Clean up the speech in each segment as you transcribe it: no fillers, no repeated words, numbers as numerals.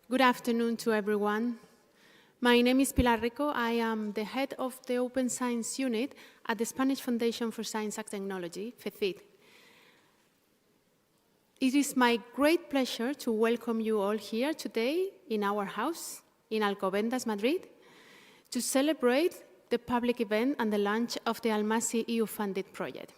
Good afternoon to everyone. My name is Pilar Rico. I am the head of the Open Science Unit at the Spanish Foundation for Science and Technology, FECYT. It is my great pleasure to welcome you all here today in our house in Alcobendas, Madrid, to celebrate the public event and the launch of the ALMASI EU-funded project.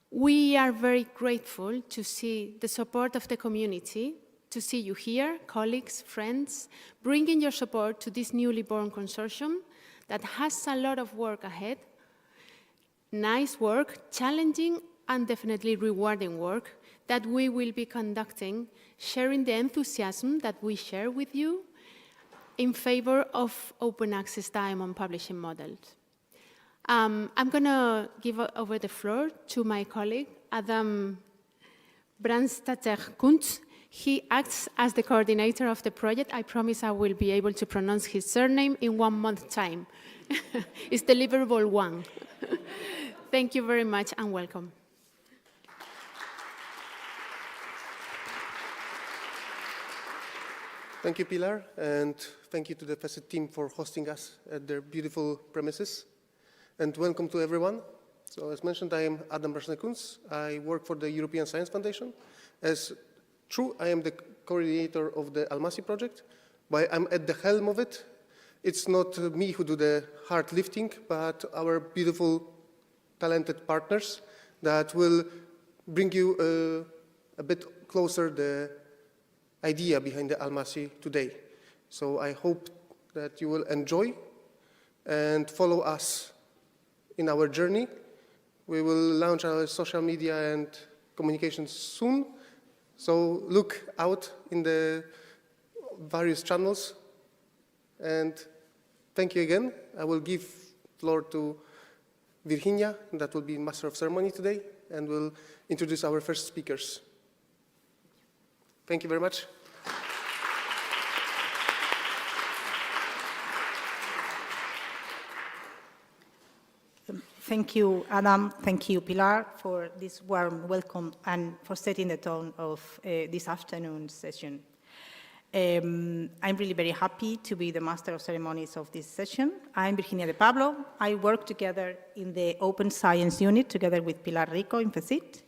We are very grateful to see the support of the community, to see you here, colleagues, friends, bringing your support to this newly born consortium that has a lot of work ahead. Nice work, challenging and definitely rewarding work that we will be conducting, sharing the enthusiasm that we share with you in favor of open access diamond publishing models. I'm going to give over the floor to my colleague, Adam Brandstatter-Kuntz. He acts as the coordinator of the project. I promise I will be able to pronounce his surname in 1 month's time. It's deliverable 1. Thank you very much and welcome. Thank you, Pilar, and thank you to the FECYT team for hosting us at their beautiful premises. And welcome to everyone. So as mentioned, I am Adam Brandstatter-Kuntz. I work for the European Science Foundation. True, I am the coordinator of the ALMASI project, but I'm at the helm of it. It's not me who do the hard lifting, but our beautiful, talented partners that will bring you a bit closer the idea behind the ALMASI today. So I hope that you will enjoy and follow us in our journey. We will launch our social media and communications soon. So look out in the various channels, and thank you again. I will give floor to Virginia, that will be Master of Ceremony today, and will introduce our first speakers. Thank you very much. Thank you, Adam. Thank you, Pilar, for this warm welcome and for setting the tone of this afternoon's session. I'm really very happy to be the Master of Ceremonies of this session. I'm Virginia de Pablo. I work together in the Open Science Unit together with Pilar Rico in FECYT.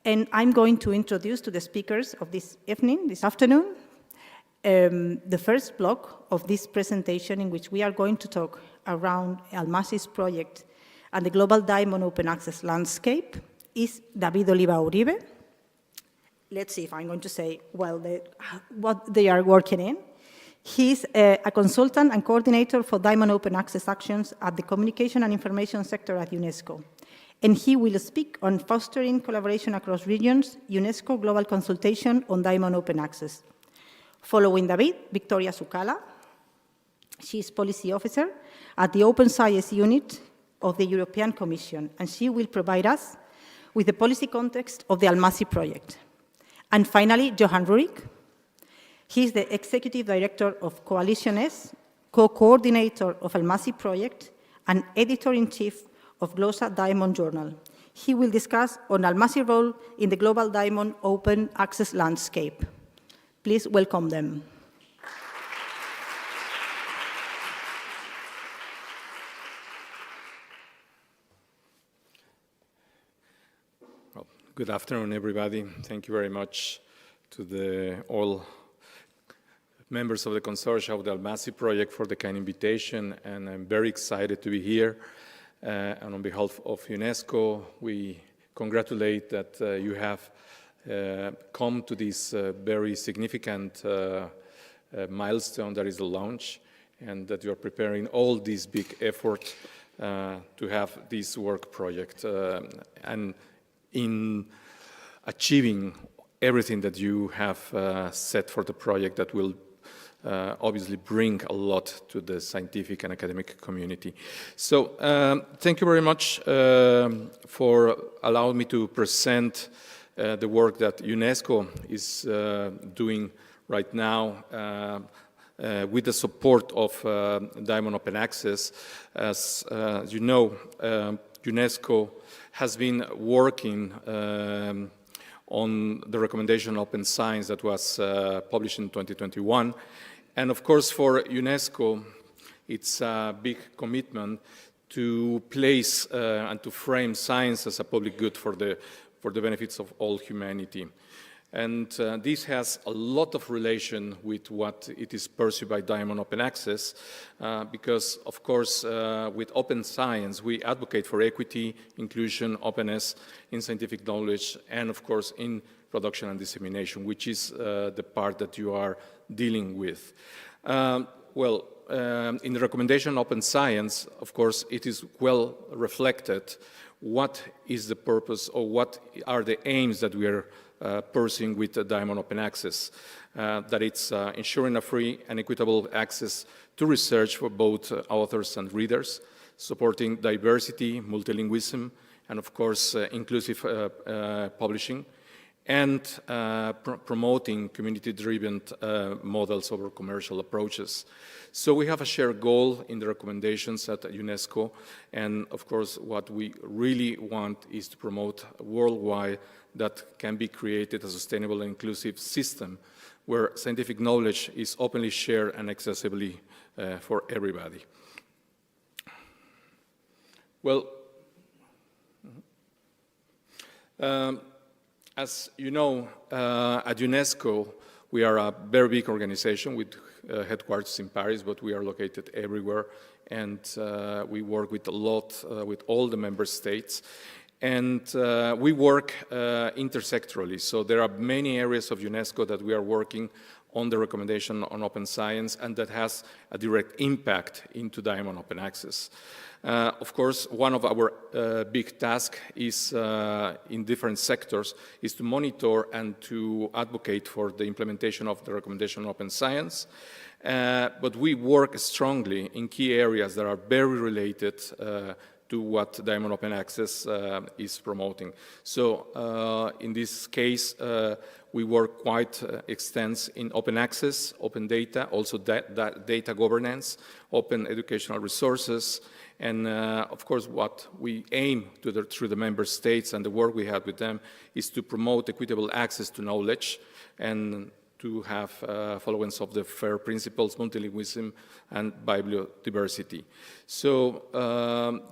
And I'm going to introduce to the speakers of this evening, this afternoon, the first block of this presentation in which we are going to talk around ALMASI's project and the global diamond open access landscape is David Oliva Uribe. Let's see if I'm going to say, well, what they are working in. He's a consultant and coordinator for diamond open access actions at the communication and information sector at UNESCO. And he will speak on fostering collaboration across regions, UNESCO Global Consultation on Diamond Open Access. Following David, Victoria Zucala. She is policy officer at the Open Science Unit of the European Commission, and she will provide us with the policy context of the ALMASI project. And finally, Johan Rurik. He is the Executive Director of Coalition S, co-coordinator of ALMASI project, and Editor-in-Chief of Glosa Diamond Journal. He will discuss on ALMASI role in the global diamond open access landscape. Please welcome them. Good afternoon, everybody. Thank you very much to all members of the consortium of the ALMASI project for the kind invitation, and I'm very excited to be here. And on behalf of UNESCO, we congratulate that you have come to this very significant milestone that is the launch, and that you are preparing all this big effort to have this work project. And in achieving everything that you have set for the project that will obviously bring a lot to the scientific and academic community. So thank you very much for allowing me to present the work that UNESCO is doing right now with the support of Diamond Open Access. As you know, UNESCO has been working on the recommendation Open Science that was published in 2021. And of course, for UNESCO, it's a big commitment to place and to frame science as a public good for the benefits of all humanity. And this has a lot of relation with what it is pursued by Diamond Open Access, because, of course, with open science, we advocate for equity, inclusion, openness in scientific knowledge, and, of course, in production and dissemination, which is the part that you are dealing with. In the recommendation Open Science, of course, it is well reflected what is the purpose or what are the aims that we are pursuing with the Diamond Open Access, that it's ensuring a free and equitable access to research for both authors and readers, supporting diversity, multilingualism, and of course inclusive publishing, and promoting community-driven models over commercial approaches. So we have a shared goal in the recommendations at UNESCO, and of course what we really want is to promote worldwide that can be created a sustainable and inclusive system where scientific knowledge is openly shared and accessibly for everybody. Well, as you know, at UNESCO, we are a very big organization with headquarters in Paris, but we are located everywhere, and we work with with all the member states. And we work intersectorally, so there are many areas of UNESCO that we are working on the recommendation on open science, and that has a direct impact into Diamond Open Access. Of course, one of our big tasks is, in different sectors, is to monitor and to advocate for the implementation of the recommendation on open science. But we work strongly in key areas that are very related to what Diamond Open Access is promoting. So in this case, we work quite extensive in open access, open data, also data governance, open educational resources, and of course what we aim to through the member states and the work we have with them is to promote equitable access to knowledge and to have followance of the FAIR principles, multilingualism, and biodiversity. So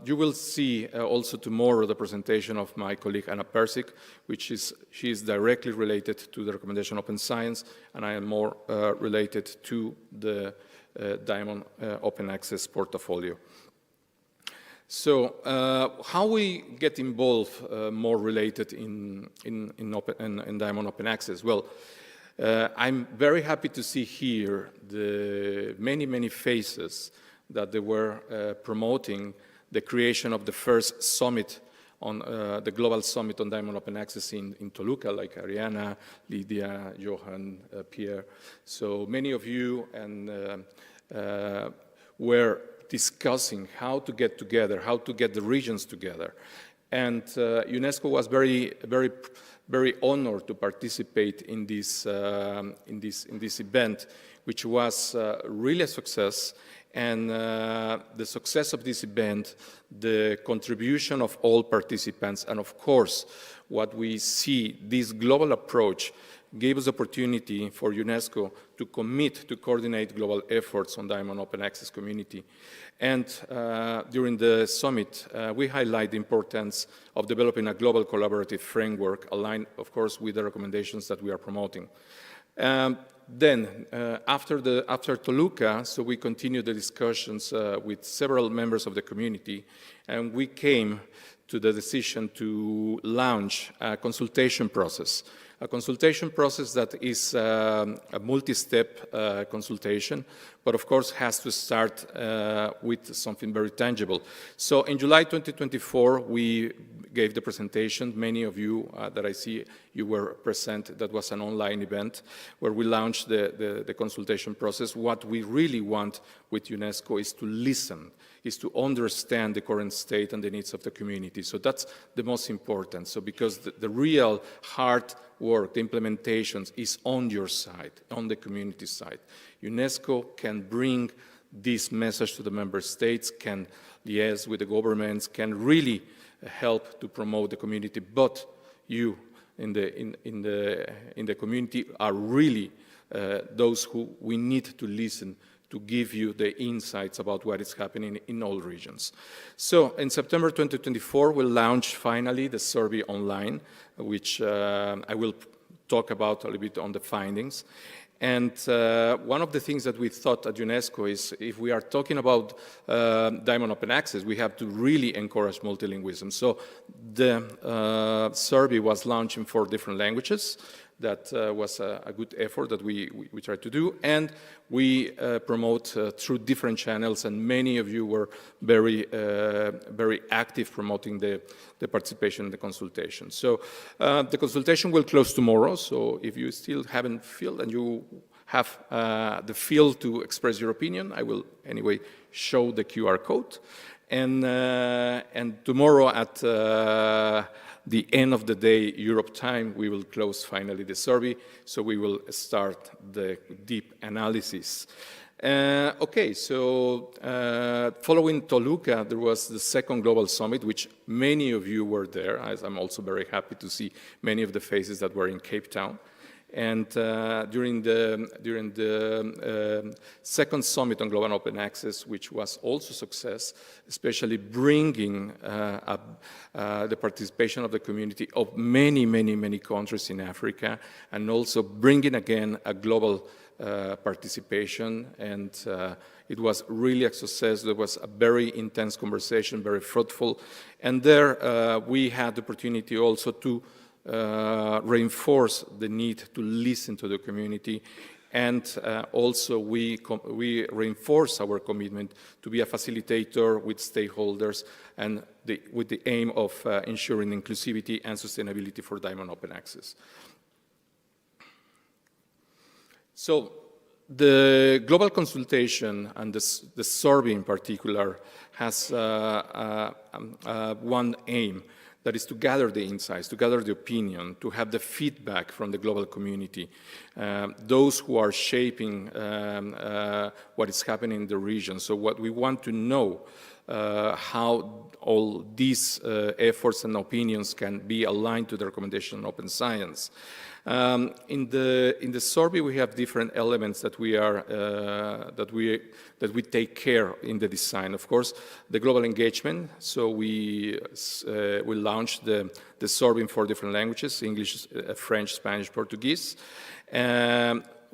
you will see also tomorrow the presentation of my colleague Anna Persic, she is directly related to the recommendation Open Science, and I am more related to the Diamond Open Access portfolio. So how we get involved more related in Diamond Open Access? Well, I'm very happy to see here the many faces that they were promoting the creation of the first summit on the global summit on Diamond Open Access in Toluca, like Ariana, Lydia, Johan, Pierre. So many of you were discussing how to get together, how to get the regions together. And UNESCO was very honored to participate in this event, which was really a success. And the success of this event, the contribution of all participants, and of course, what we see, this global approach gave us opportunity for UNESCO to commit to coordinate global efforts on Diamond Open Access community. And during the summit, we highlight the importance of developing a global collaborative framework aligned, of course, with the recommendations that we are promoting. Then, after Toluca, so we continued the discussions with several members of the community, and we came to the decision to launch a consultation process. A consultation process that is a multi-step consultation, but of course has to start with something very tangible. So in July 2024, we gave the presentation. Many of you that I see, you were present. That was an online event where we launched the consultation process. What we really want with UNESCO is to listen, is to understand the current state and the needs of the community. So that's the most important. So because the real hard work, the implementations is on your side, on the community side. UNESCO can bring this message to the member states, can liaise with the governments, can really help to promote the community, but you, in the community are really those who we need to listen to give you the insights about what is happening in all regions. So in September 2024, we'll launch finally the survey online, which I will talk about a little bit on the findings. And one of the things that we thought at UNESCO is if we are talking about Diamond Open Access, we have to really encourage multilingualism. So the survey was launched in 4 different languages. That was a good effort that we tried to do. And we promote through different channels, and many of you were very active promoting the participation in the consultation. So the consultation will close tomorrow, so if you still haven't filled and you have the field to express your opinion, I will anyway show the QR code. And tomorrow at the end of the day, Europe time, we will close finally the survey, so we will start the deep analysis. Okay, so following Toluca, there was the second Global Summit, which many of you were there, as I'm also very happy to see many of the faces that were in Cape Town. And during the second summit on global open access, which was also a success, especially bringing the participation of the community of many countries in Africa, and also bringing again a global participation. And it was really a success. There was a very intense conversation, very fruitful. And there we had the opportunity also to reinforce the need to listen to the community, and also we reinforce our commitment to be a facilitator with stakeholders and with the aim of ensuring inclusivity and sustainability for Diamond Open Access. So the global consultation and the survey in particular has one aim, that is to gather the insights, to gather the opinion, to have the feedback from the global community, those who are shaping what is happening in the region. So what we want to know, how all these efforts and opinions can be aligned to the recommendation on open science. In the survey, we have different elements that we take care in the design. Of course, the global engagement. So we launched the survey in 4 different languages: English, French, Spanish, Portuguese.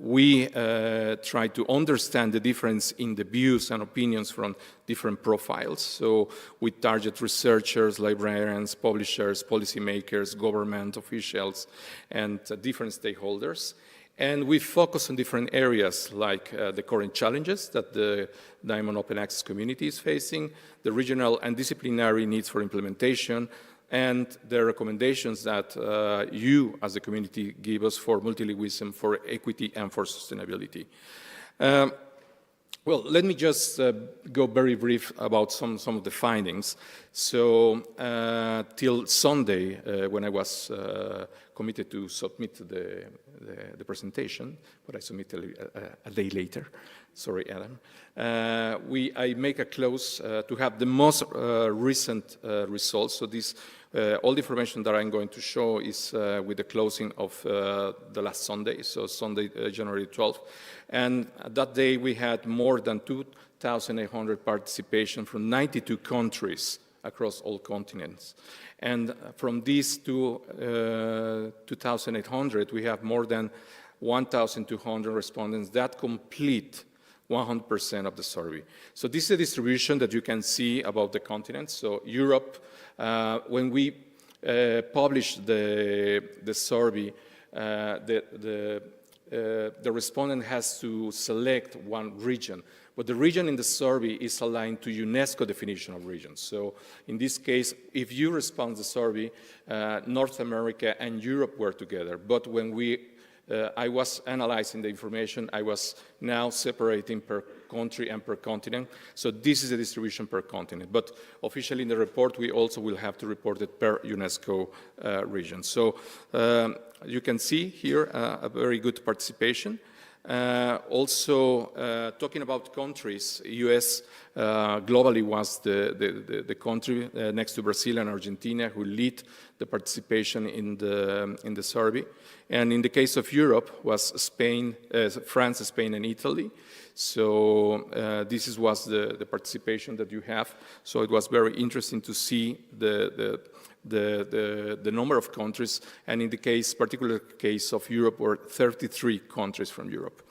We try to understand the difference in the views and opinions from different profiles. So we target researchers, librarians, publishers, policymakers, government officials, and different stakeholders. And we focus on different areas like the current challenges that the Diamond Open Access community is facing, the regional and disciplinary needs for implementation, and the recommendations that you as a community give us for multilingualism, for equity, and for sustainability. Well, let me just go very brief about some of the findings. So till Sunday, when I was committed to submit the presentation, but I submitted a day later. Sorry, Adam. I make a close to have the most recent results. So this, all the information that I'm going to show is with the closing of the last Sunday, so Sunday, January 12th. And that day we had more than 2,800 participation from 92 countries across all continents. And from these 2,800, we have more than 1,200 respondents that complete 100% of the survey. So this is a distribution that you can see about the continents. So Europe, when we published the survey, the respondent has to select one region. But the region in the survey is aligned to UNESCO definition of regions. So in this case, if you respond to the survey, North America and Europe were together. But when I was analyzing the information, I was now separating per country and per continent. So this is the distribution per continent. But officially in the report, we also will have to report it per UNESCO region. So you can see here a very good participation. Also, talking about countries, US globally was the country next to Brazil and Argentina who lead the participation in the survey. And in the case of Europe was Spain, France, Spain, and Italy. So this was the participation that you have. So it was very interesting to see the number of countries, and in the particular case of Europe, were 33 countries from Europe.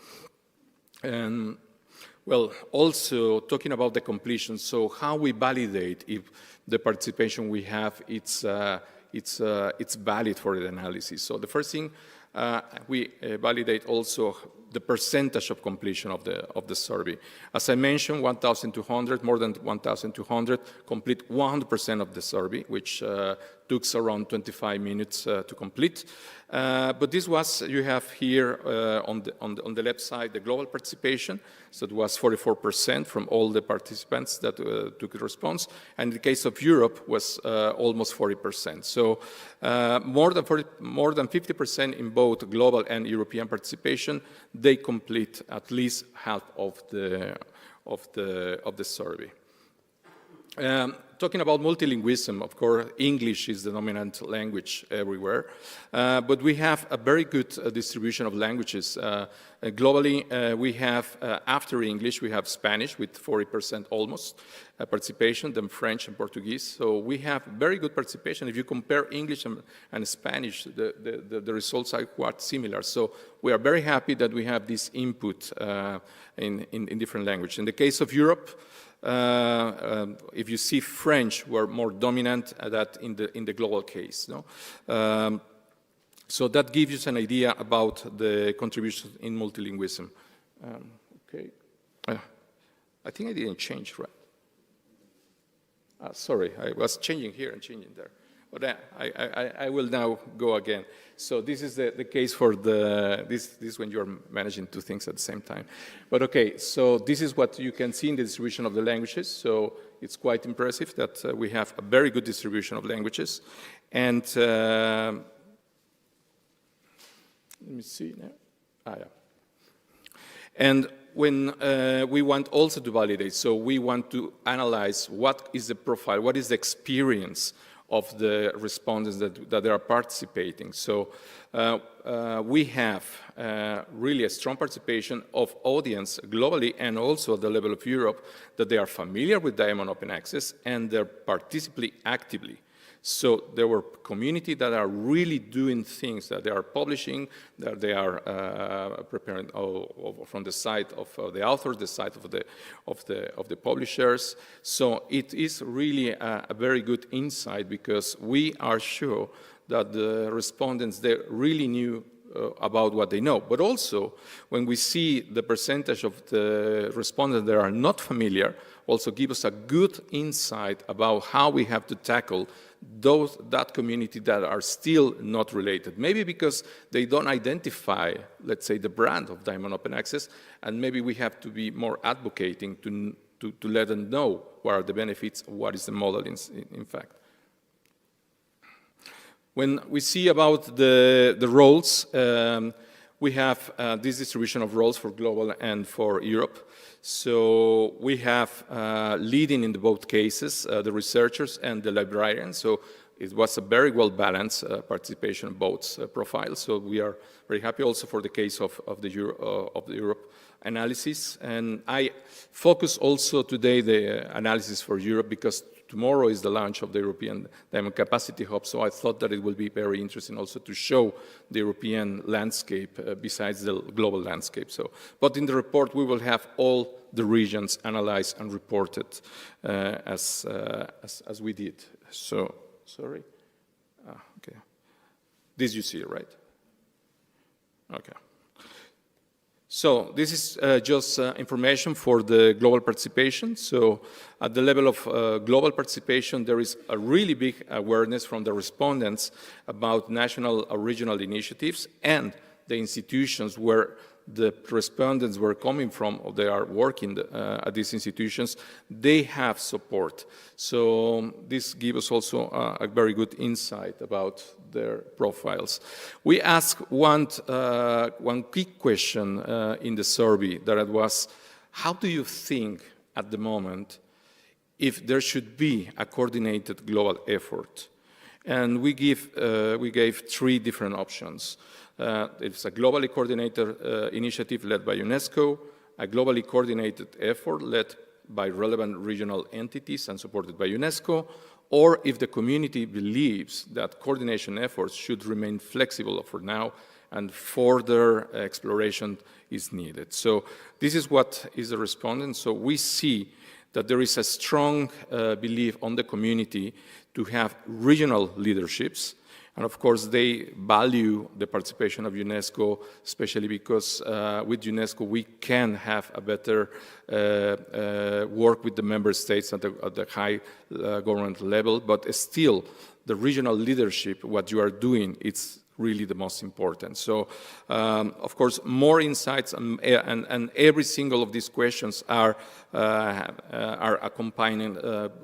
And well, also talking about the completion, so how we validate if the participation we have, it's valid for the analysis. So the first thing, we validate also the percentage of completion of the survey. As I mentioned, 1,200, more than 1,200 complete 100% of the survey, which took around 25 minutes to complete. But this was, you have here on the left side, the global participation. So it was 44% from all the participants that took a response. And in the case of Europe was almost 40%. So more than 50% in both global and European participation, they complete at least half of the survey. Talking about multilingualism, of course, English is the dominant language everywhere, but we have a very good distribution of languages. Globally, we have, after English, we have Spanish with 40% almost participation, then French and Portuguese. So we have very good participation. If you compare English and Spanish, the results are quite similar. So we are very happy that we have this input in different languages. In the case of Europe, if you see French were more dominant that in the global case. No? So that gives you an idea about the contribution in multilingualism. Okay. I think I didn't change, right? Sorry, I was changing here and changing there. But I will now go again. So this is the case for this is when you're managing two things at the same time. But okay, so this is what you can see in the distribution of the languages. So it's quite impressive that we have a very good distribution of languages. And let me see now. Yeah. And when we want also to validate, so we want to analyze what is the profile, what is the experience of the respondents that they are participating. So we have really a strong participation of audience globally and also at the level of Europe that they are familiar with Diamond Open Access and they're participating actively. So there were communities that are really doing things, that they are publishing, that they are preparing from the side of the authors, the side of the publishers. So it is really a very good insight because we are sure that the respondents, they really knew about what they know. But also, when we see the percentage of the respondents that are not familiar, also give us a good insight about how we have to tackle that community that are still not related. Maybe because they don't identify, let's say, the brand of Diamond Open Access, and maybe we have to be more advocating to let them know what are the benefits, what is the model in fact. When we see about the roles, we have this distribution of roles for global and for Europe. So we have leading in both cases, the researchers and the librarians. So it was a very well-balanced participation of both profiles. So we are very happy also for the case of the Europe analysis. And I focus also today the analysis for Europe because tomorrow is the launch of the European Diamond Capacity Hub, so I thought that it would be very interesting also to show the European landscape besides the global landscape. So, but in the report, we will have all the regions analyzed and reported as we did. So, sorry. Okay. This you see, right? Okay. So this is just information for the global participation. So at the level of global participation, there is a really big awareness from the respondents about national or regional initiatives and the institutions where the respondents were coming from, or they are working at these institutions, they have support. So this gives us also a very good insight about their profiles. We asked one key question in the survey, that it was, how do you think at the moment if there should be a coordinated global effort? And we gave 3 different options. It's a globally coordinated initiative led by UNESCO, a globally coordinated effort led by relevant regional entities and supported by UNESCO, or if the community believes that coordination efforts should remain flexible for now and further exploration is needed. So this is what is the respondent. So we see that there is a strong belief on the community to have regional leaderships. And of course, they value the participation of UNESCO, especially because with UNESCO, we can have a better work with the member states at the high government level. But still, the regional leadership, what you are doing, it's really the most important. So, of course, more insights and every single of these questions are accompanied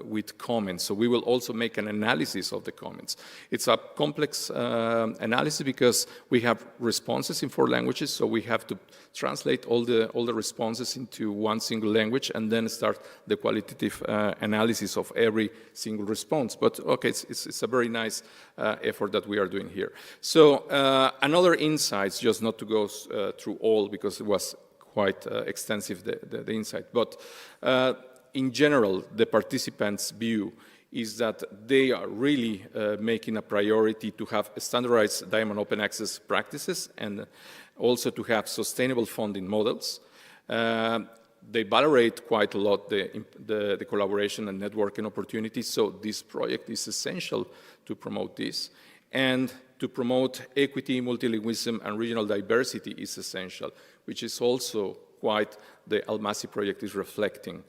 with comments. So we will also make an analysis of the comments. It's a complex analysis because we have responses in 4 languages, so we have to translate all the responses into one single language and then start the qualitative analysis of every single response. But okay, it's a very nice effort that we are doing here. So another insights, just not to go through all because it was quite extensive, the insight, but in general, the participants' view is that they are really making a priority to have standardized diamond open access practices and also to have sustainable funding models. They valorate quite a lot the collaboration and networking opportunities, so this project is essential to promote this. And to promote equity, multilingualism, and regional diversity is essential, which is also quite the ALMASI project is reflecting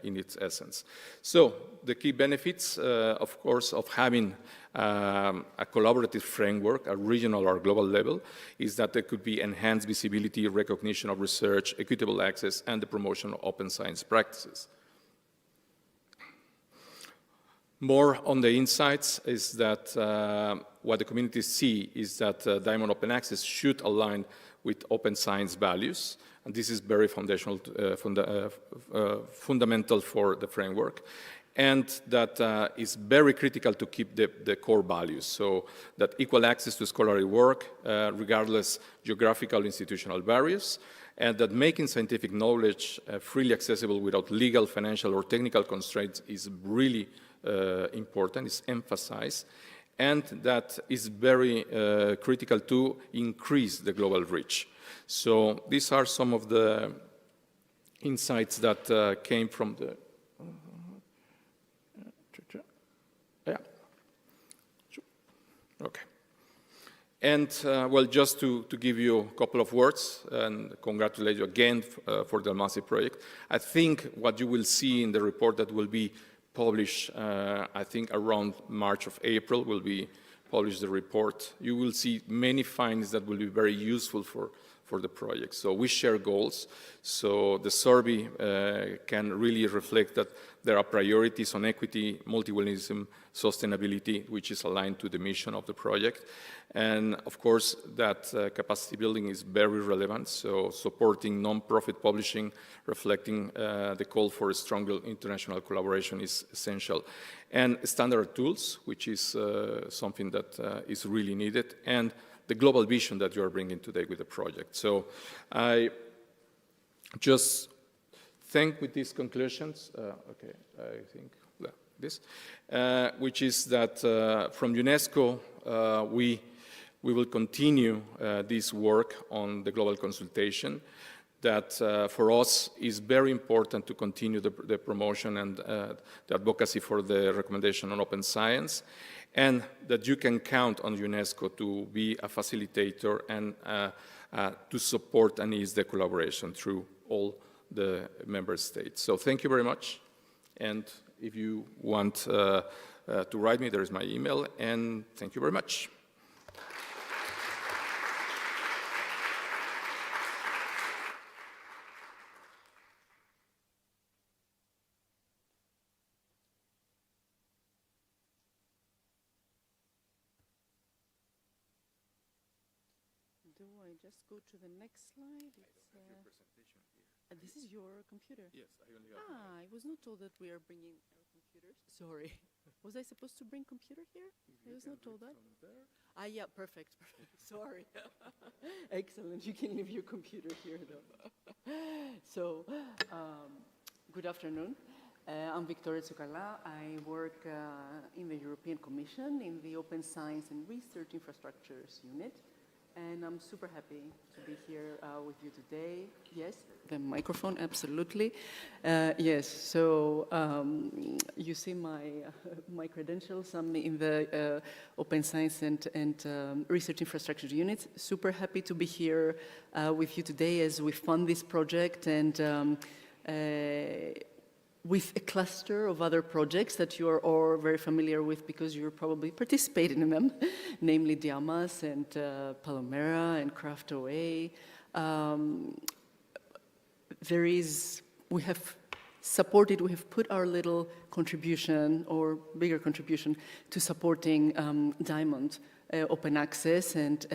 in its essence. So the key benefits, of course, of having a collaborative framework, a regional or global level, is that there could be enhanced visibility, recognition of research, equitable access, and the promotion of open science practices. More on the insights is that what the community see is that Diamond Open Access should align with open science values, and this is very foundational, fundamental for the framework, and that is very critical to keep the core values, so that equal access to scholarly work, regardless geographical institutional barriers, and that making scientific knowledge freely accessible without legal, financial, or technical constraints is really important, is emphasized, and that is very critical to increase the global reach. So these are some of the insights that came from the... Yeah. Okay. And, well, just to give you a couple of words and congratulate you again for the ALMASI project, I think what you will see in the report that will be published, I think around March or April will be published the report. You will see many findings that will be very useful for the project. So we share goals. So the survey can really reflect that there are priorities on equity, multilingualism, sustainability, which is aligned to the mission of the project. And of course, that capacity building is very relevant. So supporting non-profit publishing, reflecting the call for a stronger international collaboration is essential. And standard tools, which is something that is really needed, and the global vision that you are bringing today with the project. So I just think with these conclusions, okay, I think this, which is that from UNESCO, we will continue this work on the global consultation that for us is very important to continue the promotion and the advocacy for the recommendation on open science, and that you can count on UNESCO to be a facilitator and to support and ease the collaboration through all the member states. So thank you very much, and if you want to write me, there is my email, and thank you very much. do I just go to the next slide? This is your computer? Yes, I only have I was not told that we are bringing our computers. Sorry. Was I supposed to bring computer here? I was not told that. Yeah, perfect. Sorry. Excellent. You can leave your computer here, though. So, good afternoon. I'm Victoria Tsukala. I work in the European Commission in the Open Science and Research Infrastructures Unit. And I'm super happy to be here with you today. Yes, the microphone, absolutely. Yes, so you see my credentials. I'm in the Open Science and Research Infrastructure Unit. Super happy to be here with you today as we fund this project and with a cluster of other projects that you are all very familiar with because you're probably participating in them, namely Diamas and Palomera and Craft OA. We have supported, we have put our little contribution or bigger contribution to supporting Diamond open access and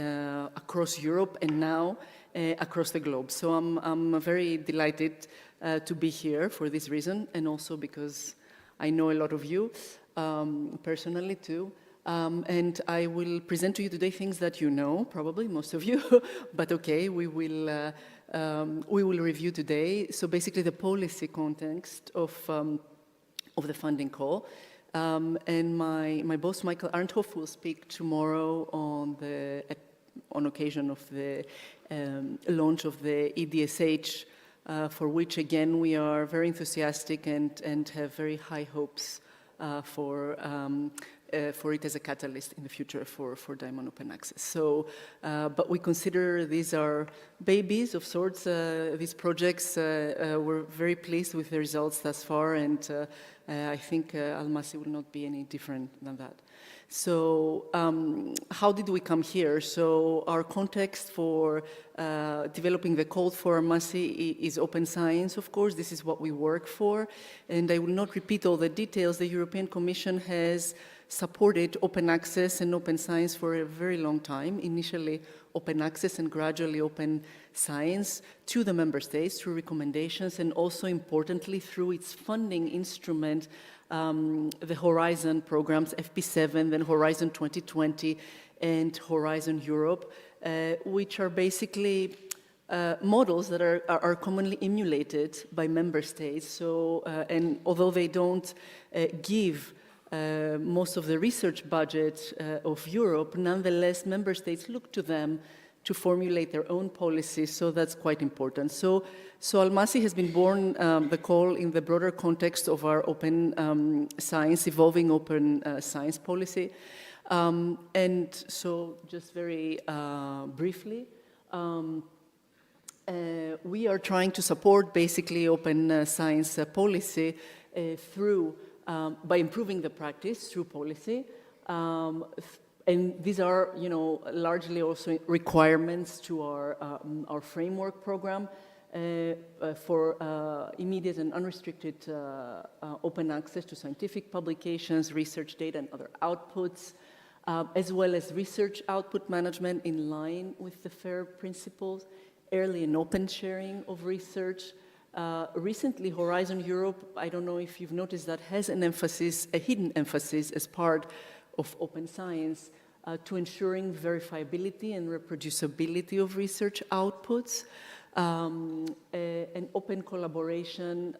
across Europe and now across the globe. So I'm very delighted to be here for this reason, and also because I know a lot of you personally too. And I will present to you today things that you know, probably most of you, but okay, we will review today. So basically the policy context of the funding call. And my boss, Michael Arndthoff, will speak tomorrow on occasion of the launch of the EDSH, for which, again, we are very enthusiastic and have very high hopes for it as a catalyst in the future for Diamond Open Access. So, but we consider these are babies of sorts. These projects, we're very pleased with the results thus far, and I think ALMASI will not be any different than that. So how did we come here? So our context for developing the code for ALMASI is open science, of course. This is what we work for. And I will not repeat all the details. The European Commission has supported open access and open science for a very long time. Initially open access and gradually open science to the member states through recommendations and also importantly through its funding instrument, the Horizon programs, FP7, then Horizon 2020 and Horizon Europe, which are basically models that are commonly emulated by member states. So, and although they don't give most of the research budget of Europe, nonetheless, member states look to them to formulate their own policies, so that's quite important. So ALMASI has been born, the call, in the broader context of our open science, evolving open science policy. And so just very briefly, we are trying to support basically open science policy through by improving the practice through policy. And these are, you know, largely also requirements to our framework program for immediate and unrestricted open access to scientific publications, research data, and other outputs, as well as research output management in line with the FAIR principles, early and open sharing of research. Recently, Horizon Europe, I don't know if you've noticed that, has an emphasis, a hidden emphasis as part of open science to ensuring verifiability and reproducibility of research outputs, and open collaboration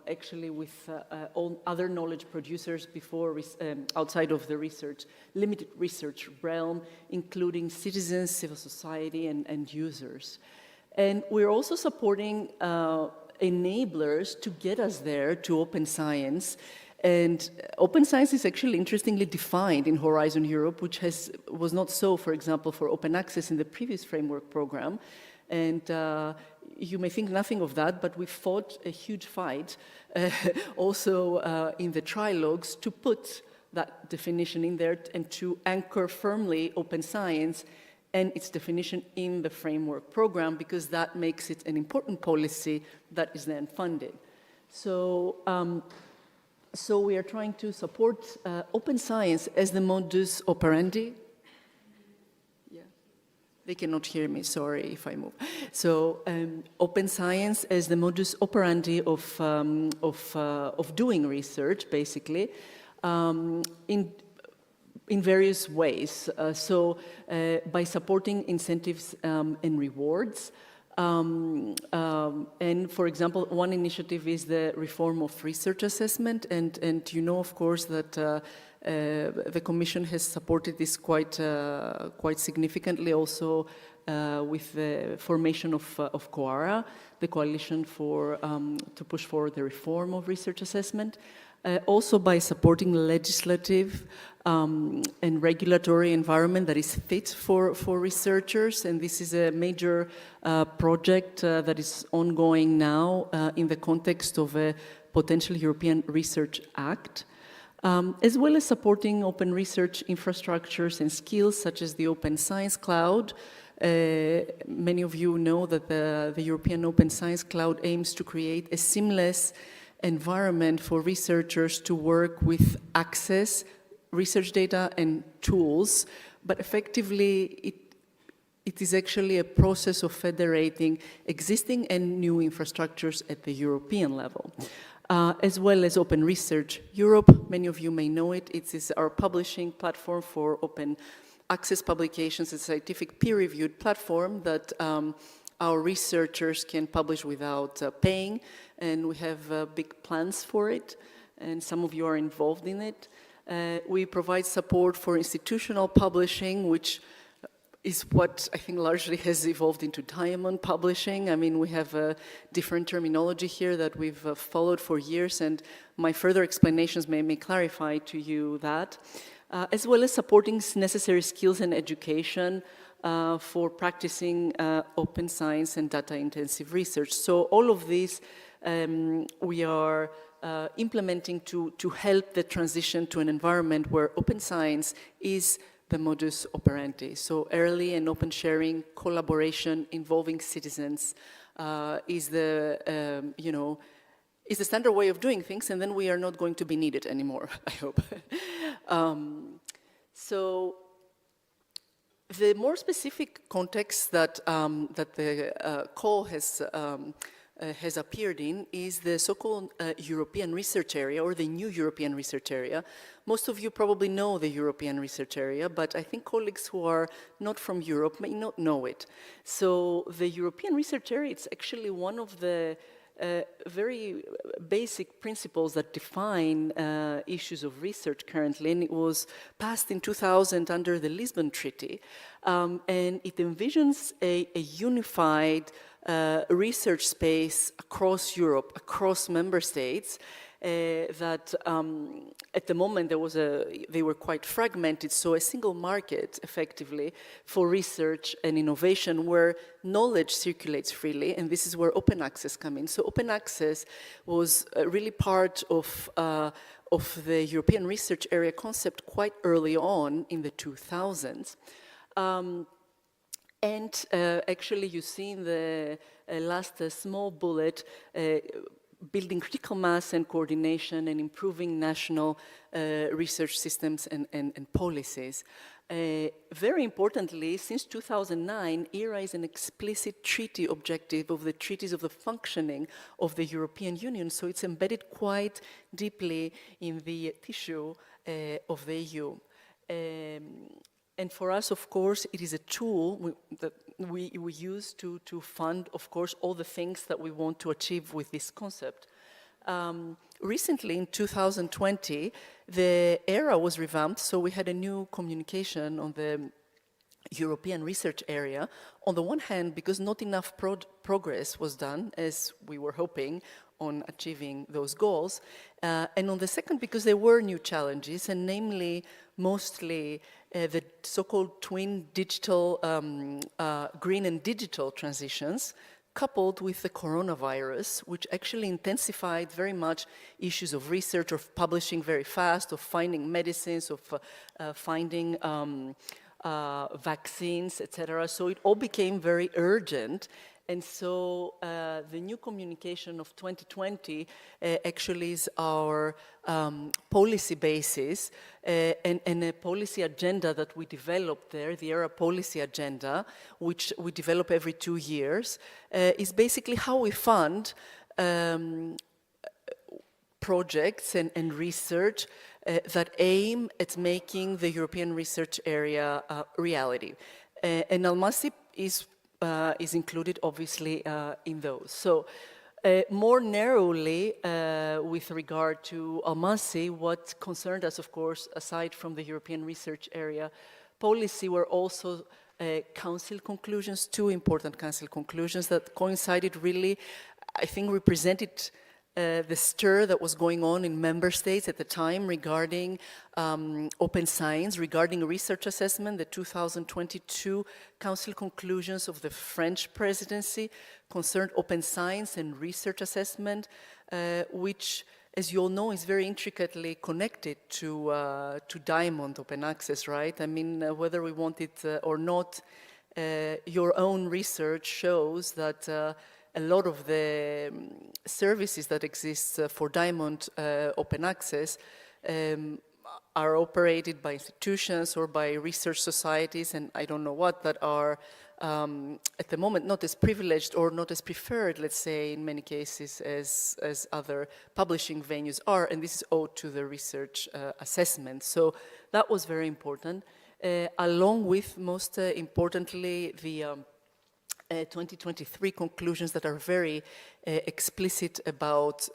actually with all other knowledge producers before outside of the limited research realm, including citizens, civil society, and users. And we're also supporting enablers to get us there to open science. And open science is actually interestingly defined in Horizon Europe, which was not so, for example, for open access in the previous framework program. And you may think nothing of that, but we fought a huge fight also in the trilogues to put that definition in there and to anchor firmly open science and its definition in the framework program, because that makes it an important policy that is then funded. So, so we are trying to support open science as the modus operandi. Yeah. They cannot hear me, sorry if I move. So open science as the modus operandi of doing research, basically, in various ways. By supporting incentives and rewards. And for example, one initiative is the reform of research assessment, and you know, of course, that the Commission has supported this quite significantly also with the formation of COARA, the coalition to push forward the reform of research assessment. Also by supporting legislative and regulatory environment that is fit for researchers, and this is a major project that is ongoing now in the context of a potential European Research Act, as well as supporting open research infrastructures and skills such as the Open Science Cloud. Many of you know that the European Open Science Cloud aims to create a seamless environment for researchers to work with access, research data and tools, but effectively it is actually a process of federating existing and new infrastructures at the European level. As well as Open Research Europe, many of you may know it, it is our publishing platform for open access publications, a scientific peer-reviewed platform that our researchers can publish without paying, and we have big plans for it, and some of you are involved in it. We provide support for institutional publishing, which is what I think largely has evolved into diamond publishing. I mean, we have a different terminology here that we've followed for years, and my further explanations may clarify to you that, as well as supporting necessary skills and education for practicing open science and data-intensive research. So all of these we are implementing to help the transition to an environment where open science is the modus operandi. So early and open sharing, collaboration involving citizens is the, is the standard way of doing things, and then we are not going to be needed anymore, I hope. So the more specific context that, that the call has appeared in is the so-called European Research Area, or the new European Research Area. Most of you probably know the European Research Area, but I think colleagues who are not from Europe may not know it. So the European Research Area, it's actually one of the very basic principles that define issues of research currently, and it was passed in 2000 under the Lisbon Treaty, and it envisions a unified research space across Europe, across member states, that at the moment they were quite fragmented, so a single market effectively for research and innovation where knowledge circulates freely, and this is where open access comes in. So open access was really part of the European Research Area concept quite early on in the 2000s. Actually, you see in the last small bullet, building critical mass and coordination and improving national research systems and policies. Very importantly, since 2009, ERA is an explicit treaty objective of the treaties of the functioning of the European Union, so it's embedded quite deeply in the tissue of the EU. And for us, of course, it is a tool that we use to fund, of course, all the things that we want to achieve with this concept. Recently, in 2020, the ERA was revamped, so we had a new communication on the European Research Area. On the one hand, because not enough progress was done, as we were hoping, on achieving those goals, and on the second, because there were new challenges, and namely, mostly the so-called twin digital, green and digital transitions, coupled with the coronavirus, which actually intensified very much issues of research, of publishing very fast, of finding medicines, of finding vaccines, etc. So it all became very urgent, And so the new communication of 2020 actually is our policy basis and a policy agenda that we developed there, the ERA policy agenda, which we develop every 2 years, is basically how we fund projects and research that aim at making the European research area reality. And ALMASI is included, obviously, in those. So, more narrowly, with regard to ALMASI, what concerned us, of course, aside from the European research area policy, were also council conclusions, 2 important council conclusions that coincided really, I think, represented the stir that was going on in member states at the time regarding open science, regarding research assessment. The 2022 council conclusions of the French presidency concerned open science and research assessment, which, as you all know, is very intricately connected to Diamond Open Access, right? I mean, whether we want it or not, your own research shows that a lot of the services that exist for Diamond Open Access are operated by institutions or by research societies and I don't know what, that are at the moment not as privileged or not as preferred, let's say, in many cases as other publishing venues are, and this is owed to the research assessment. So that was very important, along with, most importantly, the 2023 conclusions that are very explicit about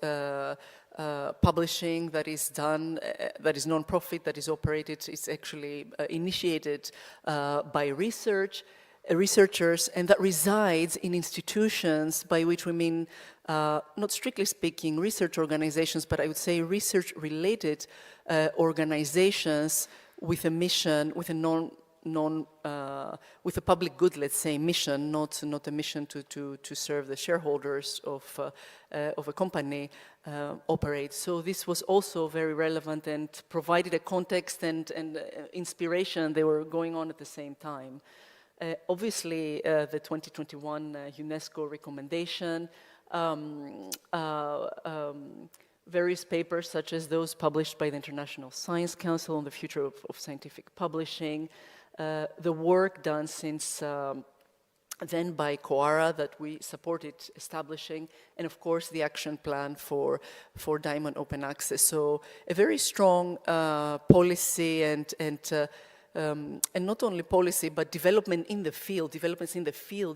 publishing that is done, that is non-profit, that is operated, it's actually initiated by researchers, and that resides in institutions, by which we mean, not strictly speaking, research organizations, but I would say research-related organizations with a mission, with a with a public good, let's say, mission, not a mission to serve the shareholders of a company operate. So this was also very relevant and provided a context and inspiration. They were going on at the same time. Obviously, the 2021 UNESCO recommendation, various papers such as those published by the International Science Council on the future of scientific publishing, the work done since then by COARA that we supported establishing, and of course the action plan for Diamond Open Access. So a very strong policy and not only policy, but developments in the field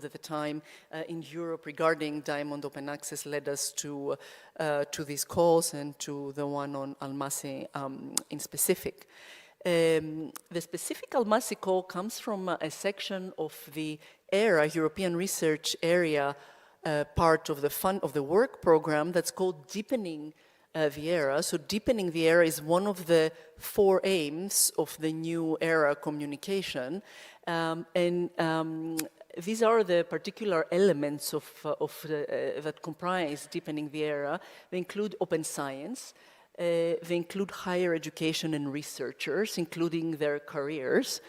at the time in Europe regarding Diamond Open Access led us to these calls and to the one on ALMASI in specific. The specific ALMASI call comes from a section of the ERA, European Research Area, part of the work program that's called Deepening the ERA. So deepening the ERA is one of the 4 aims of the new ERA communication. These are the particular elements that comprise deepening the ERA. They include open science. They include higher education and researchers, including their careers,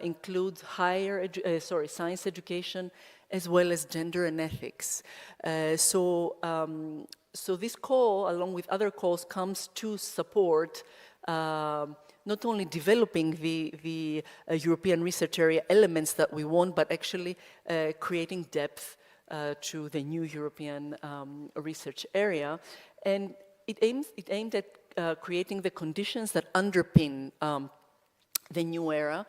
include science education, as well as gender and ethics. So this call, along with other calls, comes to support not only developing the European research area elements that we want, but actually creating depth to the new European research area. And it aimed at creating the conditions that underpin the new era,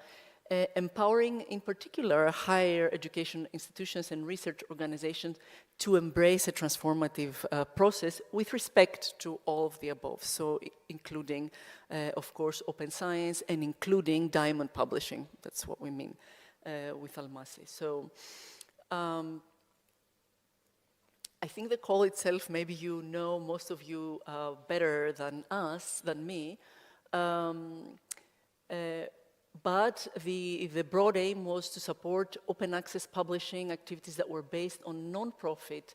empowering in particular higher education institutions and research organizations to embrace a transformative process with respect to all of the above. So including, of course, open science and including diamond publishing. That's what we mean with ALMASI. So I think the call itself, maybe you know, most of you better than me, but the broad aim was to support open access publishing activities that were based on non-profit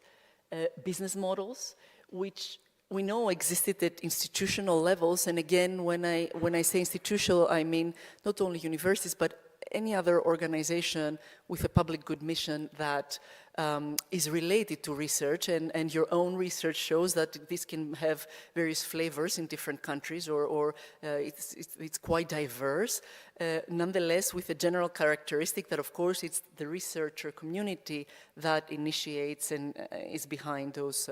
business models, which we know existed at institutional levels. And again, when I say institutional, I mean not only universities, but any other organization with a public good mission that is related to research, and your own research shows that this can have various flavors in different countries, or it's quite diverse. Nonetheless, with a general characteristic that, of course, it's the researcher community that initiates and is behind those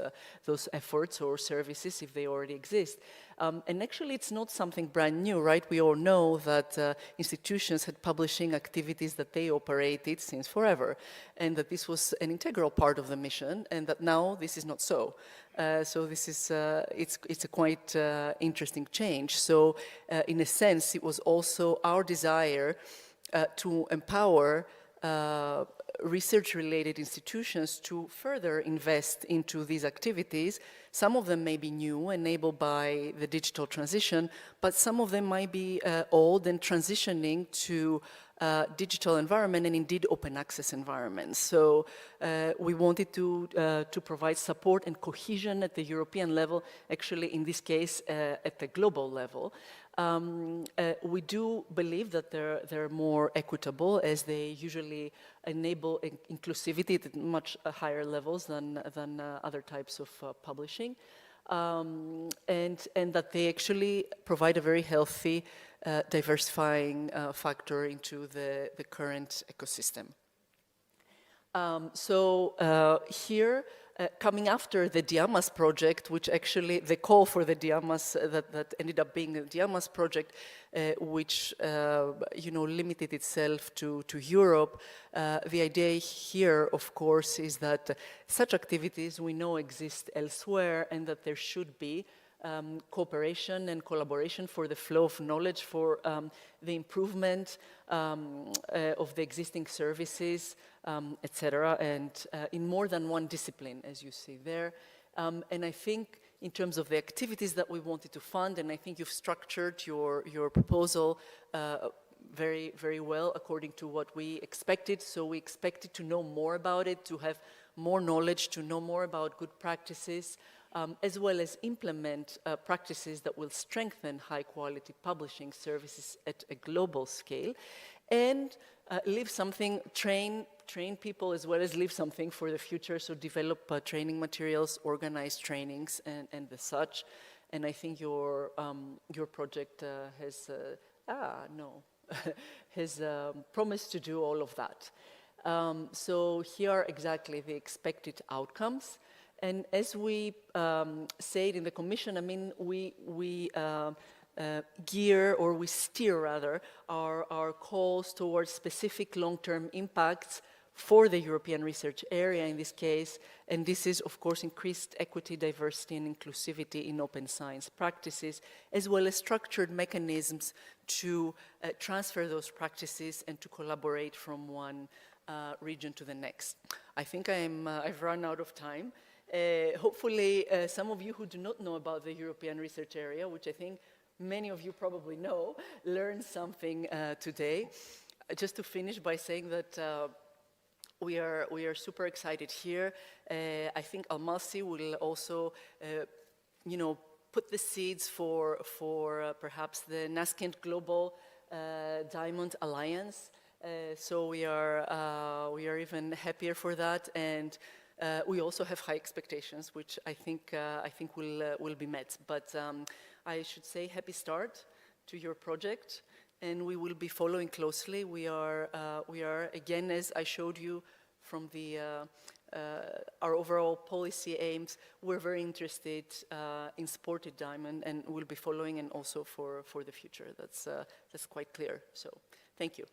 efforts or services if they already exist. And actually, it's not something brand new, right? We all know that institutions had publishing activities that they operated since forever, and that this was an integral part of the mission, and that now this is not so. So this is, it's a quite interesting change. So in a sense, it was also our desire to empower research-related institutions to further invest into these activities. Some of them may be new, enabled by the digital transition, but some of them might be old and transitioning to digital environment and indeed open access environments. So we wanted to provide support and cohesion at the European level, actually in this case at the global level. We do believe that they're more equitable, as they usually enable inclusivity at much higher levels than other types of publishing, and that they actually provide a very healthy diversifying factor into the current ecosystem. Here, coming after the Diamas project, which actually, the call for the Diamas, that ended up being the Diamas project, which limited itself to Europe, the idea here, of course, is that such activities we know exist elsewhere, and that there should be cooperation and collaboration for the flow of knowledge, for the improvement of the existing services, etc., and in more than one discipline, as you see there. And I think in terms of the activities that we wanted to fund, and I think you've structured your proposal very, very well according to what we expected. So we expected to know more about it, to have more knowledge, to know more about good practices, as well as implement practices that will strengthen high-quality publishing services at a global scale, and leave something, train people as well as leave something for the future, so develop training materials, organize trainings, and the such. And I think your project has, has promised to do all of that. So here are exactly the expected outcomes. And as we said in the Commission, I mean, we gear, or we steer rather, our calls towards specific long-term impacts for the European research area in this case, and this is, of course, increased equity, diversity, and inclusivity in open science practices, as well as structured mechanisms to transfer those practices and to collaborate from one region to the next. I think I've run out of time. Hopefully, some of you who do not know about the European research area, which I think many of you probably know, learned something today. Just to finish by saying that we are super excited here. I think ALMASI will also, put the seeds for perhaps the Nascent Global Diamond Alliance. So we are even happier for that, and we also have high expectations, which I think will be met. But I should say happy start to your project, and we will be following closely. We are again, as I showed you from our overall policy aims, we're very interested in supported diamond, and we'll be following, and also for the future. That's quite clear. So thank you.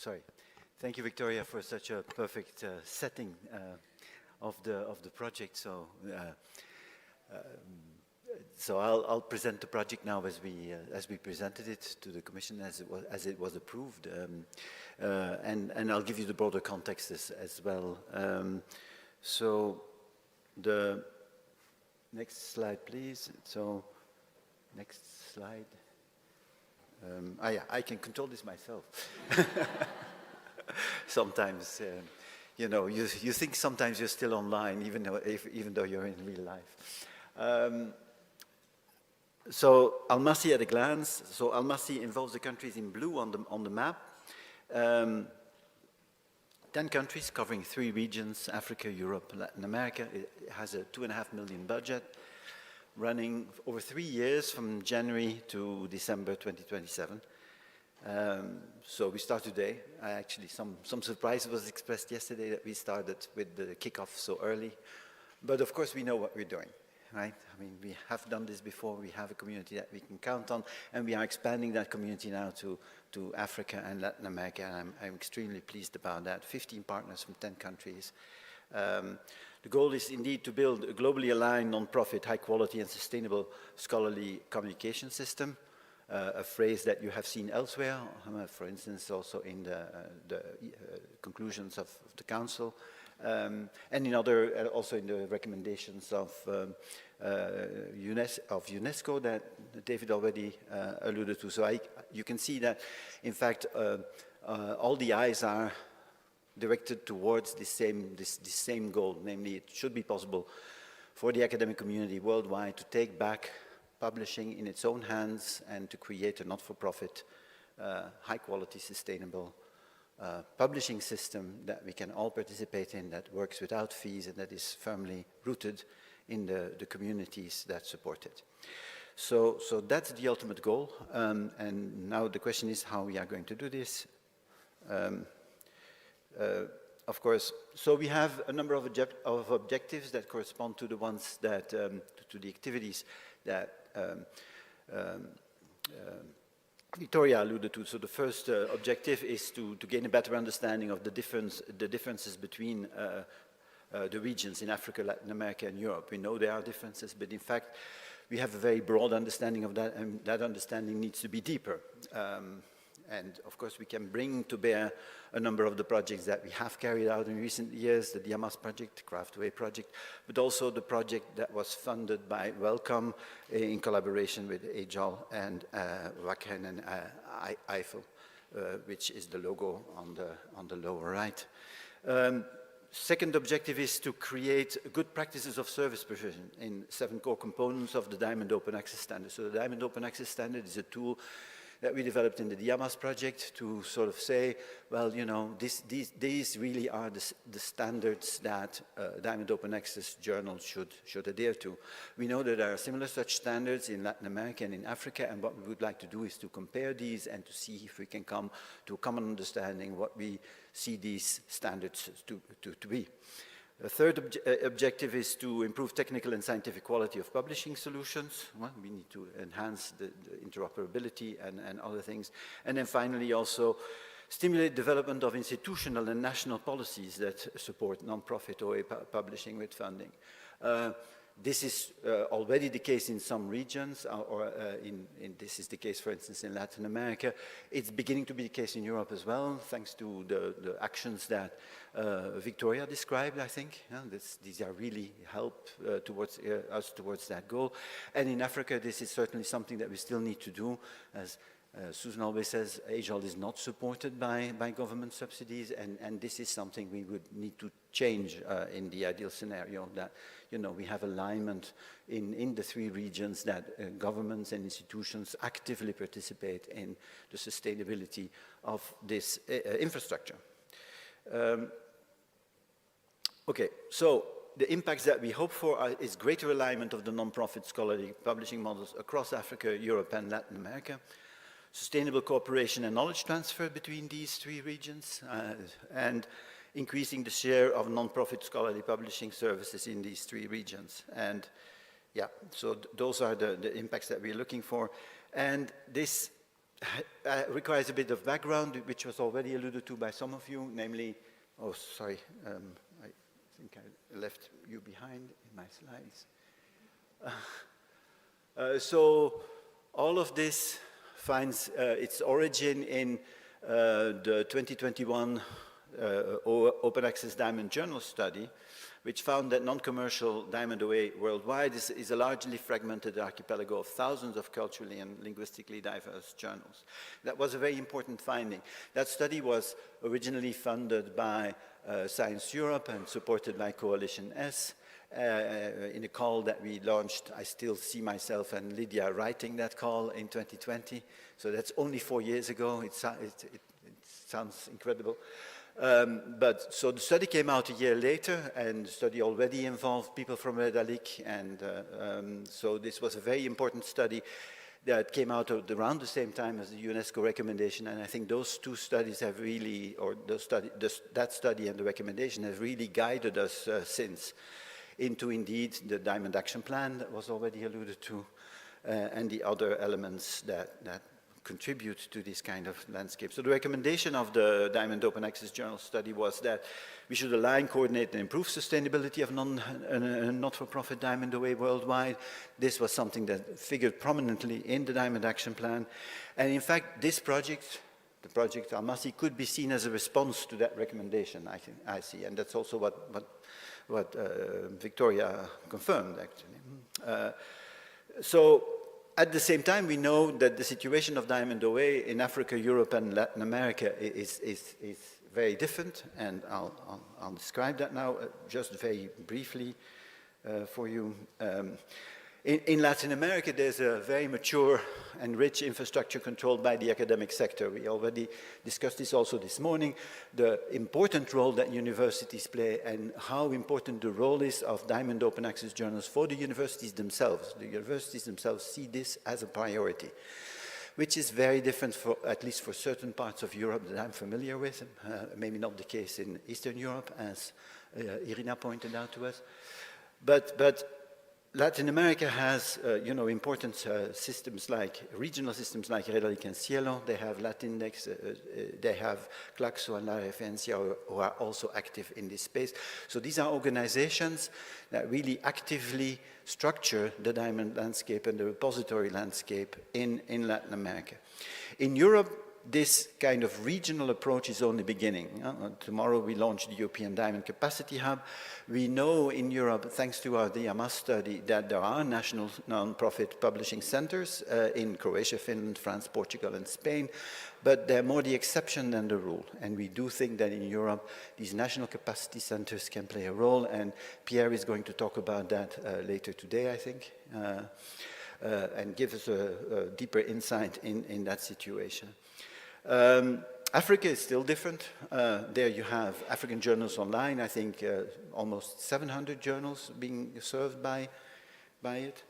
Thank you. Thank you, Victoria, for such a perfect setting of the project. So I'll present the project now as we presented it to the Commission as it was approved, and I'll give you the broader context as well. So the next slide, please. So Next slide. Yeah, I can control this myself. Sometimes, you know, you think sometimes you're still online, even though you're in real life. So ALMASI at a glance. So ALMASI involves the countries in blue on the map. 10 countries covering 3 regions, Africa, Europe, Latin America. It has a $2.5 million budget running over 3 years from January to December 2027. So we start today. Actually, some surprise was expressed yesterday that we started with the kickoff so early. But of course, we know what we're doing, right? I mean, we have done this before. We have a community that we can count on, and we are expanding that community now to Africa and Latin America, and I'm extremely pleased about that. 15 partners from 10 countries. The goal is indeed to build a globally aligned, non-profit, high-quality and sustainable scholarly communication system, a phrase that you have seen elsewhere, for instance, also in the conclusions of the Council, and in other, also in the recommendations of UNESCO that David already alluded to. So you can see that, in fact, all the eyes are directed towards this same goal, namely it should be possible for the academic community worldwide to take back publishing in its own hands and to create a not-for-profit, high-quality, sustainable publishing system that we can all participate in, that works without fees and that is firmly rooted in the communities that support it. So that's the ultimate goal, and now the question is how we are going to do this. Of course, so we have a number of objectives that correspond to the ones that, to the activities that Victoria alluded to. So the first objective is to gain a better understanding of the differences between the regions in Africa, Latin America, and Europe. We know there are differences, but in fact, we have a very broad understanding of that, and that understanding needs to be deeper. And of course, we can bring to bear a number of the projects that we have carried out in recent years, the Diamas project, Craftway project, but also the project that was funded by Welcome in collaboration with AGEL and Wacken and Eiffel, which is the logo on the lower right. Second objective is to create good practices of service provision in 7 core components of the Diamond Open Access Standard. So the Diamond Open Access Standard is a tool that we developed in the Diamas project to sort of say, well, you know, these really are the standards that Diamond Open Access journals should adhere to. We know that there are similar such standards in Latin America and in Africa, and what we would like to do is to compare these and to see if we can come to a common understanding what we see these standards to be. A third objective is to improve technical and scientific quality of publishing solutions. Well, we need to enhance the interoperability and other things. And then finally also stimulate development of institutional and national policies that support non-profit OA publishing with funding. This is already the case in some regions, this is the case, for instance, in Latin America. It's beginning to be the case in Europe as well, thanks to the actions that Victoria described, I think. Yeah, these are really help towards us towards that goal. And in Africa, this is certainly something that we still need to do. As Susan always says, AGEL is not supported by government subsidies, and this is something we would need to change in the ideal scenario, that, you know, we have alignment in the 3 regions, that governments and institutions actively participate in the sustainability of this infrastructure. Okay, so the impacts that we hope for is greater alignment of the non-profit scholarly publishing models across Africa, Europe, and Latin America. Sustainable cooperation and knowledge transfer between these 3 regions, and increasing the share of non-profit scholarly publishing services in these 3 regions. And yeah, so those are the impacts that we're looking for. And this requires a bit of background, which was already alluded to by some of you, namely, oh, sorry, I think I left you behind in my slides. So all of this finds its origin in the 2021 Open Access Diamond Journal study, which found that non-commercial diamond away worldwide is a largely fragmented archipelago of thousands of culturally and linguistically diverse journals. That was a very important finding. That study was originally funded by Science Europe and supported by Coalition S. In a call that we launched. I still see myself and Lydia writing that call in 2020. So that's only 4 years ago. It sounds incredible. So the study came out a year later, and the study already involved people from Red Alik, and so this was a very important study that came out around the same time as the UNESCO recommendation, and I think those two studies have really, or that study and the recommendation have really guided us since into indeed the Diamond Action Plan that was already alluded to, and the other elements that contribute to this kind of landscape. So the recommendation of the Diamond Open Access Journal study was that we should align, coordinate, and improve sustainability of not-for-profit diamond away worldwide. This was something that figured prominently in the Diamond Action Plan. And in fact, this project, the project ALMASI, could be seen as a response to that recommendation, I see. And that's also what Victoria confirmed, actually. So, at the same time, we know that the situation of diamond away in Africa, Europe, and Latin America is very different, and I'll describe that now just very briefly for you. In Latin America, there's a very mature and rich infrastructure controlled by the academic sector. We already discussed this also this morning, the important role that universities play and how important the role is of Diamond Open Access journals for the universities themselves. The universities themselves see this as a priority, which is very different, at least for certain parts of Europe that I'm familiar with, maybe not the case in Eastern Europe, as Irina pointed out to us. But Latin America has, important systems like, regional systems like Red Alik and Cielo. They have Latindex, they have Claxo and La Referencia who are also active in this space. So these are organizations that really actively structure the diamond landscape and the repository landscape in Latin America. In Europe, this kind of regional approach is only beginning. Tomorrow we launch the European Diamond Capacity Hub. We know in Europe, thanks to our DMS study, that there are national non-profit publishing centers in Croatia, Finland, France, Portugal, and Spain, but they're more the exception than the rule. And we do think that in Europe, these national capacity centers can play a role, and Pierre is going to talk about that later today, I think, and give us a deeper insight in that situation. Africa is still different. There you have African journals online. I think almost 700 journals being served by it.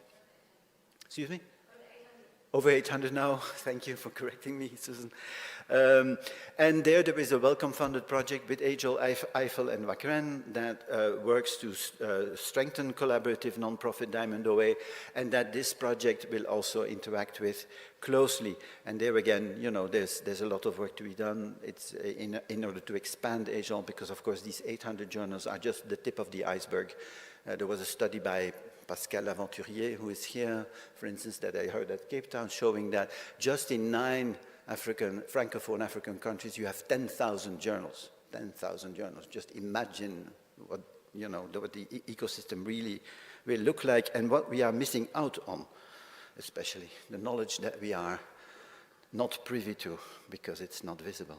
Excuse me? Over 800 now. Thank you for correcting me, Susan. And there is a welcome-funded project with Agel, Eiffel, and Wakren that works to strengthen collaborative non-profit diamond OA, and that this project will also interact with closely. And there again, there's a lot of work to be done. It's in order to expand Agel, because of course these 800 journals are just the tip of the iceberg. There was a study by Pascal Aventurier, who is here, for instance, that I heard at Cape Town, showing that just in 9 Francophone African countries, you have 10,000 journals. 10,000 journals. Just imagine what the ecosystem really will look like and what we are missing out on, especially the knowledge that we are not privy to because it's not visible.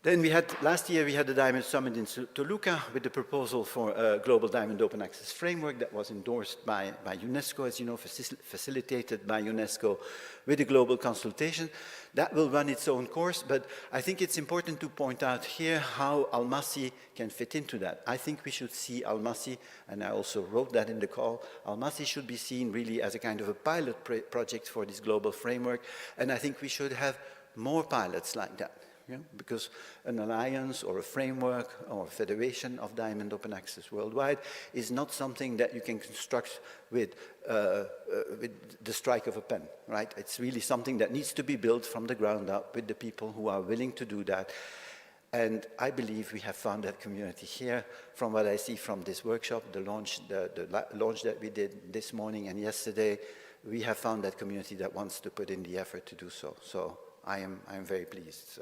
Then last year we had the Diamond Summit in Toluca with the proposal for a global Diamond Open Access framework that was endorsed by UNESCO, as you know, facilitated by UNESCO with a global consultation. That will run its own course, but I think it's important to point out here how ALMASI can fit into that. I think we should see ALMASI, and I also wrote that in the call, ALMASI should be seen really as a kind of a pilot project for this global framework, and I think we should have more pilots like that. Yeah, because an alliance or a framework or a federation of Diamond Open Access worldwide is not something that you can construct with the strike of a pen, right? It's really something that needs to be built from the ground up with the people who are willing to do that. And I believe we have found that community here. From what I see from this workshop, the launch that we did this morning and yesterday, we have found that community that wants to put in the effort to do so. So I am very pleased.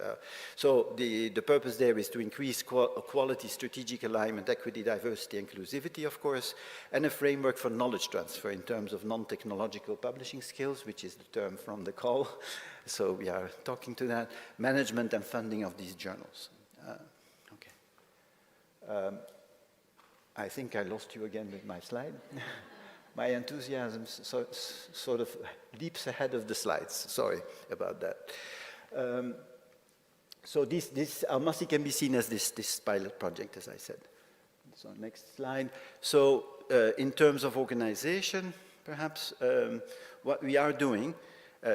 So the purpose there is to increase quality, strategic alignment, equity, diversity, inclusivity, of course, and a framework for knowledge transfer in terms of non-technological publishing skills, which is the term from the call. So we are talking to that, management and funding of these journals. I think I lost you again with my slide. My enthusiasm sort of leaps ahead of the slides. Sorry about that. So this ALMASI can be seen as this pilot project, as I said. So next slide. So in terms of organization, perhaps, what we are doing,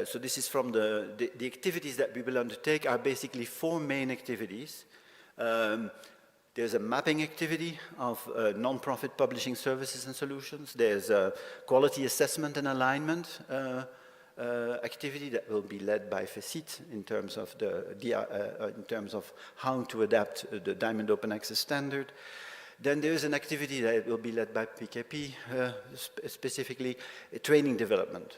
so this is from the activities that we will undertake are basically 4 main activities. There's a mapping activity of non-profit publishing services and solutions. There's a quality assessment and alignment activity that will be led by FECYT in terms of in terms of how to adapt the Diamond Open Access standard. Then there is an activity that will be led by PKP, specifically training development.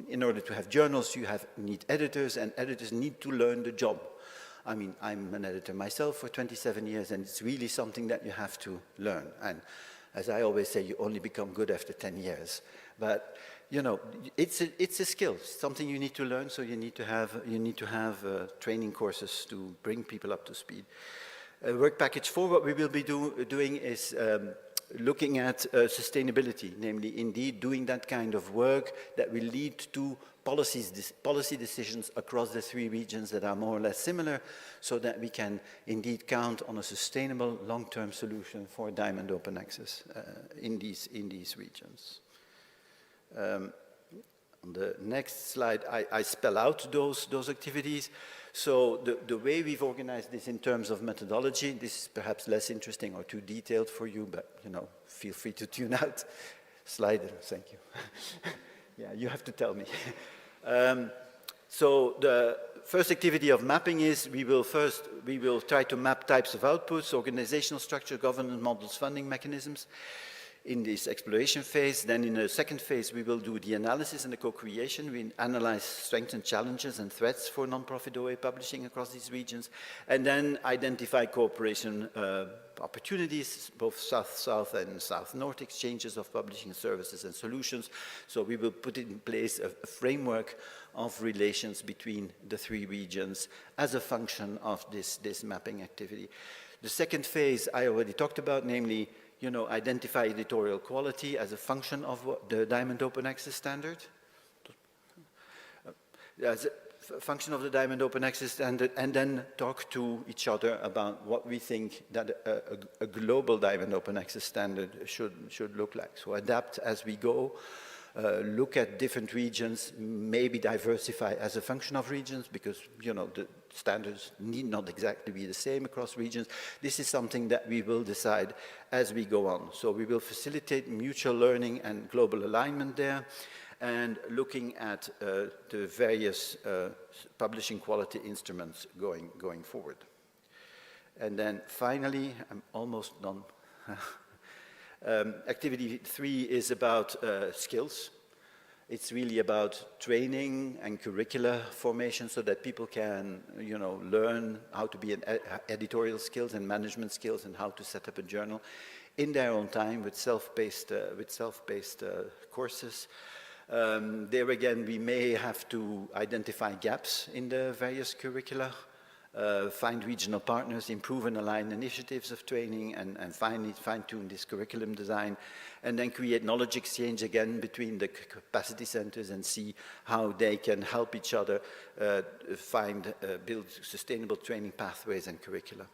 In order to have journals, you need editors, and editors need to learn the job. I mean, I'm an editor myself for 27 years, and it's really something that you have to learn. And as I always say, you only become good after 10 years. But, you know, it's a skill, it's something you need to learn, so you need to have training courses to bring people up to speed. Work package 4, what we will be doing is looking at sustainability, namely, indeed, doing that kind of work that will lead to policy decisions across the 3 regions that are more or less similar, so that we can indeed count on a sustainable long-term solution for Diamond Open Access in these regions. On the next slide, I spell out those activities. So the way we've organized this in terms of methodology, this is perhaps less interesting or too detailed for you, but you know, feel free to tune out. Slide, thank you. Yeah, you have to tell me. So the first activity of mapping is we will try to map types of outputs, organizational structure, governance models, funding mechanisms in this exploration phase. Then in the second phase, we will do the analysis and the co-creation. We analyze strengths and challenges and threats for non-profit OA publishing across these regions, and then identify cooperation opportunities, both South-South and South-North exchanges of publishing services and solutions. So we will put in place a framework of relations between the 3 regions as a function of this mapping activity. The second phase I already talked about, namely, you know, identify editorial quality as a function of the Diamond Open Access standard. As a function of the Diamond Open Access standard, and then talk to each other about what we think that a global Diamond Open Access standard should look like. So adapt as we go, look at different regions, maybe diversify as a function of regions, because, you know, the standards need not exactly be the same across regions. This is something that we will decide as we go on. So we will facilitate mutual learning and global alignment there, and looking at the various publishing quality instruments going forward. And then finally, I'm almost done. Activity 3 is about skills. It's really about training and curricula formation so that people can, you know, learn how to be an editorial skills and management skills and how to set up a journal in their own time with self-paced courses. There again, we may have to identify gaps in the various curricula, find regional partners, improve and align initiatives of training, and finally fine-tune this curriculum design, and then create knowledge exchange again between the capacity centers and see how they can help each other build sustainable training pathways and curricula.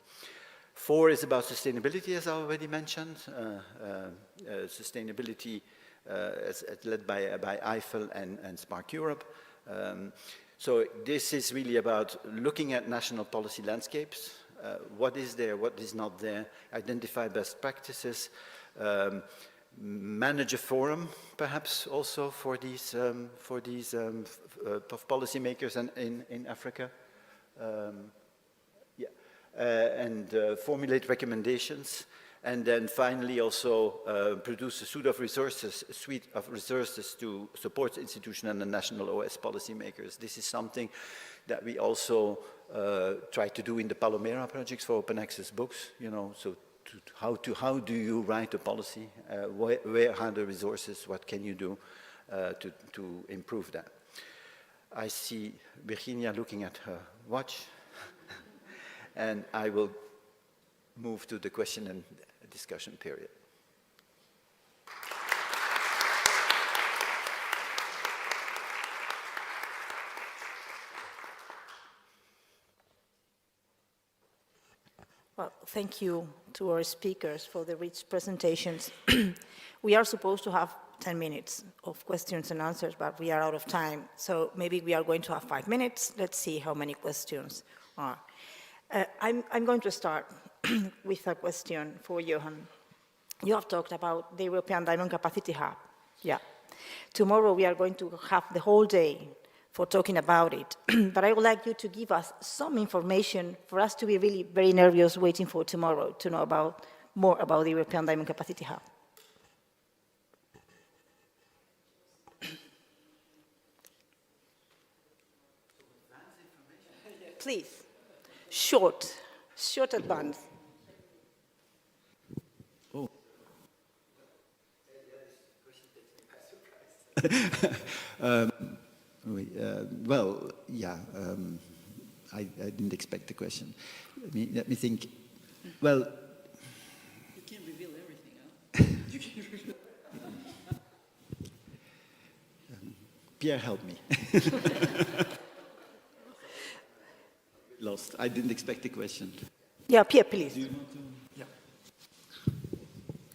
4 is about sustainability, as I already mentioned. Sustainability led by Eiffel and Spark Europe. So this is really about looking at national policy landscapes, what is there, what is not there, identify best practices, manage a forum, perhaps also for these policymakers in Africa, and formulate recommendations, And then finally also produce a suite of resources to support the institution and the national OS policymakers. This is something that we also try to do in the Palomera projects for open access books, you know, so how do you write a policy, where are the resources, what can you do to improve that. I see Virginia looking at her watch, and I will move to the question and discussion period. Well, thank you to our speakers for the rich presentations. We are supposed to have 10 minutes of questions and answers, but we are out of time. So maybe we are going to have 5 minutes. Let's see how many questions are. I'm going to start with a question for Johan. You have talked about the European Diamond Capacity Hub. Yeah. Tomorrow we are going to have the whole day for talking about it. But I would like you to give us some information for us to be really very nervous waiting for tomorrow to know more about the European Diamond Capacity Hub. Please, short advance. Oh. Well, yeah, I didn't expect the question. Let me think. Well, you can't reveal everything, huh? You can't reveal. Pierre, help me. Lost. I didn't expect the question. Yeah, Pierre, please. Do you want to?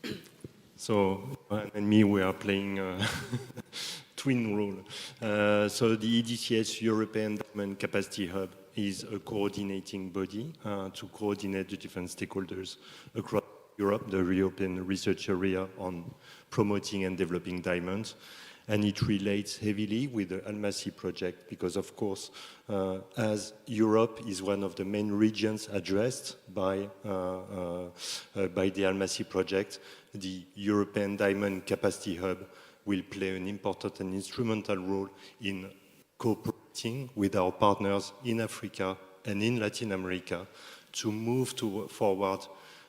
Yeah. So, and me, we are playing twin role. So the EDCH, European Diamond Capacity Hub, is a coordinating body to coordinate the different stakeholders across Europe, the European research area on promoting and developing diamonds. And it relates heavily with the ALMASI project because, of course, as Europe is one of the main regions addressed by the ALMASI project, the European Diamond Capacity Hub will play an important and instrumental role in cooperating with our partners in Africa and in Latin America to move forward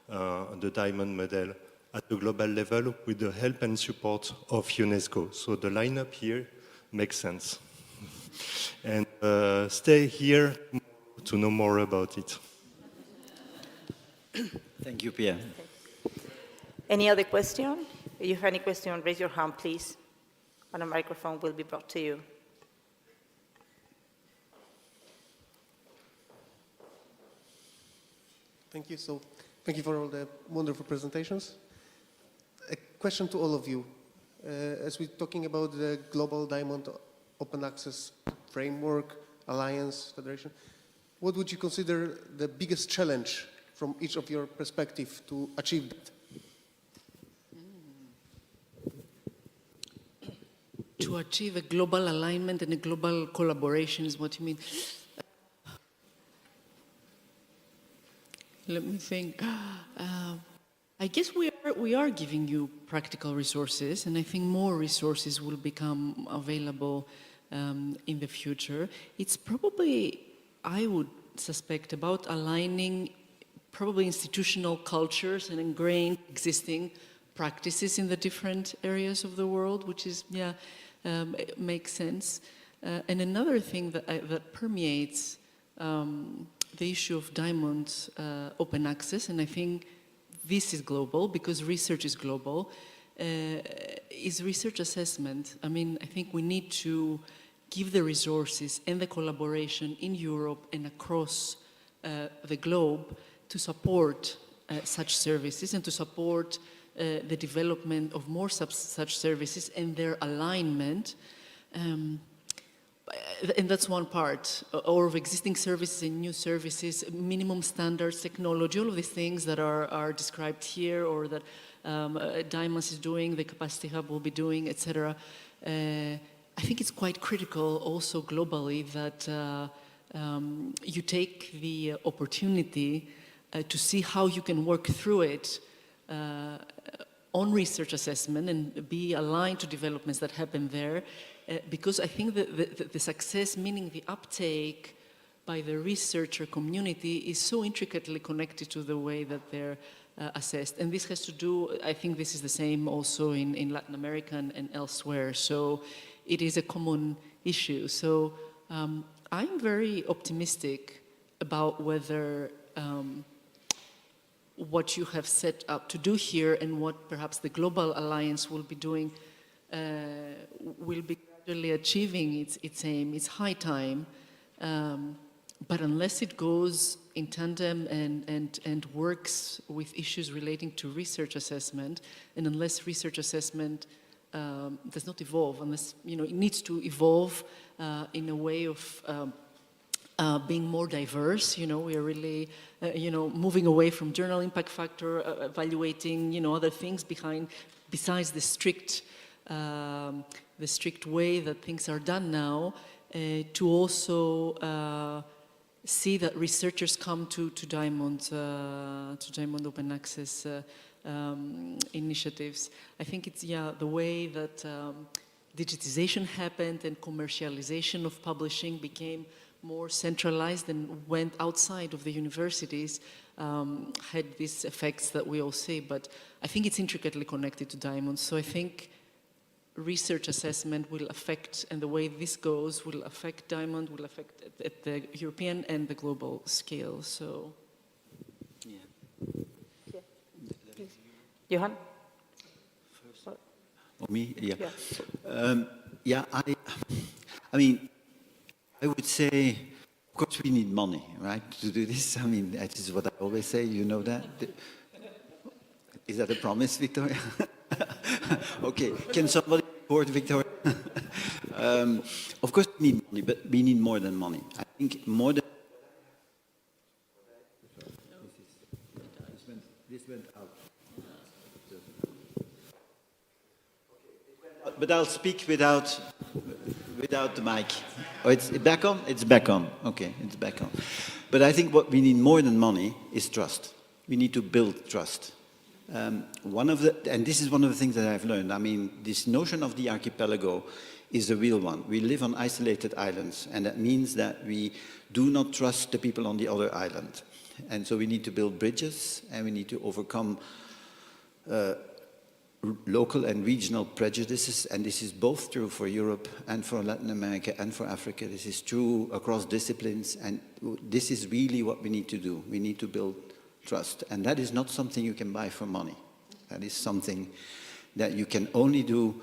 the diamond model at the global level with the help and support of UNESCO. So the lineup here makes sense. And stay here to know more about it. Thank you, Pierre. Any other question? If you have any question, raise your hand, please, and a microphone will be brought to you. Thank you. So, thank you for all the wonderful presentations. A question to all of you. As we're talking about the Global Diamond Open Access Framework, Alliance, Federation, what would you consider the biggest challenge from each of your perspective to achieve that? To achieve a global alignment and a global collaboration is what you mean. Let me think. I guess we are giving you practical resources, and I think more resources will become available in the future. It's probably, I would suspect, about aligning probably institutional cultures and ingrained existing practices in the different areas of the world, which is, yeah, makes sense. And another thing that permeates the issue of diamond open access, and I think this is global because research is global, is research assessment. I mean, I think we need to give the resources and the collaboration in Europe and across the globe to support such services and to support the development of more such services and their alignment. And that's one part, or of existing services and new services, minimum standards, technology, all of these things that are described here or that Diamonds is doing, the Capacity Hub will be doing, etc. I think it's quite critical also globally that you take the opportunity to see how you can work through it on research assessment and be aligned to developments that happen there, because I think that the success, meaning the uptake by the researcher community, is so intricately connected to the way that they're assessed. And this has to do, I think this is the same also in Latin America and elsewhere. So it is a common issue. So I'm very optimistic about whether what you have set up to do here and what perhaps the Global Alliance will be doing will be gradually achieving its aim. It's high time. But unless it goes in tandem and works with issues relating to research assessment, and unless research assessment does not evolve, unless it needs to evolve in a way of being more diverse. We are really moving away from journal impact factor, evaluating other things besides the strict way that things are done now, to also see that researchers come to Diamond Open Access initiatives. I think it's, the way that digitization happened and commercialization of publishing became more centralized and went outside of the universities, had these effects that we all see. But I think it's intricately connected to Diamond. So I think research assessment will affect, and the way this goes will affect Diamond, will affect at the European and the global scale. So, Johan? Or me? Yeah. I mean, I would say, of course, we need money, right, to do this. I mean, that is what I always say. You know that. Is that a promise, Victoria? Okay. Can somebody support Victoria? Of course, we need money, but we need more than money. I think more than. This went out. But I'll speak without the mic. Oh, it's back on? It's back on. Okay, it's back on. But I think what we need more than money is trust. We need to build trust. And this is one of the things that I've learned. I mean, this notion of the archipelago is a real one. We live on isolated islands, and that means that we do not trust the people on the other island. And so we need to build bridges, and we need to overcome local and regional prejudices, and this is both true for Europe and for Latin America and for Africa. This is true across disciplines, and this is really what we need to do. We need to build trust, and that is not something you can buy for money. That is something that you can only do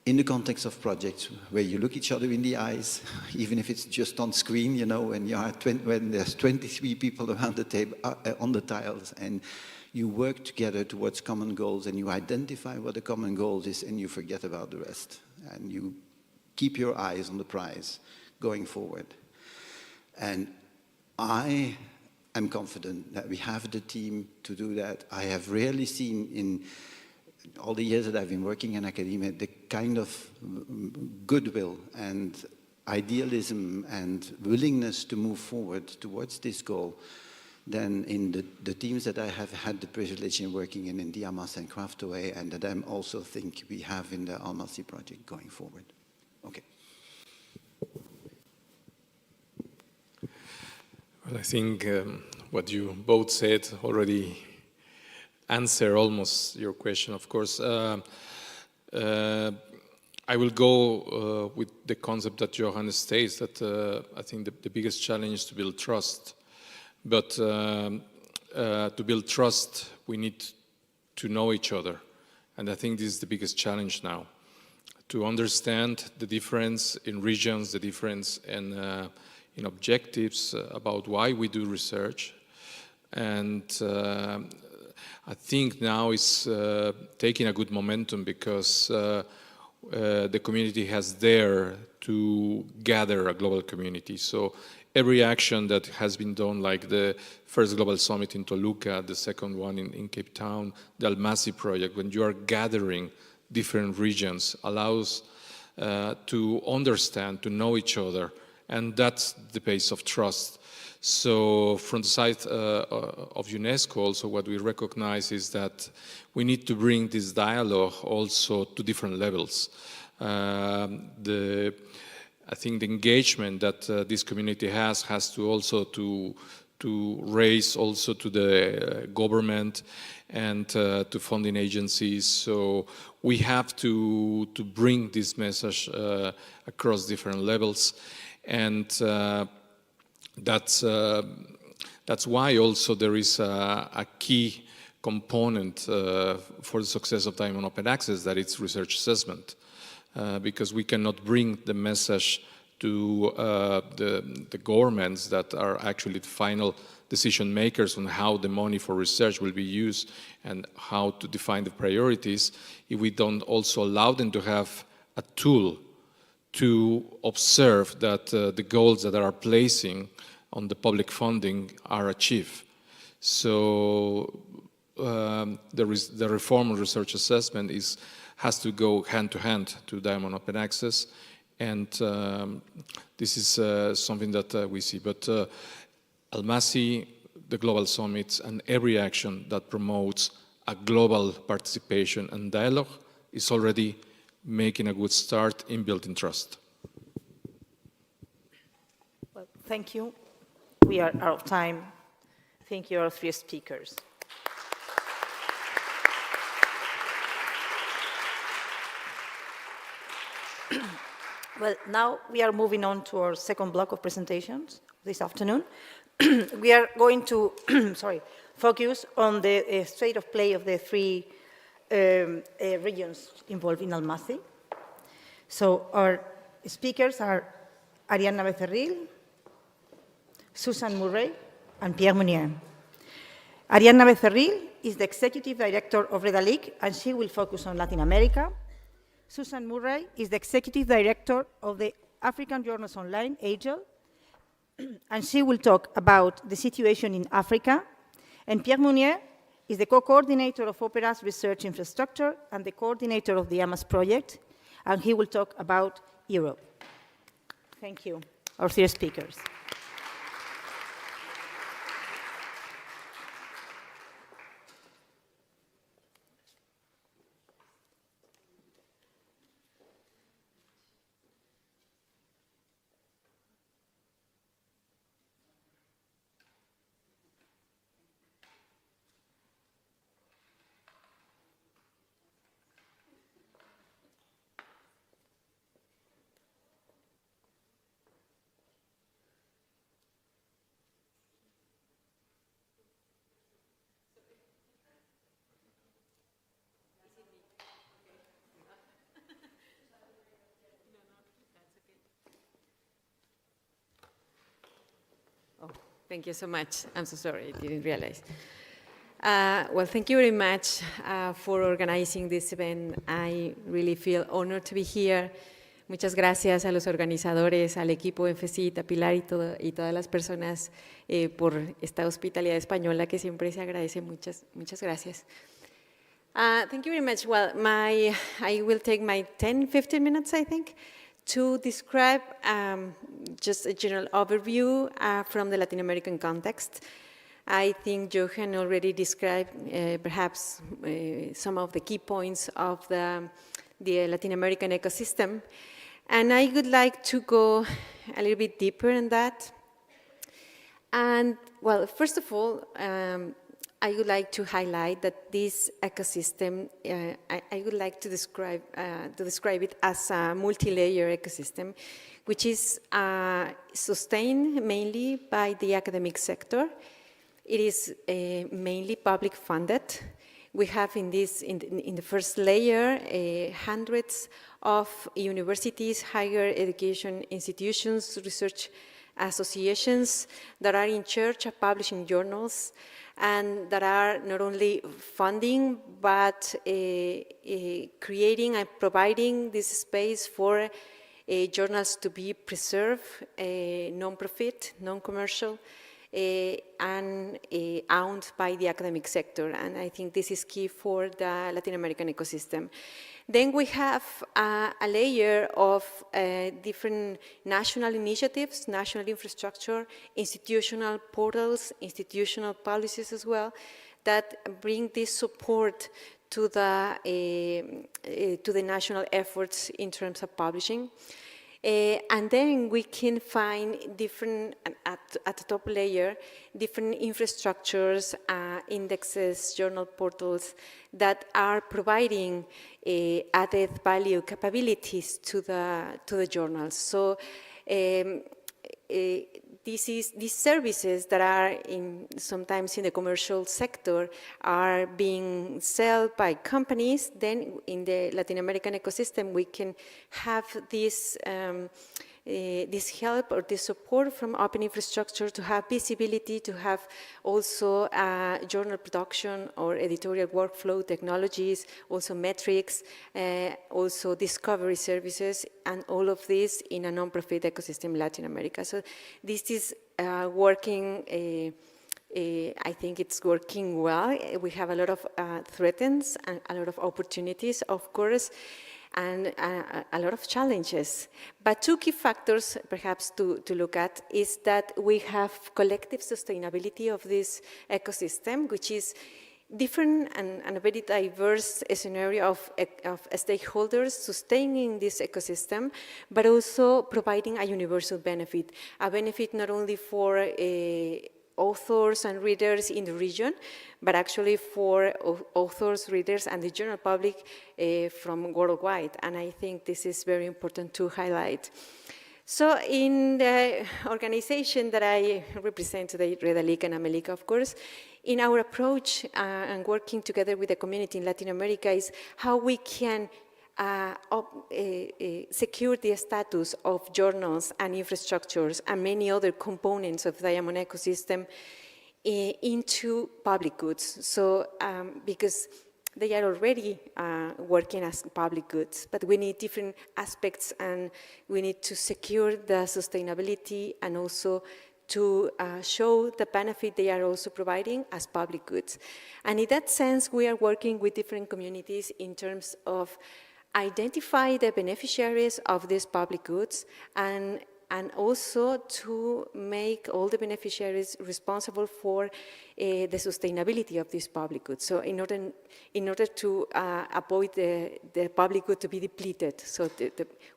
in the context of projects where you look each other in the eyes, even if it's just on screen, when there's 23 people around the table on the tiles, and you work together towards common goals, and you identify what the common goals is, and you forget about the rest, and you keep your eyes on the prize going forward. And I am confident that we have the team to do that. I have rarely seen in all the years that I've been working in academia the kind of goodwill and idealism and willingness to move forward towards this goal than in the teams that I have had the privilege in working in the ALMASI and Craftaway, and that I also think we have in the ALMASI project going forward. Okay. Well, I think what you both said already answer almost your question, of course. I will go with the concept that Johan states, that I think the biggest challenge is to build trust. But to build trust, we need to know each other. And I think this is the biggest challenge now, to understand the difference in regions, the difference in objectives about why we do research. And I think now it's taking a good momentum because the community has dared to gather a global community. So every action that has been done, like the first global summit in Toluca, the second one in Cape Town, the ALMASI project, when you are gathering different regions, allows to understand, to know each other, And that's the base of trust. So from the side of UNESCO, also what we recognize is that we need to bring this dialogue also to different levels. I think the engagement that this community has to also to raise also to the government and to funding agencies. So we have to bring this message across different levels, and that's why also there is a key component for the success of Diamond Open Access, that it's research assessment, because we cannot bring the message to the governments that are actually the final decision makers on how the money for research will be used and how to define the priorities, if we don't also allow them to have a tool to observe that the goals that are placing on the public funding are achieved. So the reform of research assessment has to go hand to hand to Diamond Open Access, and this is something that we see. But ALMASI, the global summits, and every action that promotes a global participation and dialogue is already making a good start in building trust. Well, thank you. We are out of time. Thank you, our three speakers. Well, now we are moving on to our second block of presentations this afternoon. We are going to focus on the state of play of the three regions involved in ALMASI. So our speakers are Arianna Becerril, Susan Murray, and Pierre Munier. Arianna Becerril is the Executive Director of Redalic, and she will focus on Latin America. Susan Murray is the Executive Director of the African Journals Online, AGEL, and she will talk about the situation in Africa. And Pierre Munier is the co-coordinator of Opera's research infrastructure and the coordinator of the AMAS project, and he will talk about Europe. Thank you, our three speakers. Thank you so much. I'm so sorry, I didn't realize. Well, thank you very much for organizing this event. I really feel honored to be here. Muchas gracias a los organizadores, al equipo de FECYT, a Pilar y todas las personas por esta hospitalidad española que siempre se agradece. Muchas gracias. Thank you very much. Well, I will take my 10-15 minutes, I think, to describe just a general overview from the Latin American context. I think Johan already described perhaps some of the key points of the Latin American ecosystem. And I would like to go a little bit deeper in that. And well, first of all, I would like to highlight that this ecosystem, I would like to describe it as a multi-layer ecosystem, which is sustained mainly by the academic sector. It is mainly public funded. We have in the first layer hundreds of universities, higher education institutions, research associations that are in charge of publishing journals, and that are not only funding, but creating and providing this space for journals to be preserved, non-profit, non-commercial, and owned by the academic sector. And I think this is key for the Latin American ecosystem. Then we have a layer of different national initiatives, national infrastructure, institutional portals, institutional policies as well, that bring this support to the national efforts in terms of publishing. And then we can find different, at the top layer, different infrastructures, indexes, journal portals that are providing added value capabilities to the journals. So these services that are sometimes in the commercial sector are being sold by companies. Then in the Latin American ecosystem, we can have this help or this support from open infrastructure to have visibility, to have also journal production or editorial workflow technologies, also metrics, also discovery services, and all of this in a non-profit ecosystem in Latin America. So this is working, I think it's working well. We have a lot of threats and a lot of opportunities, of course, and a lot of challenges. But two key factors, perhaps, to look at is that we have collective sustainability of this ecosystem, which is different and a very diverse scenario of stakeholders sustaining this ecosystem, but also providing a universal benefit, a benefit not only for authors and readers in the region, but actually for authors, readers, and the general public from worldwide. And I think this is very important to highlight. So in the organization that I represent today, Redalic and Amelica, of course, in our approach and working together with the community in Latin America is how we can secure the status of journals and infrastructures and many other components of the Diamond ecosystem into public goods. So, because they are already working as public goods, but we need different aspects and we need to secure the sustainability and also to show the benefit they are also providing as public goods. And in that sense, we are working with different communities in terms of identify the beneficiaries of these public goods and also to make all the beneficiaries responsible for the sustainability of these public goods. So in order to avoid the public good to be depleted, so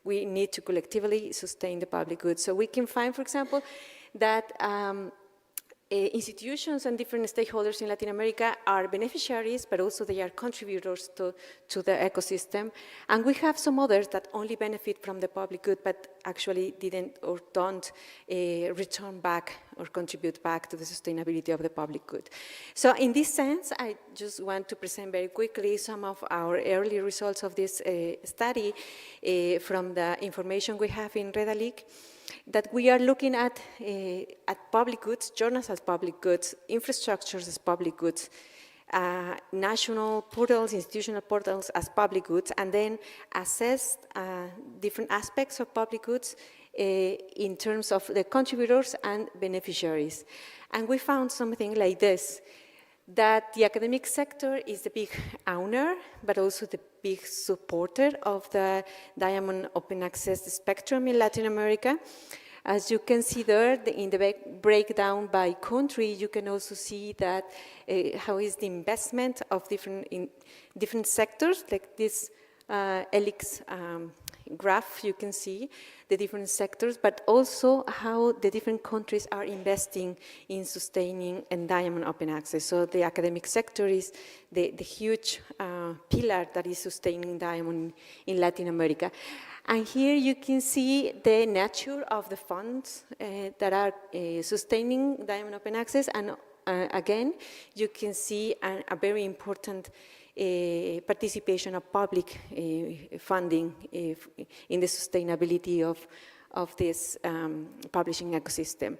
we need to collectively sustain the public goods. So we can find, for example, that institutions and different stakeholders in Latin America are beneficiaries, but also they are contributors to the ecosystem. And we have some others that only benefit from the public good, but actually didn't or don't return back or contribute back to the sustainability of the public good. So in this sense, I just want to present very quickly some of our early results of this study from the information we have in Redalic, that we are looking at public goods, journals as public goods, infrastructures as public goods, national portals, institutional portals as public goods, and then assess different aspects of public goods in terms of the contributors and beneficiaries. And we found something like this, that the academic sector is the big owner, but also the big supporter of the Diamond Open Access spectrum in Latin America. As you can see there, in the breakdown by country, you can also see that how is the investment of different sectors, like this helix graph, you can see the different sectors, but also how the different countries are investing in sustaining and Diamond Open Access. So the academic sector is the huge pillar that is sustaining Diamond in Latin America. And here you can see the nature of the funds that are sustaining Diamond Open Access, and again, you can see a very important participation of public funding in the sustainability of this publishing ecosystem.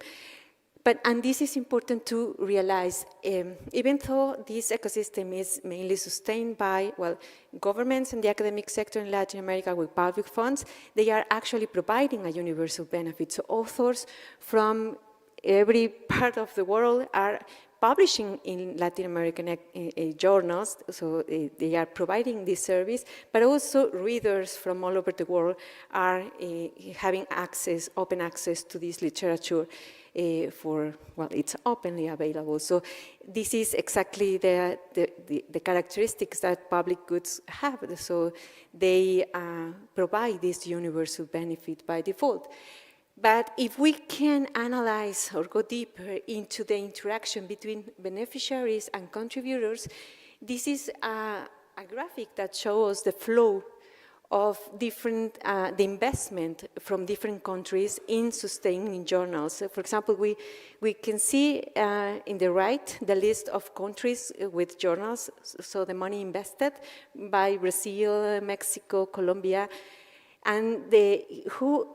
And this is important to realize, even though this ecosystem is mainly sustained by, well, governments and the academic sector in Latin America with public funds, they are actually providing a universal benefit. So authors from every part of the world are publishing in Latin American journals, so they are providing this service, but also readers from all over the world are having access, open access to this literature well, it's openly available. So this is exactly the characteristics that public goods have. So they provide this universal benefit by default. But if we can analyze or go deeper into the interaction between beneficiaries and contributors, this is a graphic that shows the flow of different, the investment from different countries in sustaining journals. So for example, we can see in the right the list of countries with journals, so the money invested by Brazil, Mexico, Colombia, and who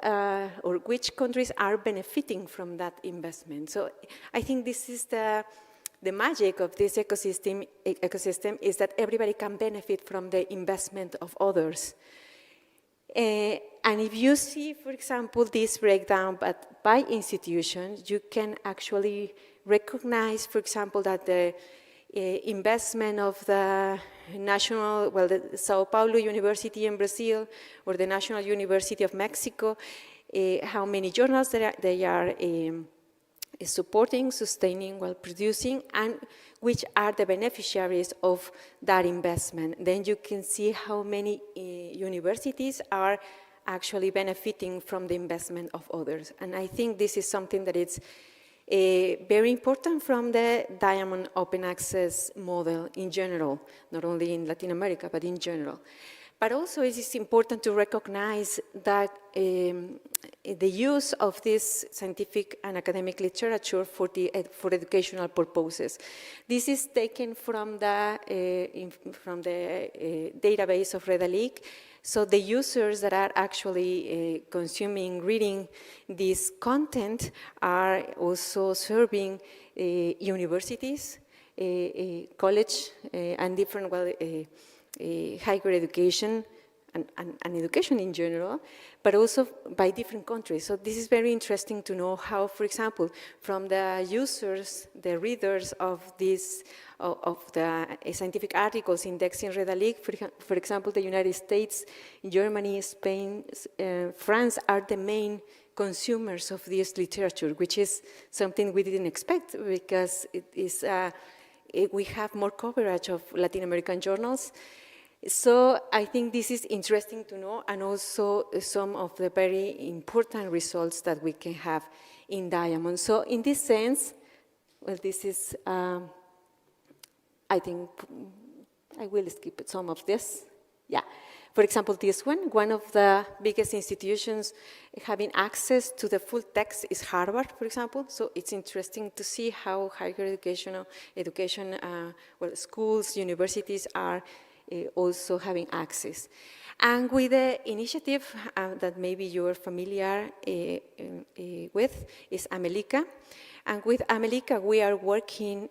or which countries are benefiting from that investment. So I think this is the magic of this ecosystem is that everybody can benefit from the investment of others. And if you see, for example, this breakdown by institutions, you can actually recognize, for example, that the investment of the national, well, the Sao Paulo University in Brazil or the National University of Mexico, how many journals they are supporting, sustaining, well, producing, and which are the beneficiaries of that investment. Then you can see how many universities are actually benefiting from the investment of others. And I think this is something that is very important from the Diamond Open Access model in general, not only in Latin America, but in general. But also it is important to recognize that the use of this scientific and academic literature for educational purposes. This is taken from the database of Redalic. So the users that are actually consuming, reading this content are also serving universities, college, and different, well, higher education and education in general, but also by different countries. So this is very interesting to know how, for example, from the users, the readers of this, of the scientific articles indexed in Redalic, for example, the United States, Germany, Spain, France are the main consumers of this literature, which is something we didn't expect because it is, we have more coverage of Latin American journals. So I think this is interesting to know, and also some of the very important results that we can have in Diamond. So in this sense, well, this is, I think, I will skip some of this. Yeah. For example, this one of the biggest institutions having access to the full text is Harvard, for example. So it's interesting to see how higher education, well, schools, universities are also having access. And with the initiative that maybe you are familiar with is Amelica. And with Amelica, we are working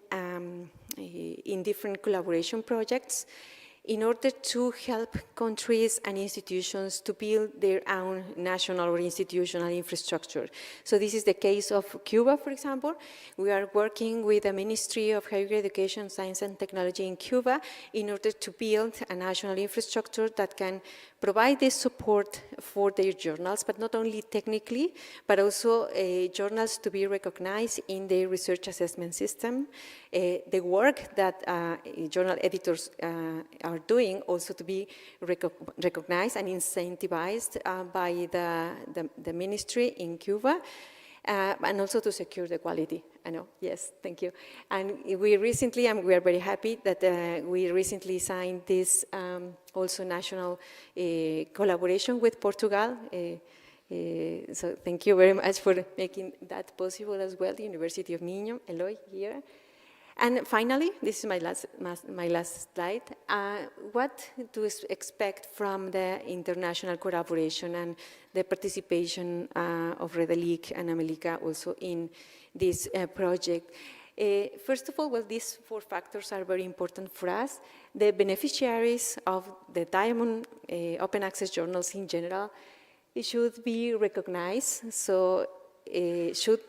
in different collaboration projects in order to help countries and institutions to build their own national or institutional infrastructure. So this is the case of Cuba, for example. We are working with the Ministry of Higher Education, Science and Technology in Cuba in order to build a national infrastructure that can provide this support for their journals, but not only technically, but also journals to be recognized in the research assessment system, the work that journal editors are doing also to be recognized and incentivized by the ministry in Cuba, and also to secure the quality. I know, yes, thank you. And we recently, and we are very happy that we recently signed this also national collaboration with Portugal. So thank you very much for making that possible as well, the University of Minho, Eloy here. And finally, this is my last slide. What to expect from the international collaboration and the participation of Redalic and Amelica also in this project? First of all, well, these 4 factors are very important for us. The beneficiaries of the Diamond Open Access journals in general, it should be recognized. So should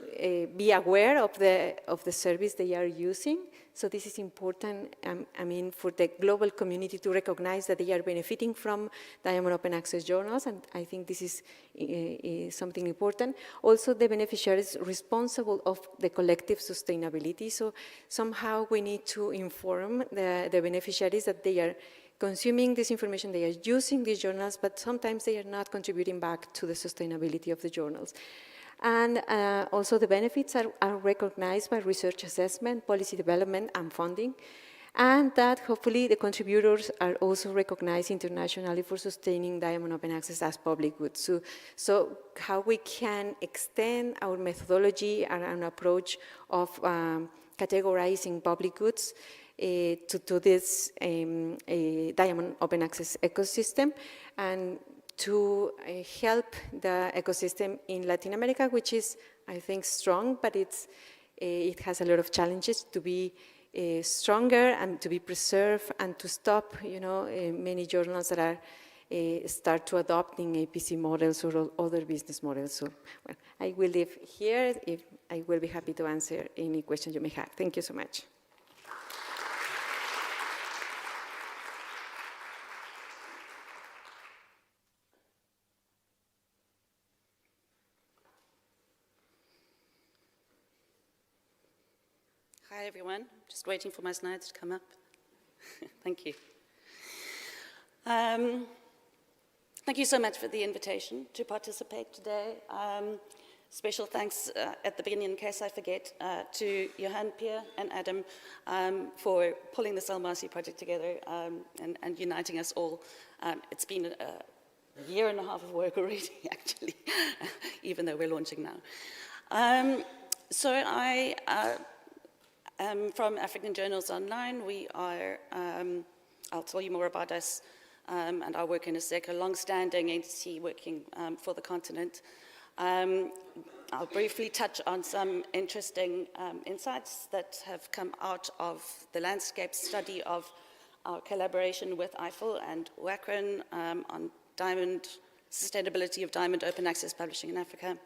be aware of the service they are using. So this is important, I mean, for the global community to recognize that they are benefiting from Diamond Open Access journals, and I think this is something important. Also, the beneficiaries responsible of the collective sustainability, so somehow we need to inform the beneficiaries that they are consuming this information, they are using these journals, but sometimes they are not contributing back to the sustainability of the journals. And also the benefits are recognized by research assessment, policy development, and funding, and that hopefully the contributors are also recognized internationally for sustaining Diamond Open Access as public goods. So how we can extend our methodology and an approach of categorizing public goods to this Diamond Open Access ecosystem, and to help the ecosystem in Latin America, which is, I think, strong, but it has a lot of challenges to be stronger and to be preserved and to stop, many journals that are start to adopting APC models or other business models. So, well, I will leave here. I will be happy to answer any questions you may have. Thank you so much. Hi, everyone. Just waiting for my slides to come up. Thank you. Thank you so much for the invitation to participate today. Special thanks at the beginning, in case I forget, to Johan, Pierre, and Adam for pulling this ALMASI project together and uniting us all. It's been a year and a half of work already, actually, even though we're launching now. So I from African Journals Online. We are, I'll tell you more about us and our work in a sec, a long-standing entity working for the continent. I'll briefly touch on some interesting insights that have come out of the landscape study of our collaboration with IFL and WACRN on sustainability of Diamond Open Access Publishing in Africa.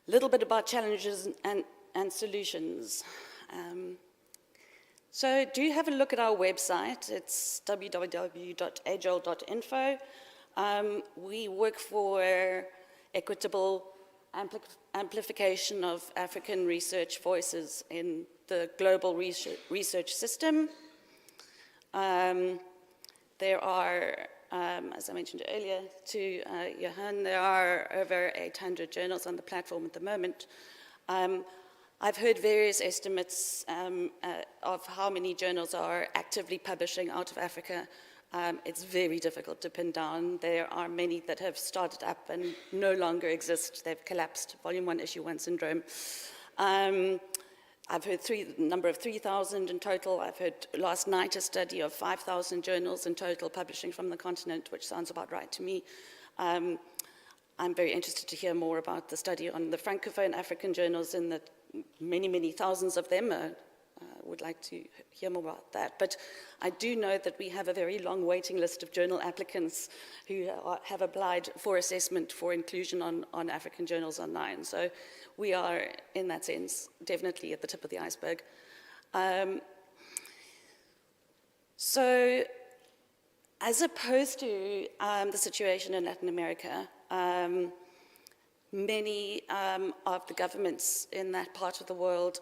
A little bit about challenges and solutions. So do have a look at our website. It's www.agile.info. We work for equitable amplification of African research voices in the global research system. There are, as I mentioned earlier to Johan, there are over 800 journals on the platform at the moment. I've heard various estimates of how many journals are actively publishing out of Africa. It's very difficult to pin down. There are many that have started up and no longer exist. They've collapsed. Volume 1, Issue 1 syndrome. I've heard number of 3,000 in total. I've heard last night a study of 5,000 journals in total publishing from the continent, which sounds about right to me. I'm very interested to hear more about the study on the Francophone African journals in the many, many thousands of them. Would like to hear more about that. But I do know that we have a very long waiting list of journal applicants who have applied for assessment for inclusion on African Journals Online. So we are, in that sense, definitely at the tip of the iceberg. So as opposed to the situation in Latin America, many of the governments in that part of the world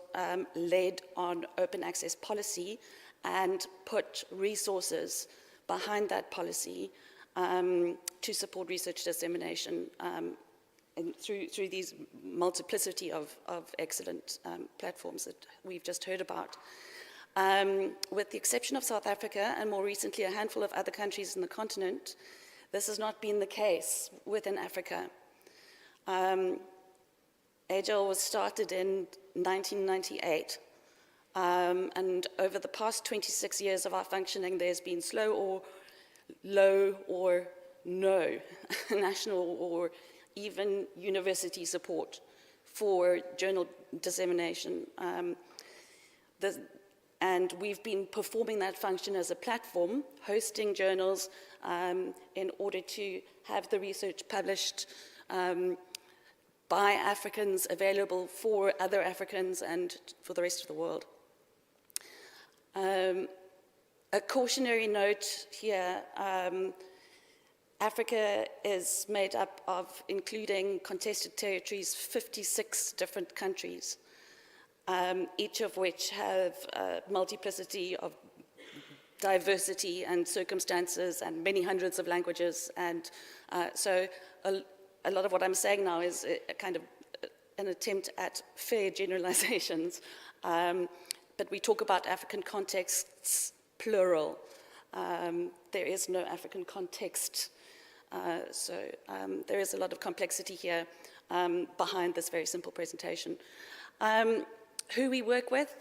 led on open access policy and put resources behind that policy to support research dissemination and through these multiplicity of excellent platforms that we've just heard about. With the exception of South Africa and more recently a handful of other countries in the continent, this has not been the case within Africa. AGIL was started in 1998, and over the past 26 years of our functioning, there's been slow or low or no national or even university support for journal dissemination. And we've been performing that function as a platform, hosting journals in order to have the research published by Africans, available for other Africans and for the rest of the world. A cautionary note here, Africa is made up of, including contested territories, 56 different countries, each of which have a multiplicity of diversity and circumstances and many hundreds of languages. And so a lot of what I'm saying now is a kind of an attempt at fair generalizations. But we talk about African contexts, plural. There is no African context. So there is a lot of complexity here behind this very simple presentation. Who we work with?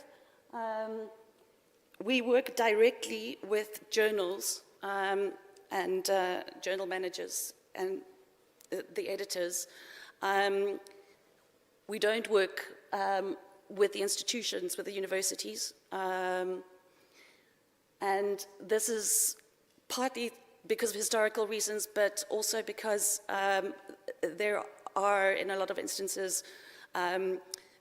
We work directly with journals and journal managers and the editors. We don't work with the institutions, with the universities. And this is partly because of historical reasons, but also because there are, in a lot of instances,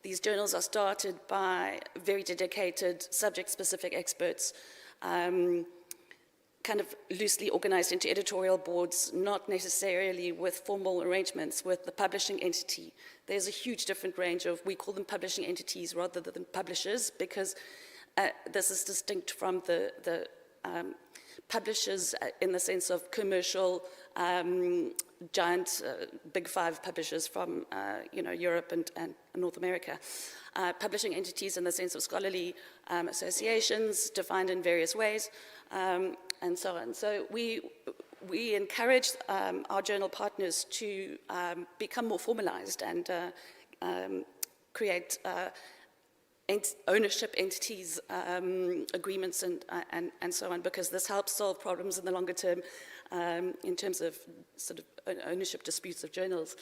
these journals are started by very dedicated subject-specific experts, kind of loosely organized into editorial boards, not necessarily with formal arrangements with the publishing entity. There's a huge different range of, we call them publishing entities rather than publishers, because this is distinct from the publishers in the sense of commercial giant big five publishers from Europe and North America. Publishing entities in the sense of scholarly associations defined in various ways, and so on. So we encourage our journal partners to become more formalized and create ownership entities, agreements, and so on, because this helps solve problems in the longer term in terms of sort of ownership disputes of journals.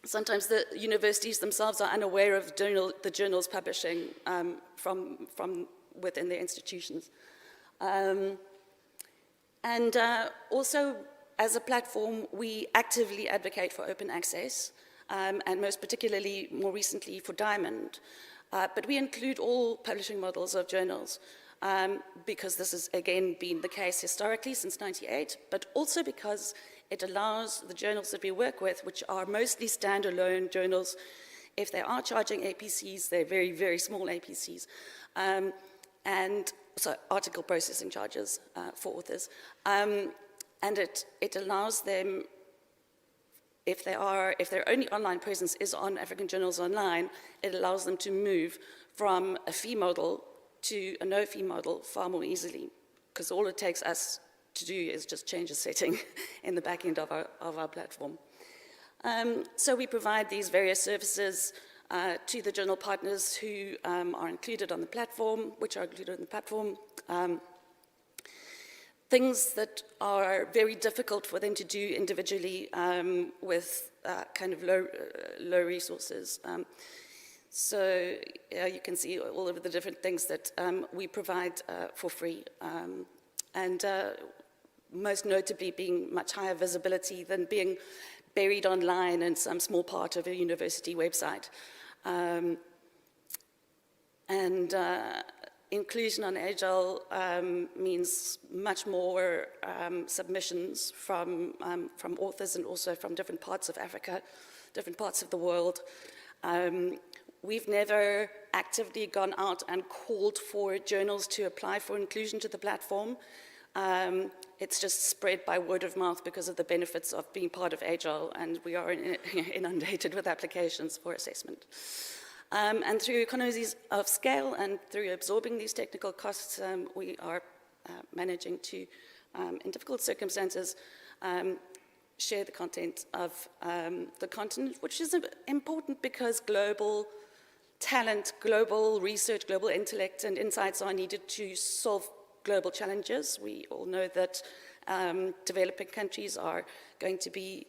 Sometimes the universities themselves are unaware of the journals publishing from within their institutions. And also, as a platform, we actively advocate for open access, and most particularly, more recently, for Diamond. But we include all publishing models of journals, because this has, again, been the case historically since '98, but also because it allows the journals that we work with, which are mostly standalone journals, if they are charging APCs, they're very, very small APCs, and so article processing charges for authors. And it allows them, if their only online presence is on African Journals Online, it allows them to move from a fee model to a no-fee model far more easily, because all it takes us to do is just change a setting in the back end of our platform. So we provide these various services to the journal partners who are included on the platform, which are included on the platform. Things that are very difficult for them to do individually with kind of low resources. So you can see all of the different things that we provide for free. And most notably being much higher visibility than being buried online in some small part of a university website. Inclusion on Agile means much more submissions from authors and also from different parts of Africa, different parts of the world. We've never actively gone out and called for journals to apply for inclusion to the platform. It's just spread by word of mouth because of the benefits of being part of Agile, and we are inundated with applications for assessment. And through economies of scale and through absorbing these technical costs, we are managing to, in difficult circumstances, share the content of the continent, which is important because global talent, global research, global intellect and insights are needed to solve global challenges. We all know that developing countries are going to be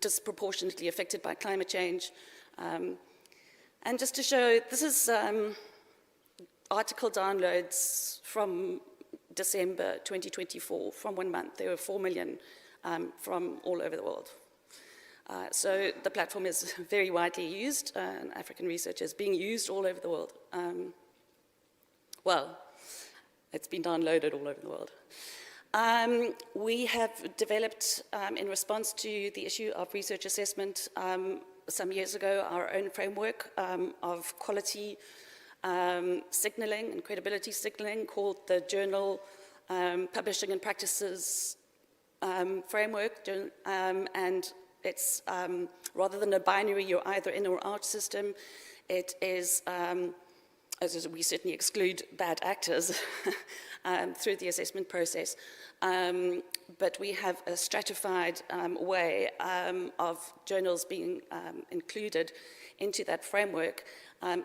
disproportionately affected by climate change. And just to show, this is article downloads from December 2024, from 1 month. There were 4 million from all over the world. So the platform is very widely used, and African research is being used all over the world. Well, it's been downloaded all over the world. We have developed, in response to the issue of research assessment, some years ago, our own framework of quality signaling and credibility signaling called the Journal Publishing and Practices Framework. And it's, rather than a binary, you're either in or out system, it is, as we certainly exclude bad actors through the assessment process. But we have a stratified way of journals being included into that framework,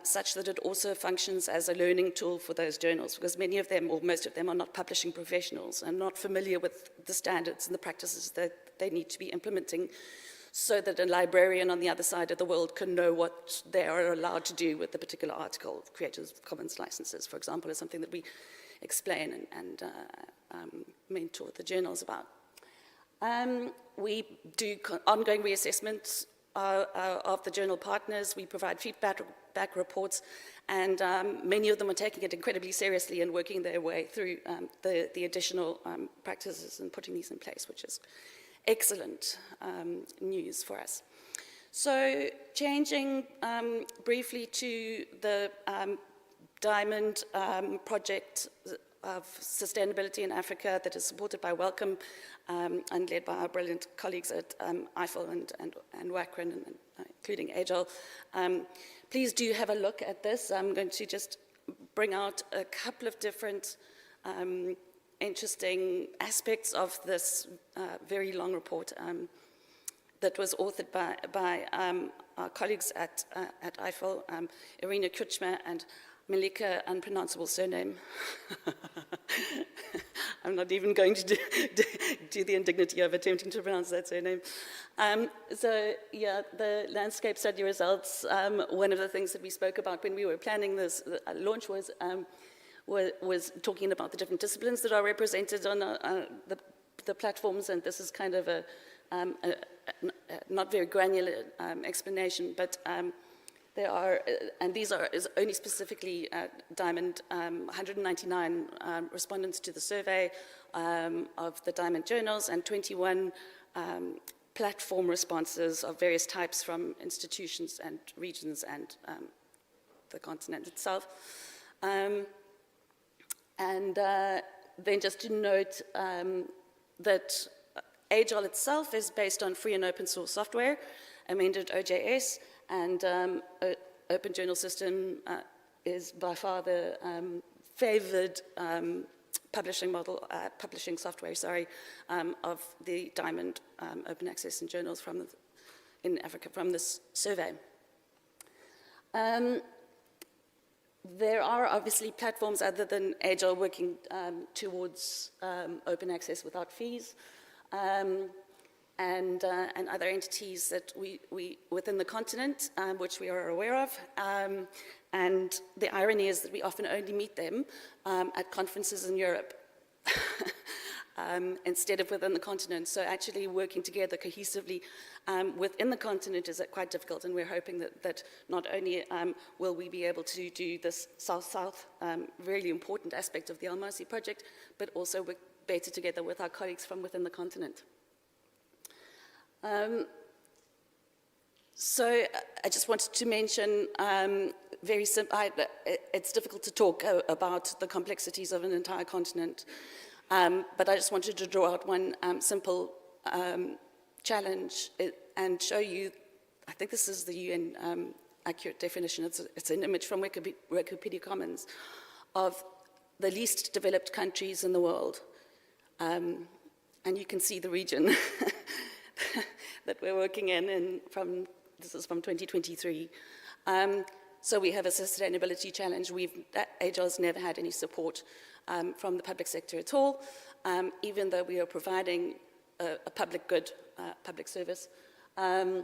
such that it also functions as a learning tool for those journals, because many of them, or most of them, are not publishing professionals and not familiar with the standards and the practices that they need to be implementing, so that a librarian on the other side of the world can know what they are allowed to do with the particular article. Creative Commons licenses, for example, is something that we explain and mentor the journals about. We do ongoing reassessments of the journal partners. We provide feedback reports, and many of them are taking it incredibly seriously and working their way through the additional practices and putting these in place, which is excellent news for us. So changing briefly to the Diamond project of sustainability in Africa that is supported by Welcome and led by our brilliant colleagues at IFL and WACRAN, including AGIL. Please do have a look at this. I'm going to just bring out a couple of different interesting aspects of this very long report that was authored by our colleagues at IFL, Irina Kuchma and Malika, unpronounceable surname. I'm not even going to do the indignity of attempting to pronounce that surname. So yeah, the landscape study results, one of the things that we spoke about when we were planning this launch was talking about the different disciplines that are represented on the platforms, and this is kind of a not very granular explanation, but there are, and these are only specifically Diamond, 199 respondents to the survey of the Diamond journals, and 21 platform responses of various types from institutions and regions and the continent itself. And then just to note that AGIL itself is based on free and open source software, amended OJS, and Open Journal System is by far the favored publishing model, publishing software, of the Diamond open access and journals in Africa from this survey. There are obviously platforms other than AGIL working towards open access without fees, and other entities that we within the continent, which we are aware of. And the irony is that we often only meet them at conferences in Europe instead of within the continent. So actually working together cohesively within the continent is quite difficult, and we're hoping that not only will we be able to do this South-South, really important aspect of the ALMASI project, but also work better together with our colleagues from within the continent. So I just wanted to mention, very simple, it's difficult to talk about the complexities of an entire continent, but I just wanted to draw out one simple challenge and show you, I think this is the UN accurate definition, it's an image from Wikipedia Commons, of the least developed countries in the world. And you can see the region that we're working in, and this is from 2023. So we have a sustainability challenge. AGIL has never had any support from the public sector at all, even though we are providing a public good, public service. The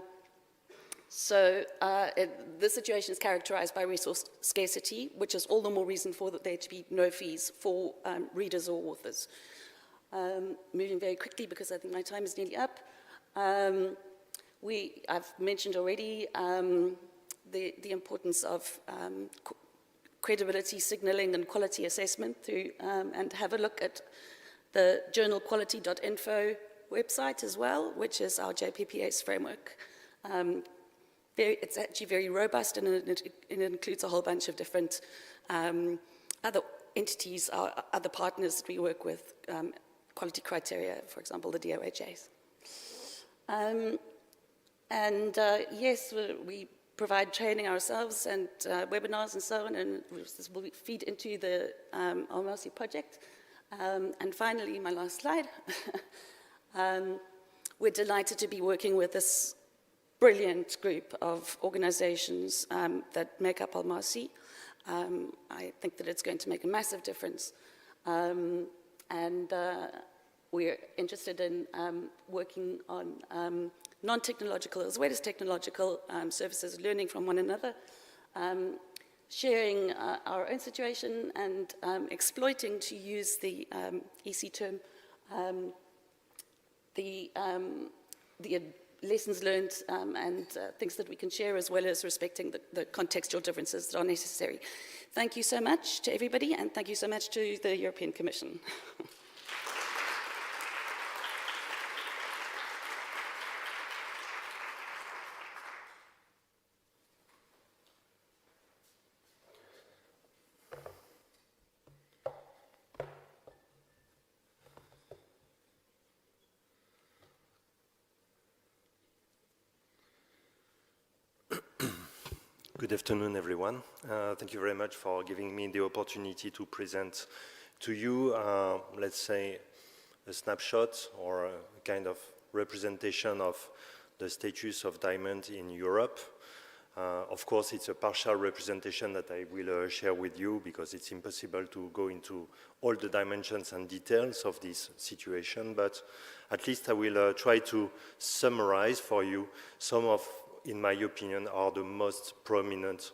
situation is characterized by resource scarcity, which is all the more reason for there to be no fees for readers or authors. Moving very quickly because I think my time is nearly up. I've mentioned already the importance of credibility signaling and quality assessment through, and have a look at the journalquality.info website as well, which is our JPPS framework. It's actually very robust, and it includes a whole bunch of different other entities, other partners that we work with, quality criteria, for example, the DOHAs. Yes, we provide training ourselves and webinars and so on, and this will feed into the ALMASI project. And finally, my last slide. We're delighted to be working with this brilliant group of organizations that make up ALMASI. I think that it's going to make a massive difference. We're interested in working on non-technological as well as technological services, learning from one another, sharing our own situation, and exploiting, to use the EC term, the lessons learned and things that we can share, as well as respecting the contextual differences that are necessary. Thank you so much to everybody, and thank you so much to the European Commission. Good afternoon, everyone. Thank you very much for giving me the opportunity to present to you, let's say, a snapshot or a kind of representation of the status of diamond in Europe. Of course, it's a partial representation that I will share with you, because it's impossible to go into all the dimensions and details of this situation, but at least I will try to summarize for you some of, in my opinion, are the most prominent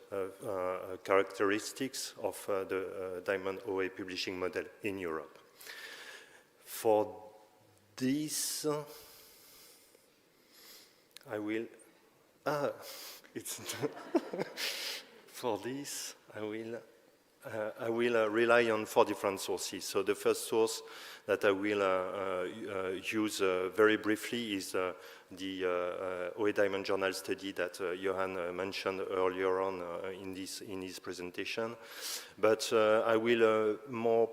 characteristics of the Diamond OA publishing model in Europe. For this, I will, for this, I will rely on 4 different sources. So the first source that I will use very briefly is the OA Diamond Journal study that Johan mentioned earlier on in his presentation. But I will more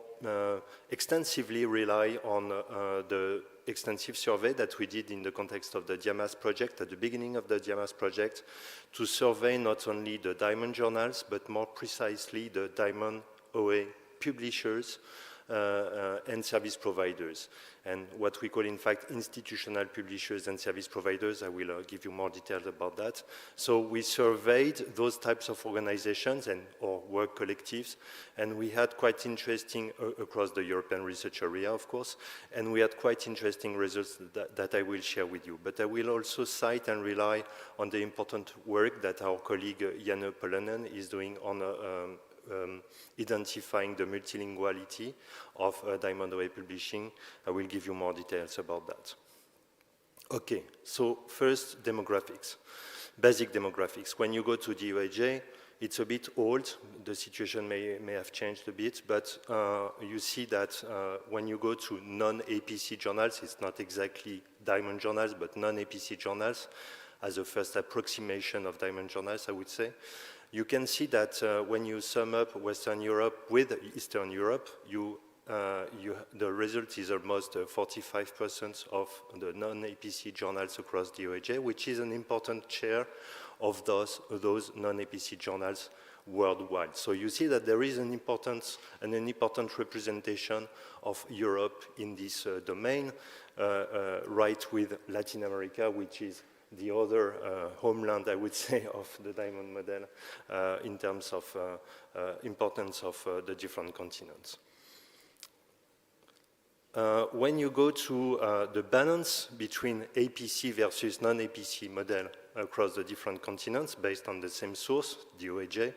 extensively rely on the extensive survey that we did in the context of the Diamas project, at the beginning of the Diamas project, to survey not only the Diamond journals, but more precisely the Diamond OA publishers and service providers, and what we call, in fact, institutional publishers and service providers. I will give you more details about that. So we surveyed those types of organizations and or work collectives, and we had quite interesting, across the European research area, of course, and we had quite interesting results that I will share with you. But I will also cite and rely on the important work that our colleague Janne Polonen is doing on identifying the multilinguality of Diamond OA publishing. I will give you more details about that. Okay, so first, demographics. Basic demographics. When you go to DOAJ, it's a bit old. The situation may have changed a bit, but you see that when you go to non-APC journals, it's not exactly Diamond journals, but non-APC journals, as a first approximation of Diamond journals, I would say. You can see that when you sum up Western Europe with Eastern Europe, the result is almost 45% of the non-APC journals across DOAJ, which is an important share of those non-APC journals worldwide. So you see that there is an important representation of Europe in this domain, right with Latin America, which is the other homeland, I would say, of the Diamond model in terms of importance of the different continents. When you go to the balance between APC versus non-APC model across the different continents based on the same source, DOAJ,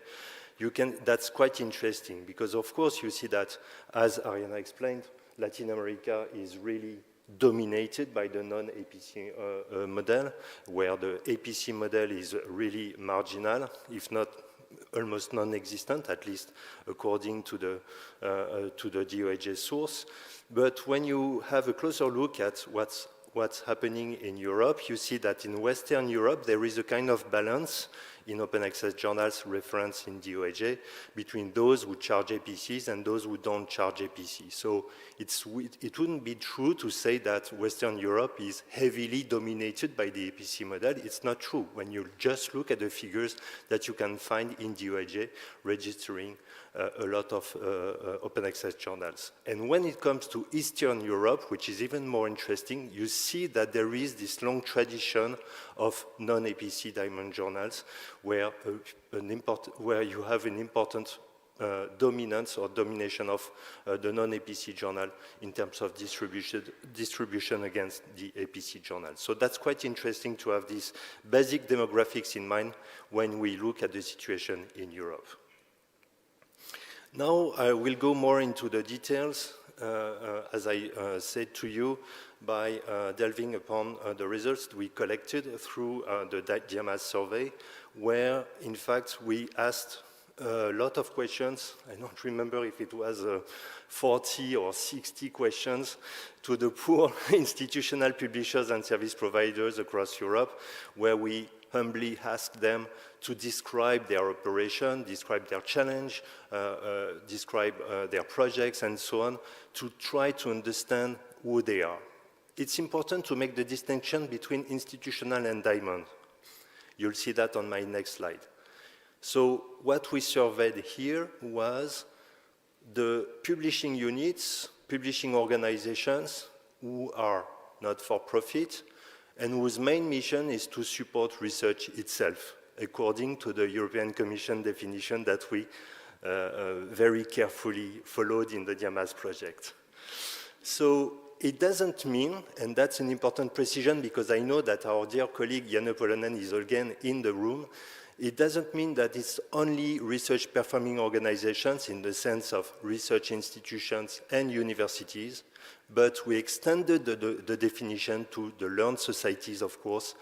that's quite interesting, because of course you see that, as Ariana explained, Latin America is really dominated by the non-APC model, where the APC model is really marginal, if not almost non-existent, at least according to the DOAJ source. But when you have a closer look at what's happening in Europe, you see that in Western Europe, there is a kind of balance in open access journals referenced in DOAJ between those who charge APCs and those who don't charge APCs. So it wouldn't be true to say that Western Europe is heavily dominated by the APC model. It's not true when you just look at the figures that you can find in DOAJ registering a lot of open access journals. And when it comes to Eastern Europe, which is even more interesting, you see that there is this long tradition of non-APC diamond journals where you have an important dominance or domination of the non-APC journal in terms of distribution against the APC journal. So that's quite interesting to have these basic demographics in mind when we look at the situation in Europe. Now I will go more into the details, as I said to you, by delving upon the results we collected through the DIAMAS survey, where in fact we asked a lot of questions. I don't remember if it was 40 or 60 questions to the poor institutional publishers and service providers across Europe, where we humbly asked them to describe their operation, describe their challenge, describe their projects and so on, to try to understand who they are. It's important to make the distinction between institutional and diamond. You'll see that on my next slide. So what we surveyed here was the publishing units, publishing organizations who are not for profit and whose main mission is to support research itself, according to the European Commission definition that we very carefully followed in the DIAMAS project. So it doesn't mean, and that's an important precision because I know that our dear colleague Janne Polonen is again in the room, it doesn't mean that it's only research performing organizations in the sense of research institutions and universities, but we extended the definition to the learned societies, of course,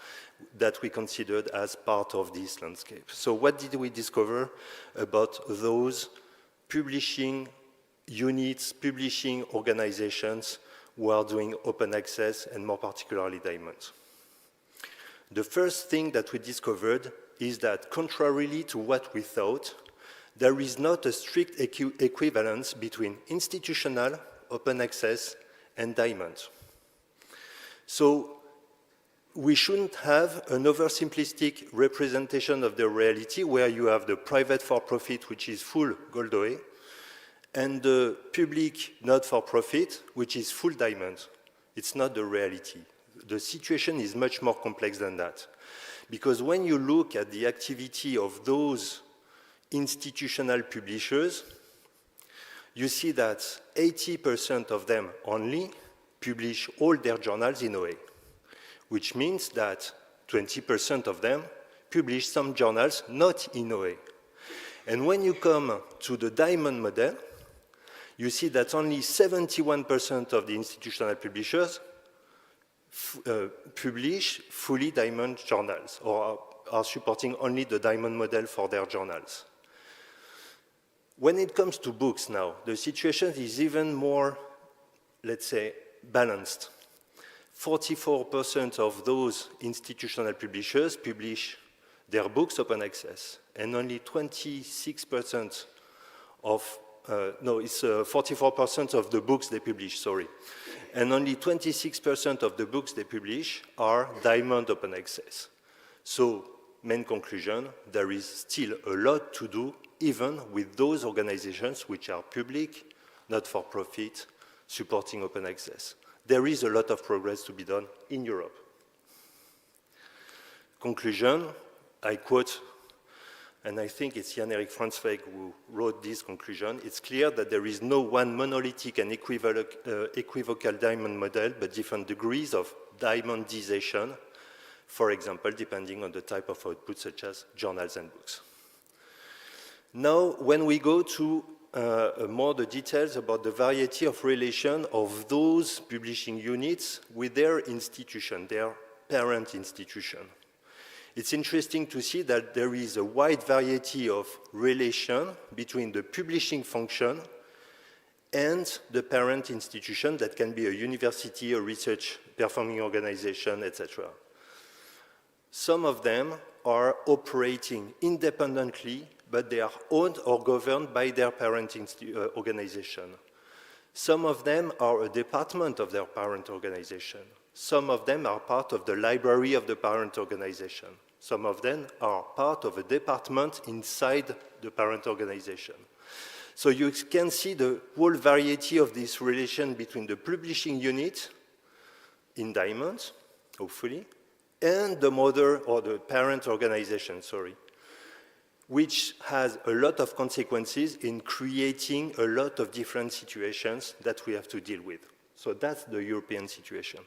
that we considered as part of this landscape. So what did we discover about those publishing units, publishing organizations who are doing open access and more particularly diamonds? The first thing that we discovered is that contrarily to what we thought, there is not a strict equivalence between institutional, open access, and diamond. So we shouldn't have an oversimplistic representation of the reality where you have the private for-profit, which is full gold OA, and the public not-for-profit, which is full diamond. It's not the reality. The situation is much more complex than that. Because when you look at the activity of those institutional publishers, you see that 80% of them only publish all their journals in OA, which means that 20% of them publish some journals not in OA. And when you come to the diamond model, you see that only 71% of the institutional publishers publish fully diamond journals or are supporting only the diamond model for their journals. When it comes to books now, the situation is even more, let's say, balanced. 44% of those institutional publishers publish their books open access, and only 26% of, 44% of the books they publish, sorry. And only 26% of the books they publish are diamond open access. So, main conclusion, there is still a lot to do, even with those organizations which are public, not for profit, supporting open access. There is a lot of progress to be done in Europe. Conclusion, I quote, and I think it's Jan-Erik Fransweg who wrote this conclusion, it's clear that there is no one monolithic and equivocal diamond model, but different degrees of diamondization, for example, depending on the type of output, such as journals and books. Now, when we go to more the details about the variety of relation of those publishing units with their institution, their parent institution. It's interesting to see that there is a wide variety of relation between the publishing function and the parent institution that can be a university, a research performing organization, etc. Some of them are operating independently, but they are owned or governed by their parent organization. Some of them are a department of their parent organization. Some of them are part of the library of the parent organization. Some of them are part of a department inside the parent organization. So you can see the whole variety of this relation between the publishing unit in diamonds, hopefully, and the mother or the parent organization, sorry, which has a lot of consequences in creating a lot of different situations that we have to deal with. So that's the European situation.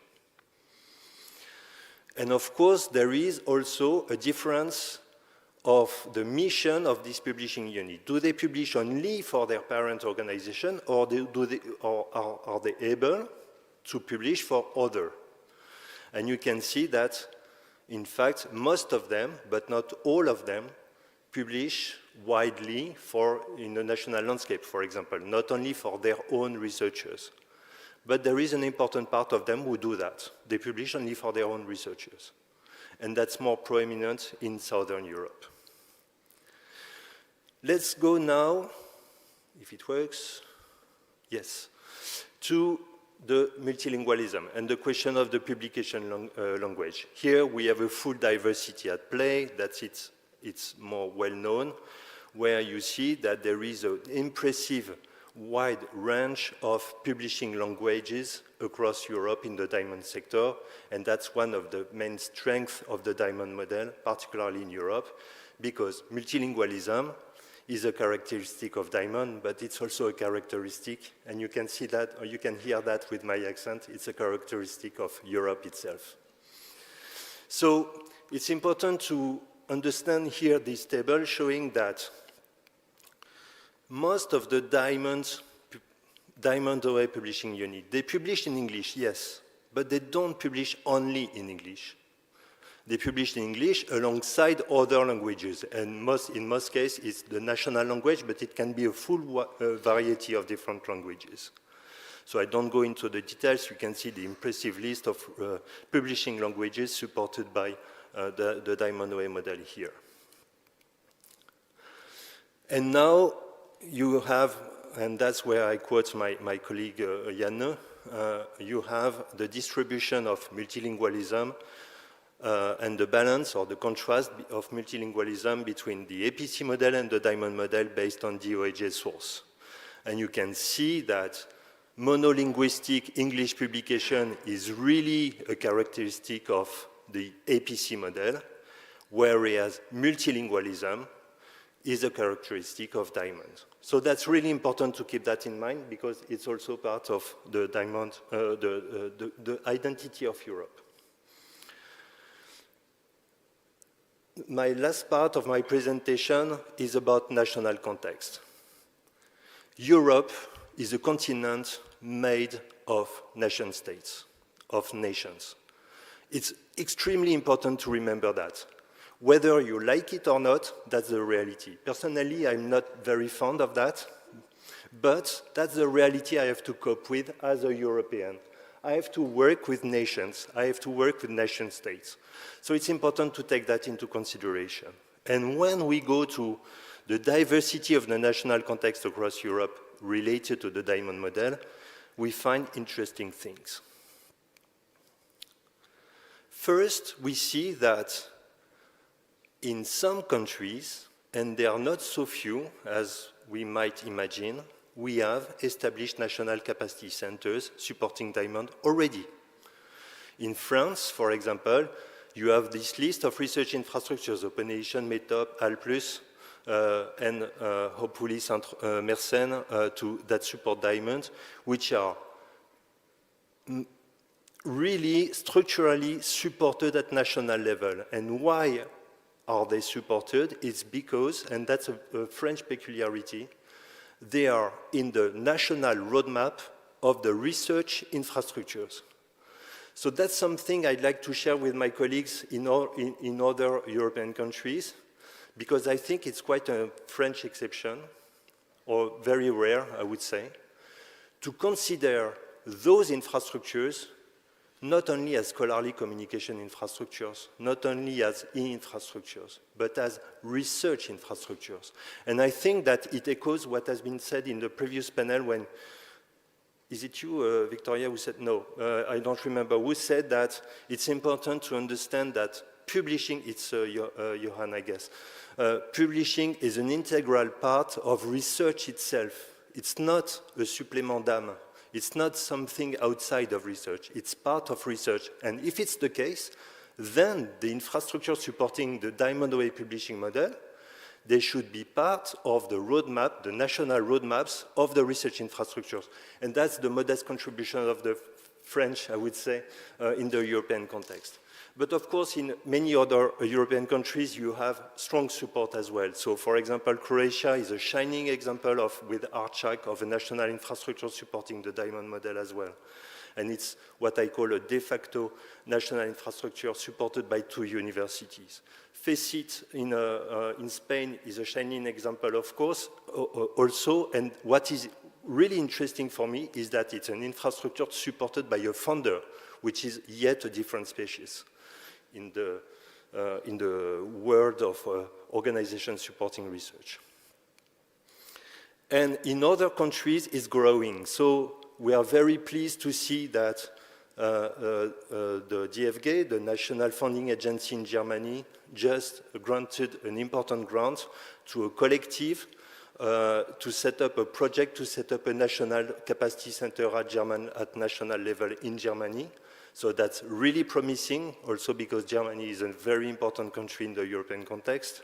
And of course, there is also a difference of the mission of this publishing unit. Do they publish only for their parent organization, or are they able to publish for other? And you can see that, in fact, most of them, but not all of them, publish widely in the national landscape, for example, not only for their own researchers. But there is an important part of them who do that. They publish only for their own researchers. And that's more prominent in Southern Europe. Let's go now, if it works, yes, to the multilingualism and the question of the publication language. Here we have a full diversity at play, it's more well known, where you see that there is an impressive wide range of publishing languages across Europe in the diamond sector, and that's one of the main strengths of the diamond model, particularly in Europe, because multilingualism is a characteristic of diamond, but it's also a characteristic, and you can see that, or you can hear that with my accent, it's a characteristic of Europe itself. So it's important to understand here this table showing that most of the diamond OA publishing unit, they publish in English, yes, but they don't publish only in English. They publish in English alongside other languages, and in most cases it's the national language, but it can be a full variety of different languages. So I don't go into the details. You can see the impressive list of publishing languages supported by the Diamond OA model here. And now you have, and that's where I quote my colleague Janne, you have the distribution of multilingualism and the balance or the contrast of multilingualism between the APC model and the Diamond model based on DOAJ source. And you can see that monolinguistic English publication is really a characteristic of the APC model, whereas multilingualism is a characteristic of Diamond. So that's really important to keep that in mind because it's also part of the Diamond, the identity of Europe. My last part of my presentation is about national context. Europe is a continent made of nation states, of nations. It's extremely important to remember that. Whether you like it or not, that's the reality. Personally, I'm not very fond of that, but that's the reality I have to cope with as a European. I have to work with nations. I have to work with nation states. So it's important to take that into consideration. And when we go to the diversity of the national context across Europe related to the Diamond model, we find interesting things. First, we see that in some countries, and they are not so few as we might imagine, we have established national capacity centers supporting Diamond already. In France, for example, you have this list of research infrastructures, Open Edition, METOP, AL+, and hopefully Mersenne that support Diamond, which are really structurally supported at national level. And why are they supported? It's because, and that's a French peculiarity, they are in the national roadmap of the research infrastructures. So that's something I'd like to share with my colleagues in other European countries, because I think it's quite a French exception, or very rare, I would say, to consider those infrastructures not only as scholarly communication infrastructures, not only as e-infrastructures, but as research infrastructures. And I think that it echoes what has been said in the previous panel when, is it you, Victoria, who said, no, I don't remember, who said that it's important to understand that publishing, it's Johan, I guess, publishing is an integral part of research itself. It's not a supplément d'âme. It's not something outside of research. It's part of research. And if it's the case, then the infrastructure supporting the Diamond Way publishing model, they should be part of the roadmap, the national roadmaps of the research infrastructures. And that's the modest contribution of the French, I would say, in the European context. But of course, in many other European countries, you have strong support as well. So for example, Croatia is a shining example of, with Archak, of a national infrastructure supporting the Diamond model as well. And it's what I call a de facto national infrastructure supported by 2 universities. FECYT in Spain is a shining example, of course, also. And what is really interesting for me is that it's an infrastructure supported by a funder, which is yet a different species in the world of organizations supporting research. And in other countries, it's growing. So we are very pleased to see that the DFG, the National Funding Agency in Germany, just granted an important grant to a collective to set up a project, to set up a national capacity center at national level in Germany. So that's really promising, also because Germany is a very important country in the European context.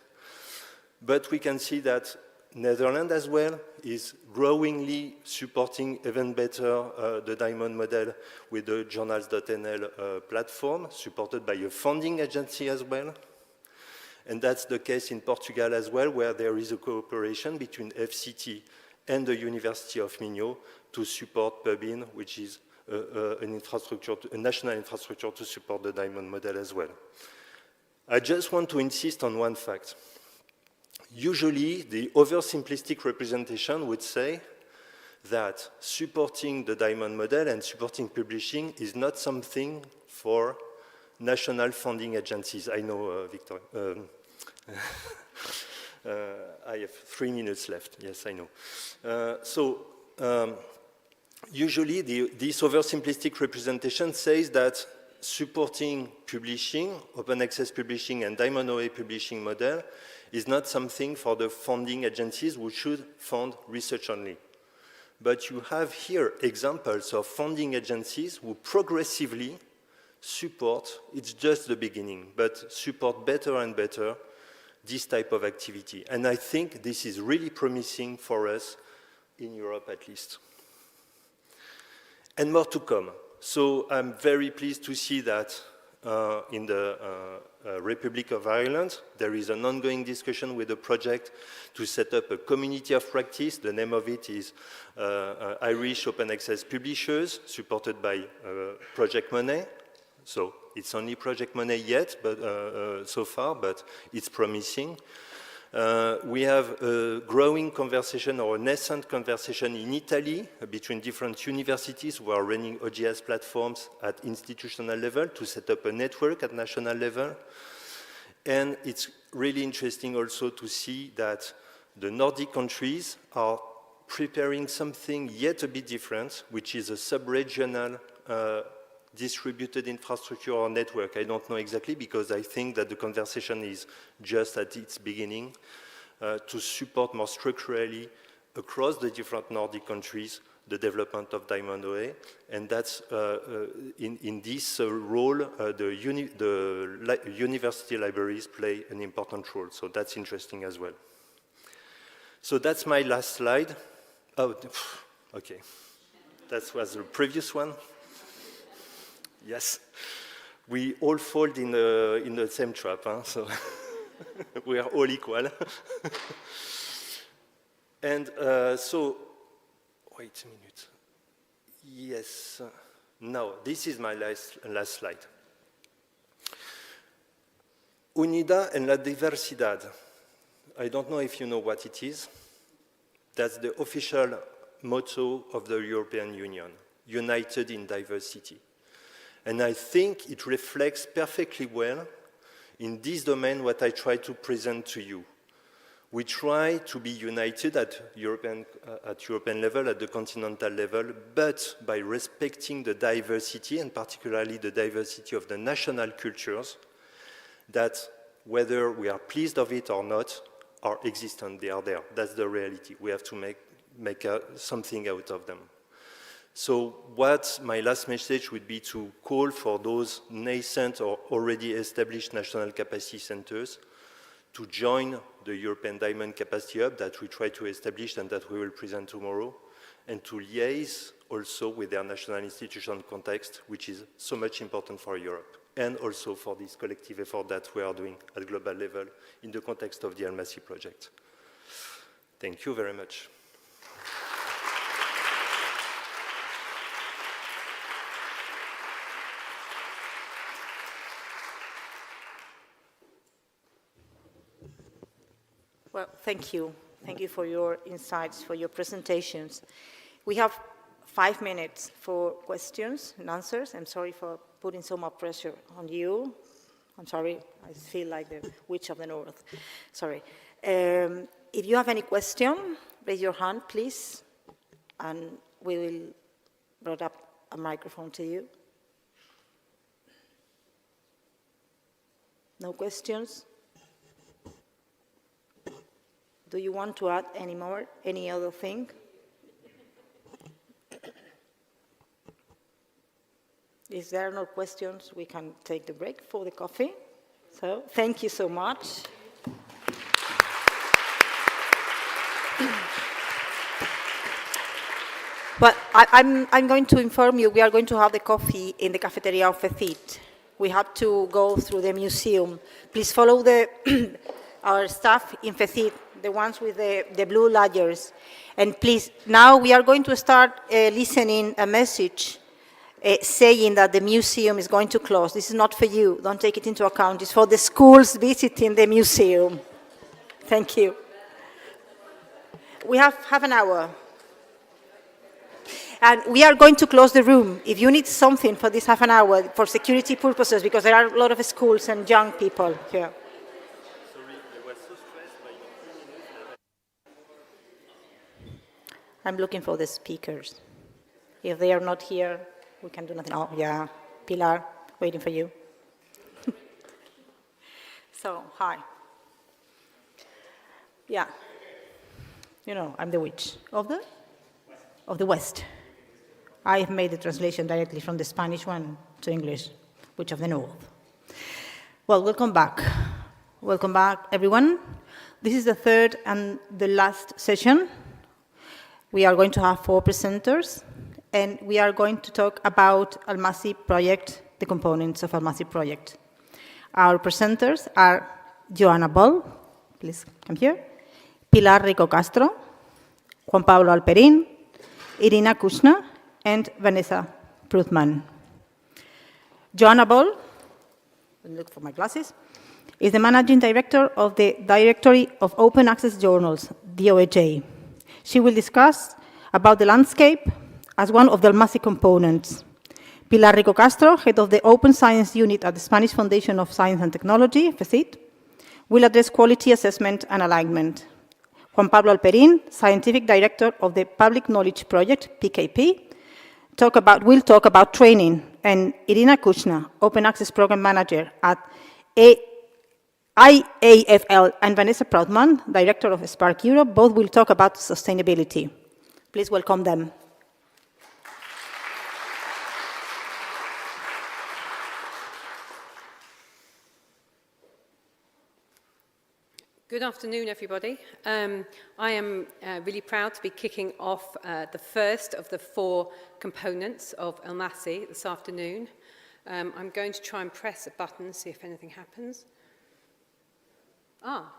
But we can see that Netherlands as well is growingly supporting even better the Diamond model with the journals.nl platform, supported by a funding agency as well. And that's the case in Portugal as well, where there is a cooperation between FECYT and the University of Minho to support PubIn, which is a national infrastructure to support the Diamond model as well. I just want to insist on one fact. Usually, the oversimplistic representation would say that supporting the Diamond model and supporting publishing is not something for national funding agencies. I know, Victor. I have 3 minutes left. Yes, I know. Usually, this oversimplistic representation says that supporting publishing, open access publishing and Diamond OA publishing model is not something for the funding agencies who should fund research only. But you have here examples of funding agencies who progressively support, it's just the beginning, but support better and better this type of activity. And I think this is really promising for us in Europe at least. And more to come. So I'm very pleased to see that in the Republic of Ireland, there is an ongoing discussion with a project to set up a community of practice. The name of it is Irish Open Access Publishers, supported by Project Money. So it's only Project Money yet, but so far, but it's promising. We have a growing conversation or a nascent conversation in Italy between different universities who are running OGS platforms at institutional level to set up a network at national level. And it's really interesting also to see that the Nordic countries are preparing something yet a bit different, which is a sub-regional distributed infrastructure or network. I don't know exactly because I think that the conversation is just at its beginning to support more structurally across the different Nordic countries the development of Diamond OA. And that's in this role, the university libraries play an important role. So that's interesting as well. So that's my last slide. Oh, okay. That was the previous one. Yes, we all fall in the same trap, huh? So we are all equal. And so, wait a minute. Yes, now this is my last slide. Unida en la diversidad. I don't know if you know what it is. That's the official motto of the European Union, united in diversity. And I think it reflects perfectly well in this domain what I try to present to you. We try to be united at European level, at the continental level, but by respecting the diversity, and particularly the diversity of the national cultures, that whether we are pleased of it or not, are existent, they are there. That's the reality. We have to make something out of them. So what my last message would be to call for those nascent or already established national capacity centers to join the European Diamond Capacity Hub that we try to establish and that we will present tomorrow, and to liaise also with their national institution context, which is so much important for Europe, and also for this collective effort that we are doing at global level in the context of the ALMASI project. Thank you very much. Well, thank you. Thank you for your insights, for your presentations. We have 5 minutes for questions and answers. I'm sorry for putting so much pressure on you. I'm sorry, I feel like the witch of the north. Sorry. If you have any question, raise your hand, please, and we will bring up a microphone to you. No questions? Do you want to add any more, any other thing? If there are no questions, we can take the break for the coffee. So, thank you so much. Well, I'm going to inform you, we are going to have the coffee in the cafeteria of FECYT. We have to go through the museum. Please follow our staff in FECYT, the ones with the blue layers. And please, now we are going to start listening a message saying that the museum is going to close. This is not for you. Don't take it into account. It's for the schools visiting the museum. Thank you. We have half an hour. And we are going to close the room. If you need something for this half an hour, for security purposes, because there are a lot of schools and young people here. I'm looking for the speakers. If they are not here, we can do nothing. Oh, yeah, Pilar, waiting for you. So, hi. Yeah. You know, I'm the witch of the West. I have made the translation directly from the Spanish one to English, witch of the North. Well, welcome back. Welcome back, everyone. This is the third and the last session. We are going to have 4 presenters, and we are going to talk about ALMASI project, the components of ALMASI project. Our presenters are Joana Bol, please come here, Pilar Rico Castro, Juan Pablo Alperín, Irina Kushna, and Vanessa Prudman. Joana Bol, look for my glasses, is the Managing Director of the Directory of Open Access Journals, DOAJ. She will discuss about the landscape as one of the ALMASI components. Pilar Rico Castro, head of the Open Science Unit at the Spanish Foundation of Science and Technology, FECYT, will address quality assessment and alignment. Juan Pablo Alperín, Scientific Director of the Public Knowledge Project, PKP, will talk about training, and Irina Kushna, Open Access Program Manager at IAFL, and Vanessa Prudman, Director of Spark Europe, both will talk about sustainability. Please welcome them. Good afternoon, everybody. I am really proud to be kicking off the first of the 4 components of ALMASI this afternoon. I'm going to try and press a button, see if anything happens. Ah.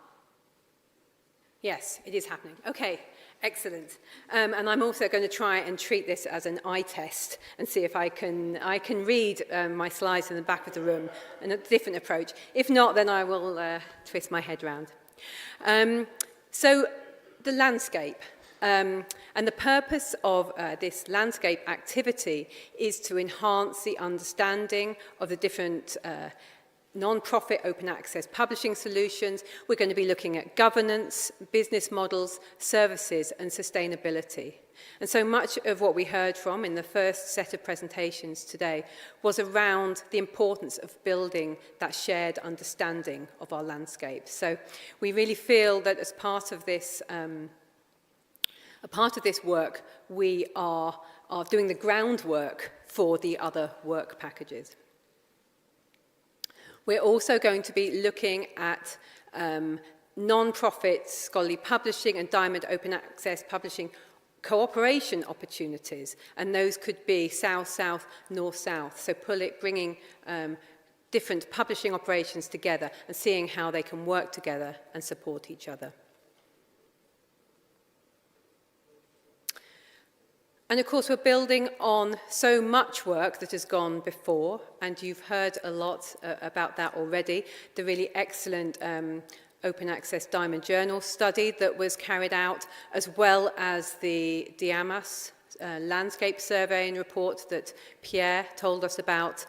Yes, it is happening. Okay. Excellent. And I'm also going to try and treat this as an eye test and see if I can read my slides in the back of the room and a different approach. If not, then I will twist my head round. So the landscape. And the purpose of this landscape activity is to enhance the understanding of the different non-profit open access publishing solutions. We're going to be looking at governance, business models, services and sustainability. And so much of what we heard from in the first set of presentations today was around the importance of building that shared understanding of our landscape. So we really feel that as part of this work, we are doing the groundwork for the other work packages. We're also going to be looking at non-profit scholarly publishing and diamond open access publishing cooperation opportunities, and those could be south-south, north-south, so bringing different publishing operations together and seeing how they can work together and support each other. And of course, we're building on so much work that has gone before, and you've heard a lot about that already. The really excellent open access diamond journal study that was carried out, as well as the ALMASI landscape survey and report that Pierre told us about,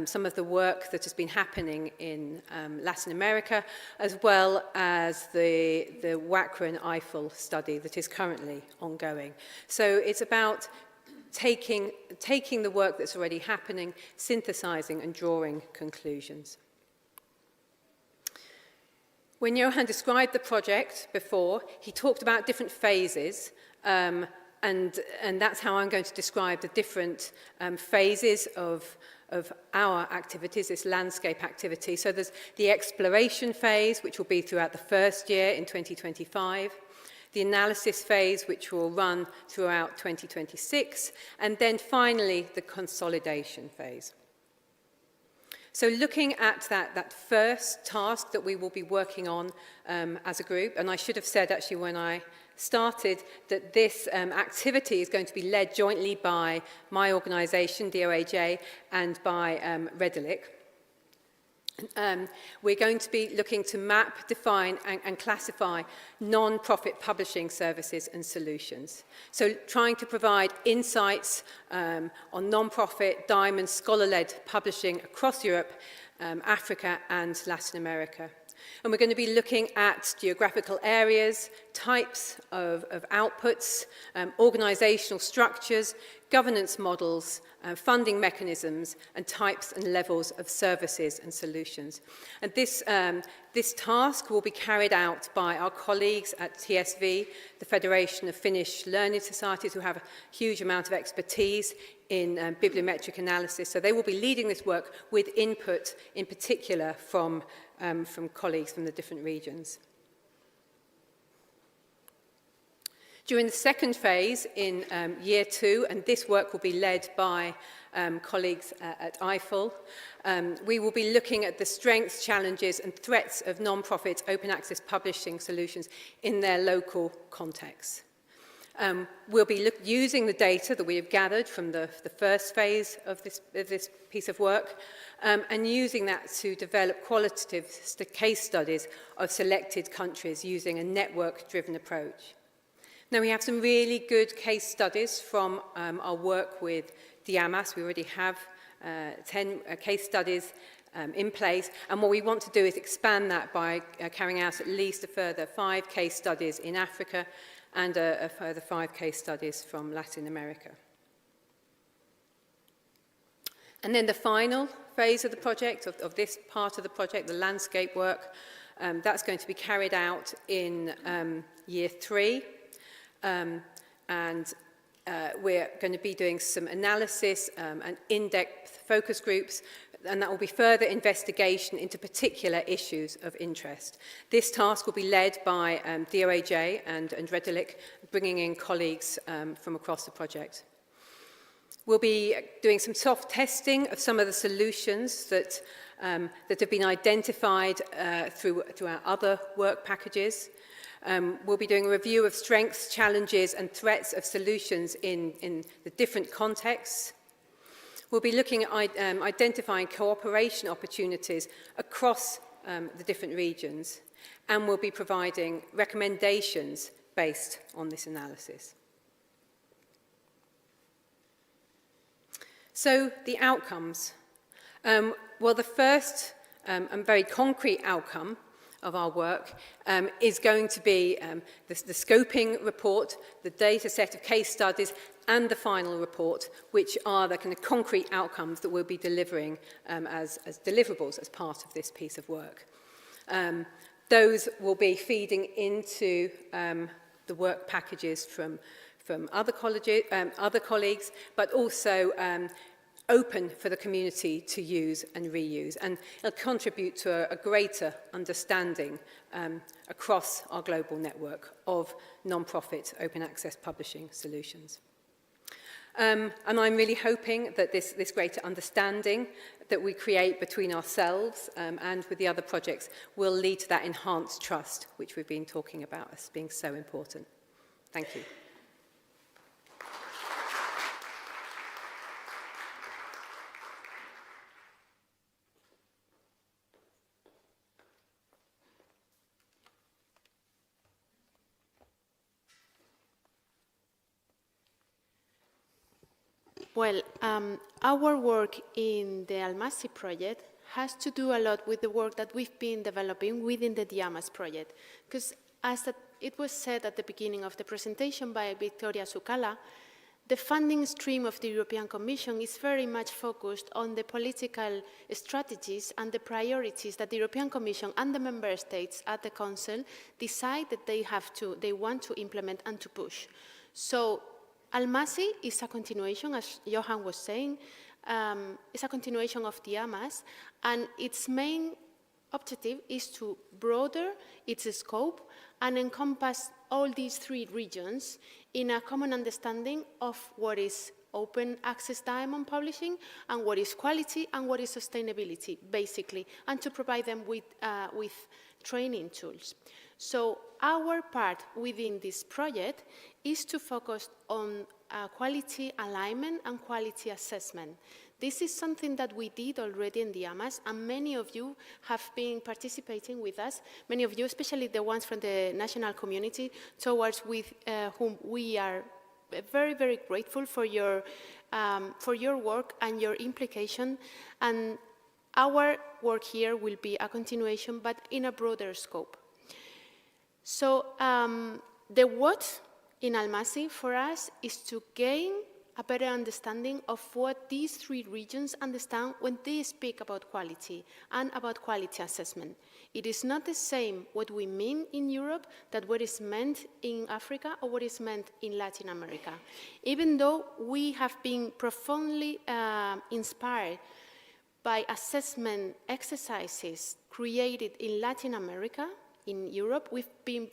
some of the work that has been happening in Latin America, as well as the WACRA and Eiffel study that is currently ongoing. So it's about taking the work that's already happening, synthesizing and drawing conclusions. When Johan described the project before, he talked about different phases, and that's how I'm going to describe the different phases of our activities, this landscape activity. So there's the exploration phase, which will be throughout the first year in 2025, the analysis phase, which will run throughout 2026, and then finally the consolidation phase. So looking at that first task that we will be working on as a group, and I should have said actually when I started that this activity is going to be led jointly by my organisation, DOAJ, and by Redelic. We're going to be looking to map, define and classify non-profit publishing services and solutions. So trying to provide insights on non-profit, diamond, scholar-led publishing across Europe, Africa and Latin America. And we're going to be looking at geographical areas, types of outputs, organisational structures, governance models, funding mechanisms, and types and levels of services and solutions. And this task will be carried out by our colleagues at TSV, the Federation of Finnish Learned Societies, who have a huge amount of expertise in bibliometric analysis. So they will be leading this work with input, in particular, from colleagues from the different regions. During the second phase in year 2, and this work will be led by colleagues at Eiffel, we will be looking at the strengths, challenges and threats of non-profit open access publishing solutions in their local context. We'll be using the data that we have gathered from the first phase of this piece of work and using that to develop qualitative case studies of selected countries using a network-driven approach. Now, we have some really good case studies from our work with ALMASI. We already have 10 case studies in place, and what we want to do is expand that by carrying out at least a further 5 case studies in Africa and a further 5 case studies from Latin America. And then the final phase of the project, of this part of the project, the landscape work, that's going to be carried out in year 3. We're going to be doing some analysis and in-depth focus groups, and that will be further investigation into particular issues of interest. This task will be led by DOAJ and Redelic, bringing in colleagues from across the project. We'll be doing some soft testing of some of the solutions that that have been identified through our other work packages. We'll be doing a review of strengths, challenges and threats of solutions in the different contexts. We'll be looking at identifying cooperation opportunities across the different regions, and we'll be providing recommendations based on this analysis. So the outcomes. Well, the first and very concrete outcome of our work is going to be the scoping report, the data set of case studies, and the final report, which are the kind of concrete outcomes that we'll be delivering as deliverables as part of this piece of work. Those will be feeding into the work packages from other colleagues, but also open for the community to use and reuse, and it'll contribute to a greater understanding across our global network of non-profit open access publishing solutions. And I'm really hoping that this greater understanding that we create between ourselves and with the other projects will lead to that enhanced trust, which we've been talking about as being so important. Thank you. Well, our work in the ALMASI project has to do a lot with the work that we've been developing within the DIAMAS project. Because as it was said at the beginning of the presentation by Victoria Zuccala, the funding stream of the European Commission is very much focused on the political strategies and the priorities that the European Commission and the member states at the Council decide that they want to implement and to push. So ALMASI is a continuation, as Johan was saying, it's a continuation of DIAMAS, and its main objective is to broaden its scope and encompass all these three regions in a common understanding of what is open access diamond publishing and what is quality and what is sustainability, basically, and to provide them with training tools. So our part within this project is to focus on quality alignment and quality assessment. This is something that we did already in DIAMAS, and many of you have been participating with us, many of you, especially the ones from the national community, towards with whom we are very, very grateful for your work and your implication. And our work here will be a continuation, but in a broader scope. So the what in ALMASI for us is to gain a better understanding of what these three regions understand when they speak about quality and about quality assessment. It is not the same what we mean in Europe that what is meant in Africa or what is meant in Latin America. Even though we have been profoundly inspired by assessment exercises created in Latin America, in Europe, we've been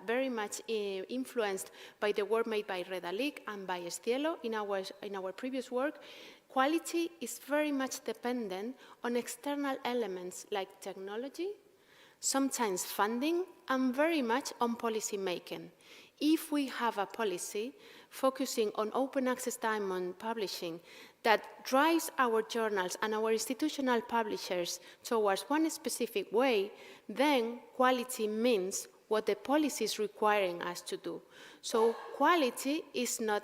very much influenced by the work made by Redalic and by Estielo in our previous work. Quality is very much dependent on external elements like technology, sometimes funding, and very much on policy making. If we have a policy focusing on open access diamond publishing that drives our journals and our institutional publishers towards one specific way, then quality means what the policy is requiring us to do. So quality is not,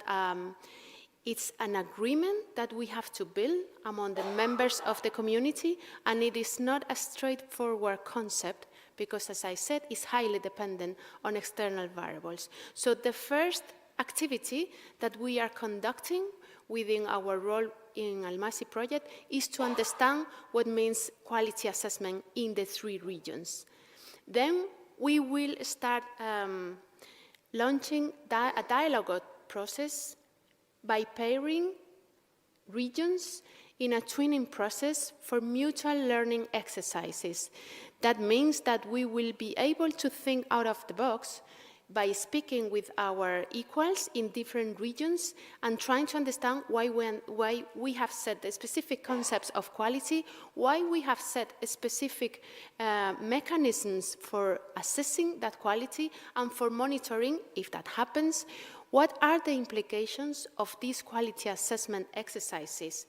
it's an agreement that we have to build among the members of the community, and it is not a straightforward concept because, as I said, it's highly dependent on external variables. So the first activity that we are conducting within our role in ALMASI project is to understand what means quality assessment in the three regions. Then we will start launching a dialogue process by pairing regions in a twinning process for mutual learning exercises. That means that we will be able to think out of the box by speaking with our equals in different regions and trying to understand why we have set the specific concepts of quality, why we have set specific mechanisms for assessing that quality and for monitoring if that happens. What are the implications of these quality assessment exercises?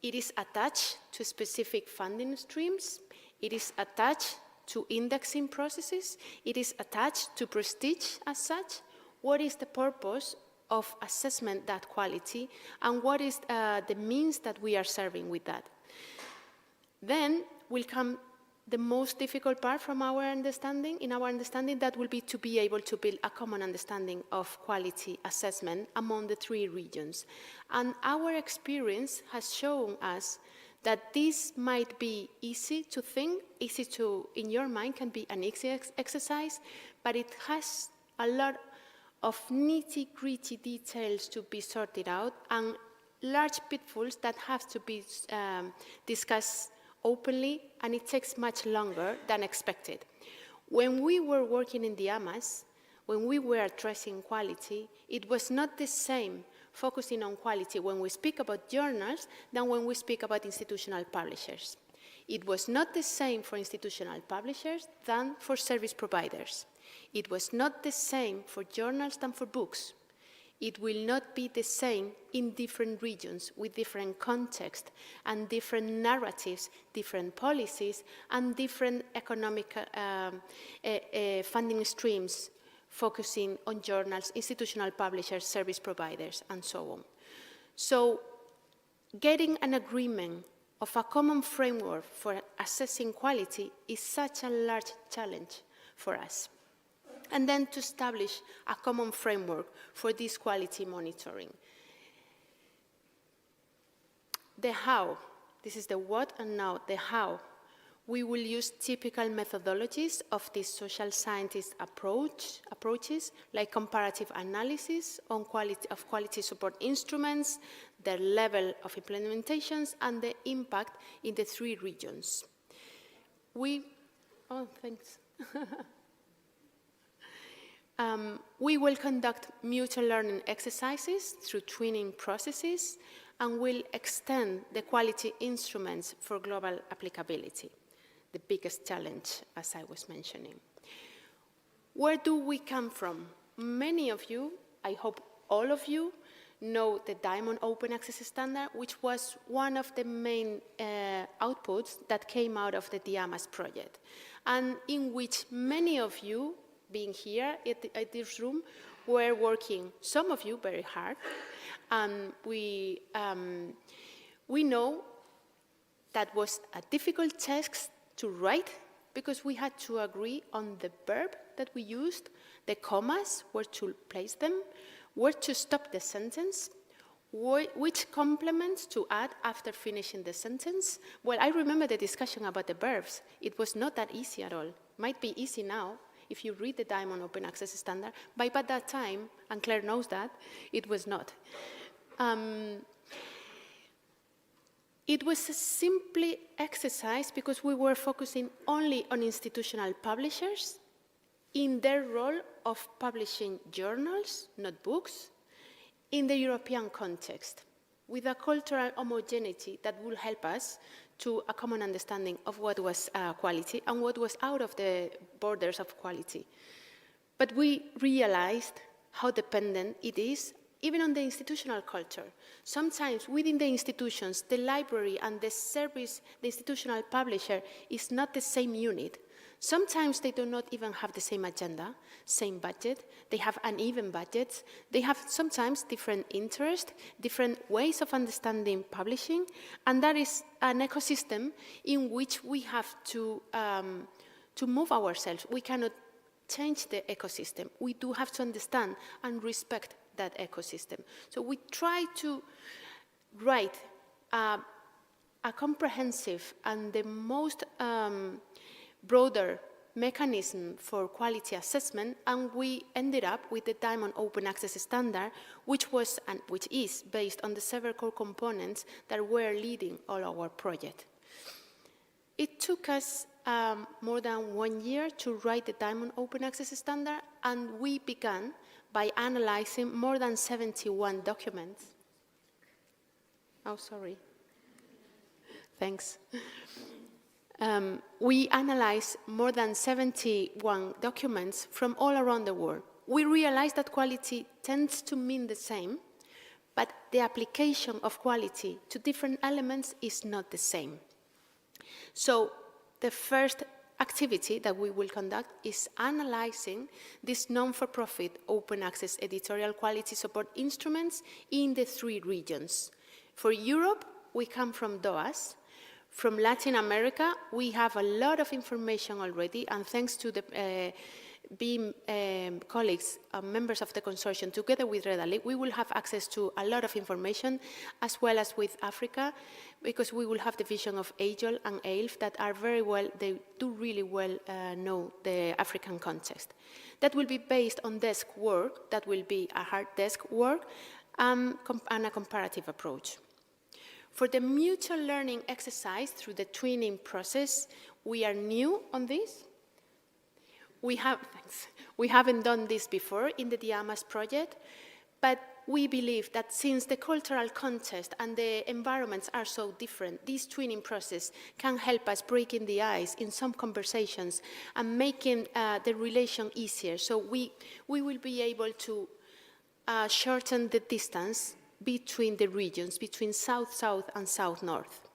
It is attached to specific funding streams. It is attached to indexing processes. It is attached to prestige as such. What is the purpose of assessment that quality, and what is the means that we are serving with that? Then will come the most difficult part from our understanding. In our understanding, that will be to be able to build a common understanding of quality assessment among the 3 regions. And our experience has shown us that this might be easy to think, easy to, in your mind, can be an easy exercise, but it has a lot of nitty-gritty details to be sorted out and large pitfalls that have to be discussed openly, and it takes much longer than expected. When we were working in the AMAS, when we were addressing quality, it was not the same focusing on quality when we speak about journals than when we speak about institutional publishers. It was not the same for institutional publishers than for service providers. It was not the same for journals than for books. It will not be the same in different regions with different context and different narratives, different policies, and different economic funding streams focusing on journals, institutional publishers, service providers, and so on. So getting an agreement of a common framework for assessing quality is such a large challenge for us. And then to establish a common framework for this quality monitoring. The how, this is the what and now the how. We will use typical methodologies of these social scientist approaches, like comparative analysis on quality support instruments, their level of implementations, and the impact in the 3 regions. We will conduct mutual learning exercises through twinning processes, and will extend the quality instruments for global applicability. The biggest challenge, as I was mentioning. Where do we come from? Many of you, I hope all of you, know the Diamond Open Access Standard, which was one of the main outputs that came out of the DIAMAS project, and in which many of you, being here at this room, were working, some of you very hard, and we know that was a difficult text to write because we had to agree on the verb that we used, the commas, where to place them, where to stop the sentence, which complements to add after finishing the sentence. Well, I remember the discussion about the verbs. It was not that easy at all. Might be easy now if you read the Diamond Open Access Standard, but by that time, and Claire knows that, it was not. It was a simply exercise because we were focusing only on institutional publishers in their role of publishing journals, not books, in the European context, with a cultural homogeneity that will help us to a common understanding of what was quality and what was out of the borders of quality. But we realized how dependent it is even on the institutional culture. Sometimes within the institutions, the library and the service, the institutional publisher is not the same unit. Sometimes they do not even have the same agenda, same budget. They have uneven budgets. They have sometimes different interests, different ways of understanding publishing, and that is an ecosystem in which we have to move ourselves. We cannot change the ecosystem. We do have to understand and respect that ecosystem. So we try to write a comprehensive and the most broader mechanism for quality assessment, and we ended up with the Diamond Open Access Standard, which was and which is based on the several core components that were leading all our project. It took us more than 1 year to write the Diamond Open Access Standard, and we began by analyzing more than 71 documents. Oh, sorry. Thanks. We analyzed more than 71 documents from all around the world. We realized that quality tends to mean the same, but the application of quality to different elements is not the same. So the first activity that we will conduct is analyzing these non-for-profit open access editorial quality support instruments in the 3 regions. For Europe, we come from DOAS. From Latin America, we have a lot of information already, and thanks to the being colleagues, members of the consortium, together with Redalic, we will have access to a lot of information, as well as with Africa, because we will have the vision of AJOL and AILF that are very well, they do really well know the African context. That will be based on desk work, that will be a hard desk work, and a comparative approach. For the mutual learning exercise through the twinning process, we are new on this. We haven't done this before in the DIAMAS project, but we believe that since the cultural context and the environments are so different, this twinning process can help us breaking the ice in some conversations and making the relation easier. So we will be able to shorten the distance between the regions, between South-South and South-North.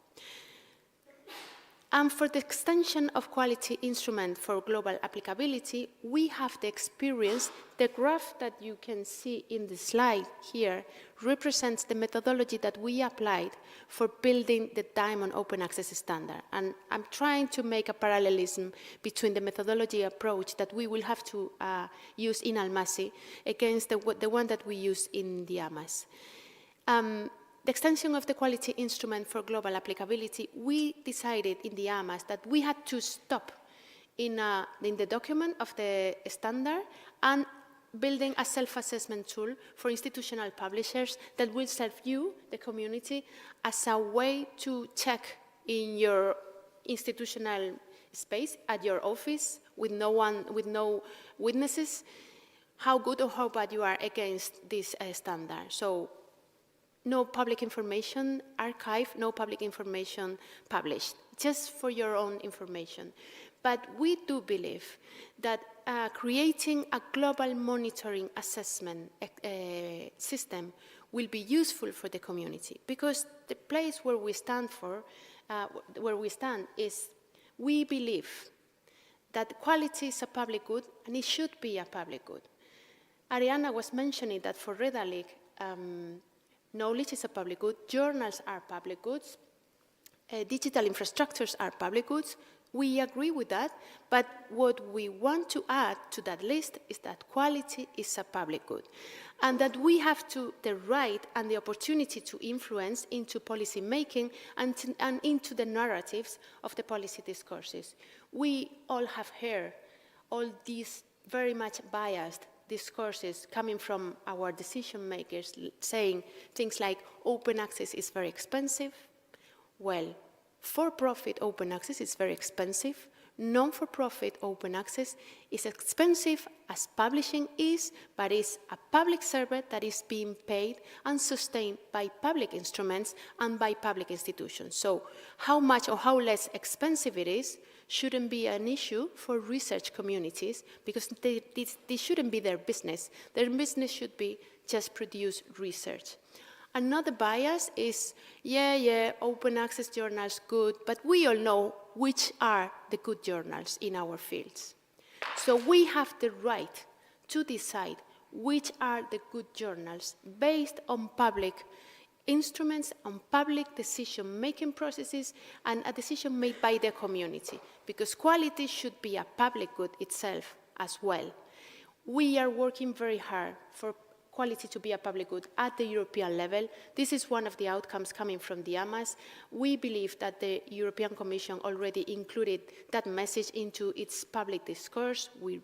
And for the extension of quality instrument for global applicability, we have the experience. The graph that you can see in the slide here represents the methodology that we applied for building the Diamond Open Access Standard. And I'm trying to make a parallelism between the methodology approach that we will have to use in ALMASI against the one that we use in DIAMAS. The extension of the quality instrument for global applicability, we decided in the AMAS that we had to stop in the document of the standard and building a self-assessment tool for institutional publishers that will serve you, the community, as a way to check in your institutional space, at your office, with no witnesses, how good or how bad you are against this standard. So, no public information archive, no public information published, just for your own information. But we do believe that creating a global monitoring assessment system will be useful for the community, because the place where we stand is we believe that quality is a public good and it should be a public good. Ariana was mentioning that for Redalic, knowledge is a public good, journals are public goods, digital infrastructures are public goods. We agree with that, but what we want to add to that list is that quality is a public good, and that we have the right and the opportunity to influence into policy making and into the narratives of the policy discourses. We all have heard all these very much biased discourses coming from our decision makers saying things like open access is very expensive. Well, for-profit open access is very expensive. Non-for-profit open access is expensive as publishing is, but is a public service that is being paid and sustained by public instruments and by public institutions. So how much or how less expensive it is shouldn't be an issue for research communities, because this shouldn't be their business. Their business should be just produce research. Another bias is, open access journals good, but we all know which are the good journals in our fields. So we have the right to decide which are the good journals based on public instruments, on public decision-making processes, and a decision made by the community, because quality should be a public good itself as well. We are working very hard for quality to be a public good at the European level. This is one of the outcomes coming from the AMAS. We believe that the European Commission already included that message into its public discourse. We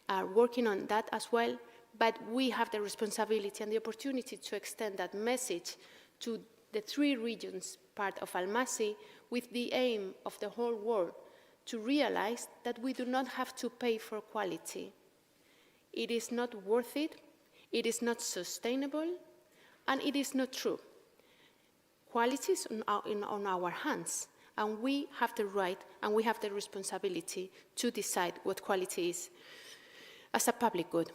are working on that as well, but we have the responsibility and the opportunity to extend that message to the 3 regions part of ALMASI with the aim of the whole world to realize that we do not have to pay for quality. It is not worth it, it is not sustainable, and it is not true. Quality is on our hands, and we have the right and we have the responsibility to decide what quality is as a public good.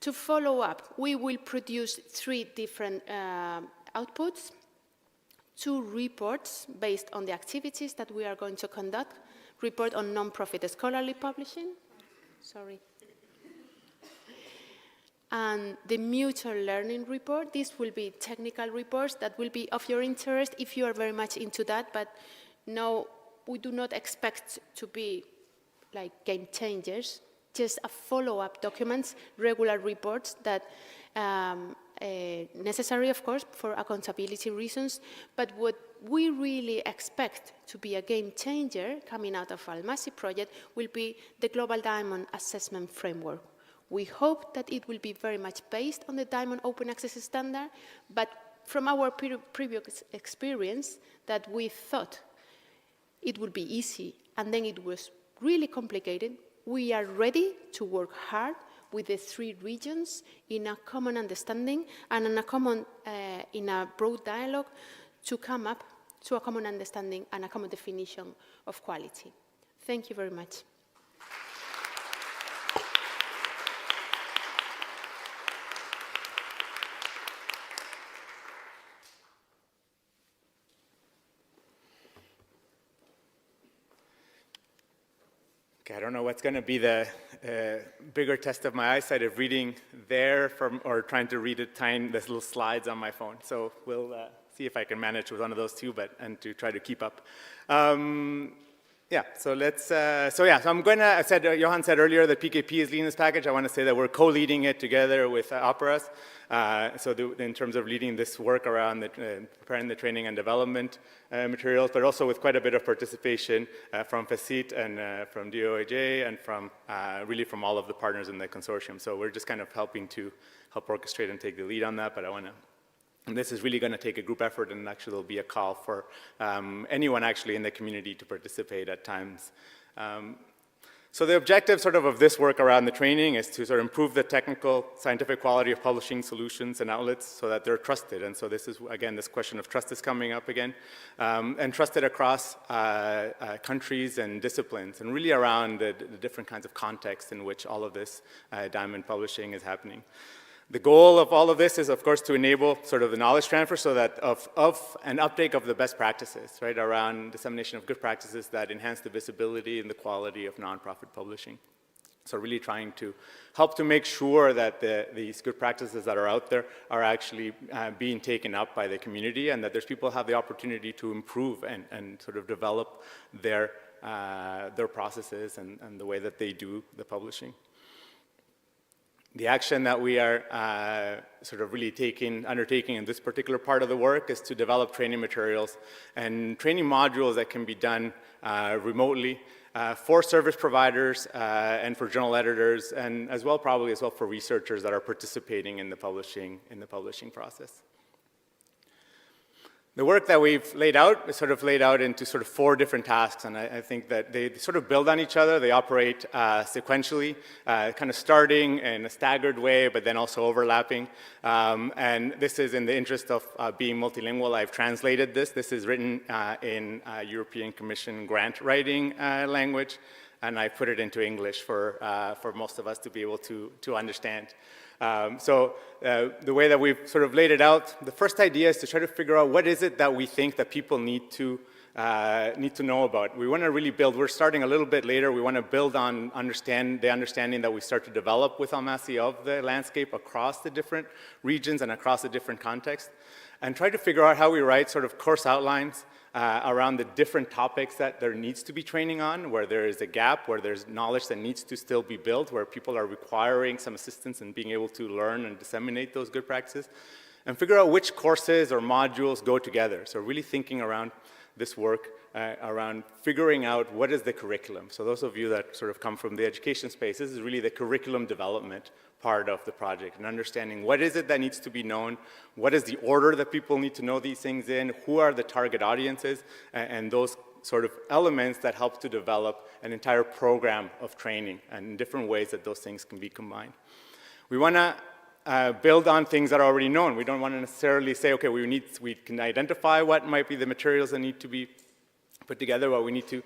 To follow up, we will produce 3 different outputs, 2 reports based on the activities that we are going to conduct, report on non-profit scholarly publishing, and the mutual learning report. This will be technical reports that will be of your interest if you are very much into that, but no, we do not expect to be like game changers, just a follow-up documents, regular reports that necessary, of course, for accountability reasons, but what we really expect to be a game changer coming out of ALMASI project will be the Global Diamond Assessment Framework. We hope that it will be very much based on the Diamond Open Access Standard, but from our previous experience that we thought it would be easy and then it was really complicated, we are ready to work hard with the 3 regions in a common understanding and in a broad dialogue to come up to a common understanding and a common definition of quality. Thank you very much. Okay, I don't know what's going to be the bigger test of my eyesight of reading there or trying to read it, tying these little slides on my phone. So we'll see if I can manage with one of those two, and to try to keep up. So I'm going to, Johan said earlier that PKP is leading this package. I want to say that we're co-leading it together with Operas. In terms of leading this work around preparing the training and development materials, but also with quite a bit of participation from FECYT and from DOAJ and really from all of the partners in the consortium. So we're just kind of helping to help orchestrate and take the lead on that, but and this is really going to take a group effort, and actually there'll be a call for anyone actually in the community to participate at times. So the objective of this work around the training is to improve the technical, scientific quality of publishing solutions and outlets so that they're trusted. And so this is, again, this question of trust is coming up again, and trusted across countries and disciplines, and really around the different kinds of contexts in which all of this diamond publishing is happening. The goal of all of this is, of course, to enable the knowledge transfer so that of an uptake of the best practices, right, around dissemination of good practices that enhance the visibility and the quality of nonprofit publishing. So really trying to help to make sure that these good practices that are out there are actually being taken up by the community, and that there's people who have the opportunity to improve and develop their processes and the way that they do the publishing. The action that we are really undertaking in this particular part of the work is to develop training materials and training modules that can be done remotely for service providers and for journal editors, and probably as well for researchers that are participating in the publishing process. The work that we've laid out is laid out into 4 different tasks, and I think that they build on each other. They operate sequentially, kind of starting in a staggered way, but then also overlapping. And this is in the interest of being multilingual. I've translated this. This is written in European Commission grant writing language, and I put it into English for most of us to be able to understand. The way that we've laid it out, the first idea is to try to figure out what is it that we think that people need to know about. We want to really build, we're starting a little bit later, we want to build on the understanding that we start to develop with ALMASI of the landscape across the different regions and across the different contexts, and try to figure out how we write course outlines around the different topics that there needs to be training on, where there is a gap, where there's knowledge that needs to still be built, where people are requiring some assistance in being able to learn and disseminate those good practices, and figure out which courses or modules go together. So really thinking around this work, around figuring out what is the curriculum. So those of you that come from the education space, this is really the curriculum development part of the project, and understanding what is it that needs to be known, what is the order that people need to know these things in, who are the target audiences, and those sort of elements that help to develop an entire program of training and in different ways that those things can be combined. We want to build on things that are already known. We don't want to necessarily say, okay, we can identify what might be the materials that need to be put together, but we need to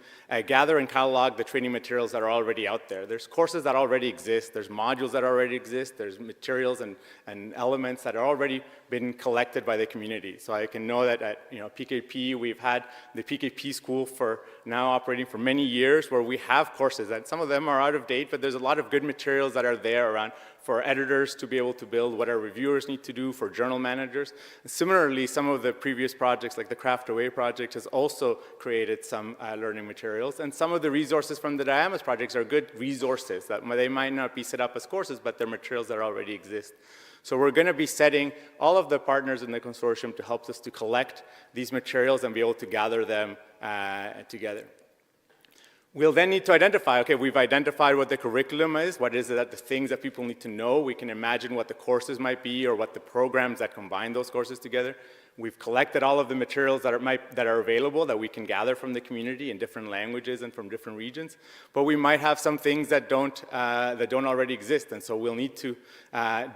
gather and catalog the training materials that are already out there. There's courses that already exist, there's modules that already exist, there's materials and elements that are already been collected by the community. So I can know that at PKP, we've had the PKP school for now operating for many years where we have courses, and some of them are out of date, but there's a lot of good materials that are there around for editors to be able to build what our reviewers need to do, for journal managers. And similarly, some of the previous projects, like the Craft Away project, has also created some learning materials. And some of the resources from the Diamas projects are good resources that they might not be set up as courses, but they're materials that already exist. So we're going to be setting all of the partners in the consortium to help us to collect these materials and be able to gather them together. We'll then need to identify, okay, we've identified what the curriculum is, what is it that the things that people need to know. We can imagine what the courses might be or what the programs that combine those courses together. We've collected all of the materials that are available that we can gather from the community in different languages and from different regions. But we might have some things that don't already exist, and so we'll need to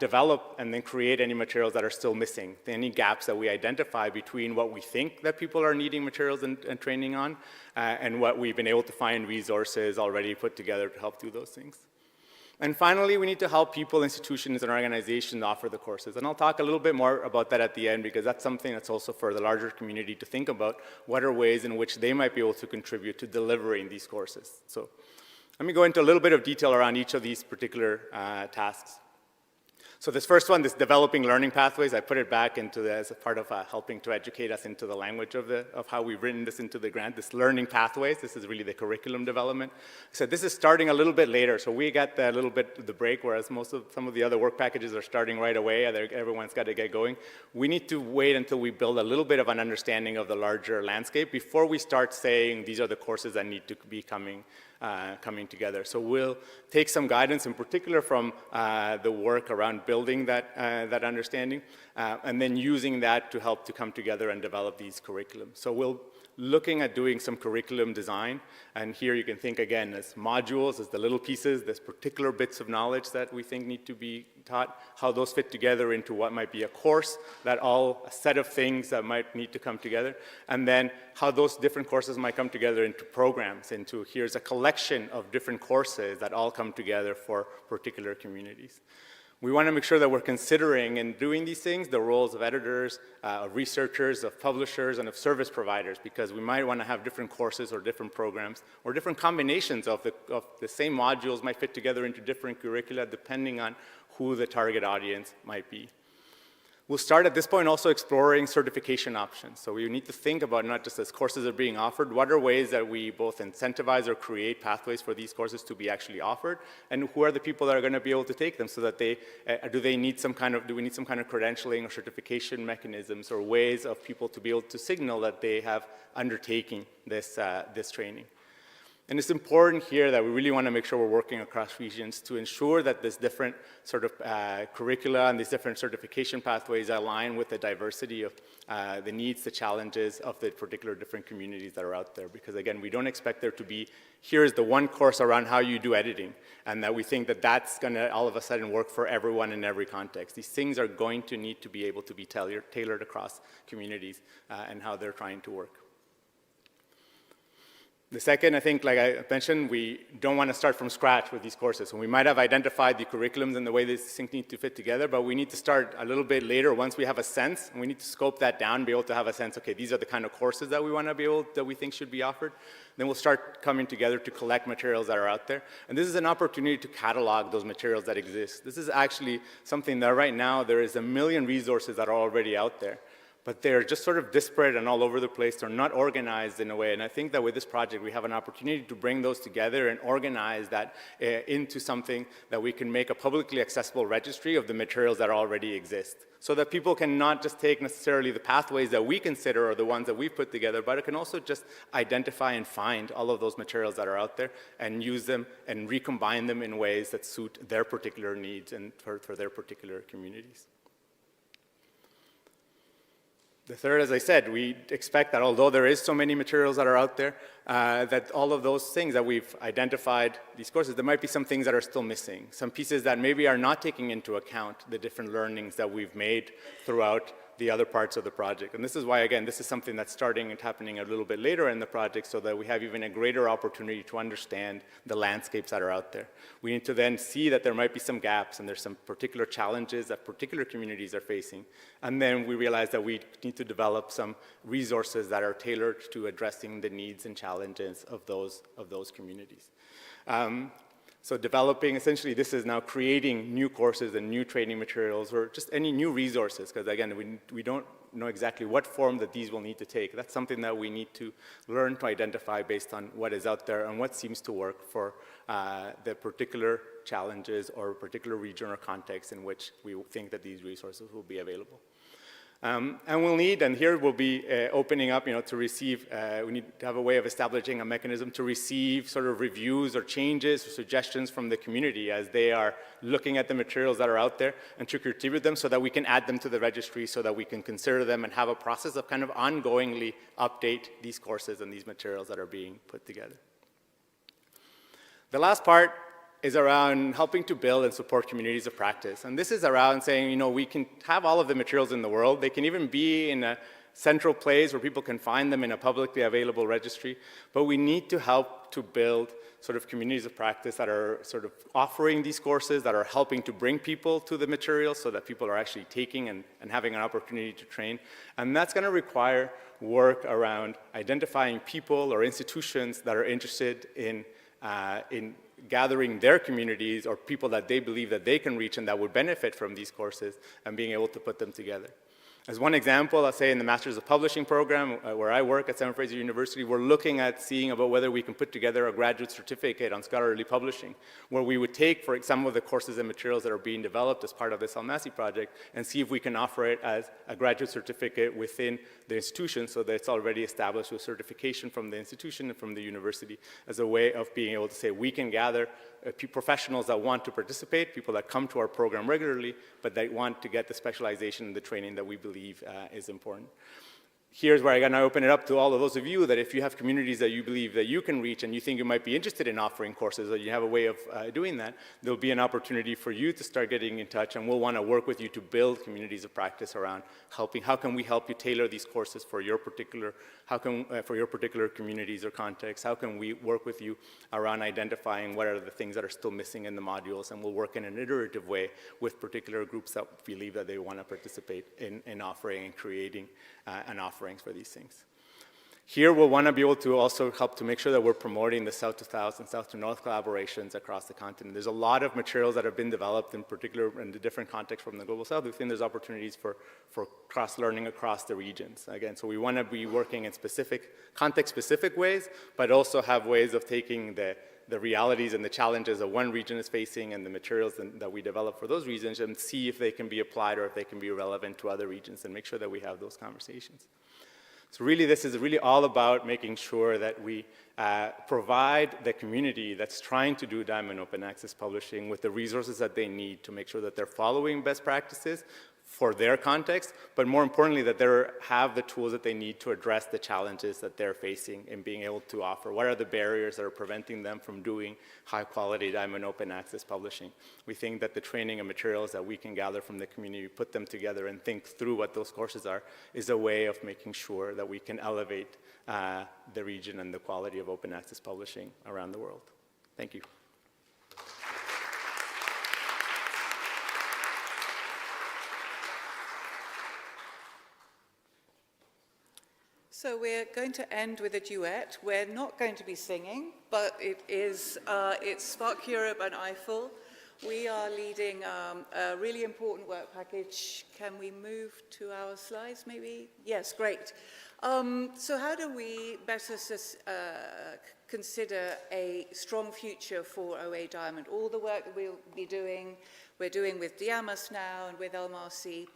develop and then create any materials that are still missing, any gaps that we identify between what we think that people are needing materials and training on and what we've been able to find resources already put together to help do those things. And finally, we need to help people, institutions, and organizations offer the courses. And I'll talk a little bit more about that at the end, because that's something that's also for the larger community to think about. What are ways in which they might be able to contribute to delivering these courses? So let me go into a little bit of detail around each of these particular tasks. So this first one, this developing learning pathways, I put it back into as a part of helping to educate us into the language of how we've written this into the grant, this learning pathways. This is really the curriculum development. So this is starting a little bit later. So we got a little bit of the break, whereas some of the other work packages are starting right away. Everyone's got to get going. We need to wait until we build a little bit of an understanding of the larger landscape before we start saying these are the courses that need to be coming together. So we'll take some guidance, in particular from the work around building that understanding, and then using that to help to come together and develop these curriculums. So we'll looking at doing some curriculum design, and here you can think again as modules, as the little pieces, there's particular bits of knowledge that we think need to be taught, how those fit together into what might be a course, a set of things that might need to come together, and then how those different courses might come together into programs, here's a collection of different courses that all come together for particular communities. We want to make sure that we're considering in doing these things the roles of editors, of researchers, of publishers, and of service providers, because we might want to have different courses or different programs or different combinations of the same modules might fit together into different curricula depending on who the target audience might be. We'll start at this point also exploring certification options. So we need to think about not just as courses are being offered, what are ways that we both incentivize or create pathways for these courses to be actually offered, and who are the people that are going to be able to take them, so that do we need some kind of credentialing or certification mechanisms or ways of people to be able to signal that they have undertaken this training. And it's important here that we really want to make sure we're working across regions to ensure that this different sort of curricula and these different certification pathways align with the diversity of the needs, the challenges of the particular different communities that are out there. Because again, we don't expect there to be, here's the one course around how you do editing, and that we think that that's going to all of a sudden work for everyone in every context. These things are going to need to be able to be tailored across communities and how they're trying to work. The second, I think, like I mentioned, we don't want to start from scratch with these courses. So we might have identified the curriculums and the way these things need to fit together, but we need to start a little bit later once we have a sense, and we need to scope that down, be able to have a sense, okay, these are the kind of courses that we want to be able, that we think should be offered. Then we'll start coming together to collect materials that are out there. And this is an opportunity to catalog those materials that exist. This is actually something that right now there is 1 million resources that are already out there. But they're just sort of disparate and all over the place. They're not organized in a way. And I think that with this project, we have an opportunity to bring those together and organize that into something that we can make a publicly accessible registry of the materials that already exist. So that people can not just take necessarily the pathways that we consider or the ones that we've put together, but it can also just identify and find all of those materials that are out there and use them and recombine them in ways that suit their particular needs and for their particular communities. The third, as I said, we expect that although there is so many materials that are out there, that all of those things that we've identified, these courses, there might be some things that are still missing, some pieces that maybe are not taking into account the different learnings that we've made throughout the other parts of the project. And this is why, again, this is something that's starting and happening a little bit later in the project so that we have even a greater opportunity to understand the landscapes that are out there. We need to then see that there might be some gaps and there's some particular challenges that particular communities are facing. And then we realize that we need to develop some resources that are tailored to addressing the needs and challenges of those communities. So developing, essentially, this is now creating new courses and new training materials or just any new resources, because again, we don't know exactly what form that these will need to take. That's something that we need to learn to identify based on what is out there and what seems to work for the particular challenges or particular region or context in which we think that these resources will be available. And we'll need, and here we'll be opening up, to receive, we need to have a way of establishing a mechanism to receive sort of reviews or changes or suggestions from the community as they are looking at the materials that are out there and to contribute them so that we can add them to the registry so that we can consider them and have a process of kind of ongoingly update these courses and these materials that are being put together. The last part is around helping to build and support communities of practice. And this is around saying, we can have all of the materials in the world. They can even be in a central place where people can find them in a publicly available registry. But we need to help to build sort of communities of practice that are sort of offering these courses, that are helping to bring people to the materials so that people are actually taking and having an opportunity to train. And that's going to require work around identifying people or institutions that are interested in gathering their communities or people that they believe that they can reach and that would benefit from these courses and being able to put them together. As one example, I'll say in the Masters of Publishing program, where I work at Simon Fraser University, we're looking at seeing about whether we can put together a graduate certificate on scholarly publishing, where we would take for some of the courses and materials that are being developed as part of this ALMASI project and see if we can offer it as a graduate certificate within the institution so that it's already established with certification from the institution and from the university as a way of being able to say we can gather professionals that want to participate, people that come to our program regularly, but they want to get the specialization and the training that we believe is important. Here's where I open it up to all of those of you that if you have communities that you believe that you can reach and you think you might be interested in offering courses or you have a way of doing that, there'll be an opportunity for you to start getting in touch, and we'll want to work with you to build communities of practice around helping. How can we help you tailor these courses for your particular, for your particular communities or contexts? How can we work with you around identifying what are the things that are still missing in the modules, and we'll work in an iterative way with particular groups that believe that they want to participate in offering and creating an offerings for these things. Here we'll want to be able to also help to make sure that we're promoting the South to South and South to North collaborations across the continent. There's a lot of materials that have been developed in particular in the different contexts from the Global South. We think there's opportunities for cross-learning across the regions. Again, so we want to be working in context-specific ways, but also have ways of taking the realities and the challenges that one region is facing and the materials that we develop for those regions and see if they can be applied or if they can be relevant to other regions and make sure that we have those conversations. So really, this is really all about making sure that we provide the community that's trying to do diamond open access publishing with the resources that they need to make sure that they're following best practices for their context, but more importantly, that they have the tools that they need to address the challenges that they're facing in being able to offer. What are the barriers that are preventing them from doing high-quality diamond open access publishing? We think that the training and materials that we can gather from the community, put them together and think through what those courses are, is a way of making sure that we can elevate the region and the quality of open access publishing around the world. Thank you. So we're going to end with a duet. We're not going to be singing, but it's Spark Europe and Eiffel. We are leading a really important work package. Can we move to our slides, maybe? Yes, great. So how do we better consider a strong future for OA Diamond? All the work that we're doing with DIAMAS now and with ALMASI,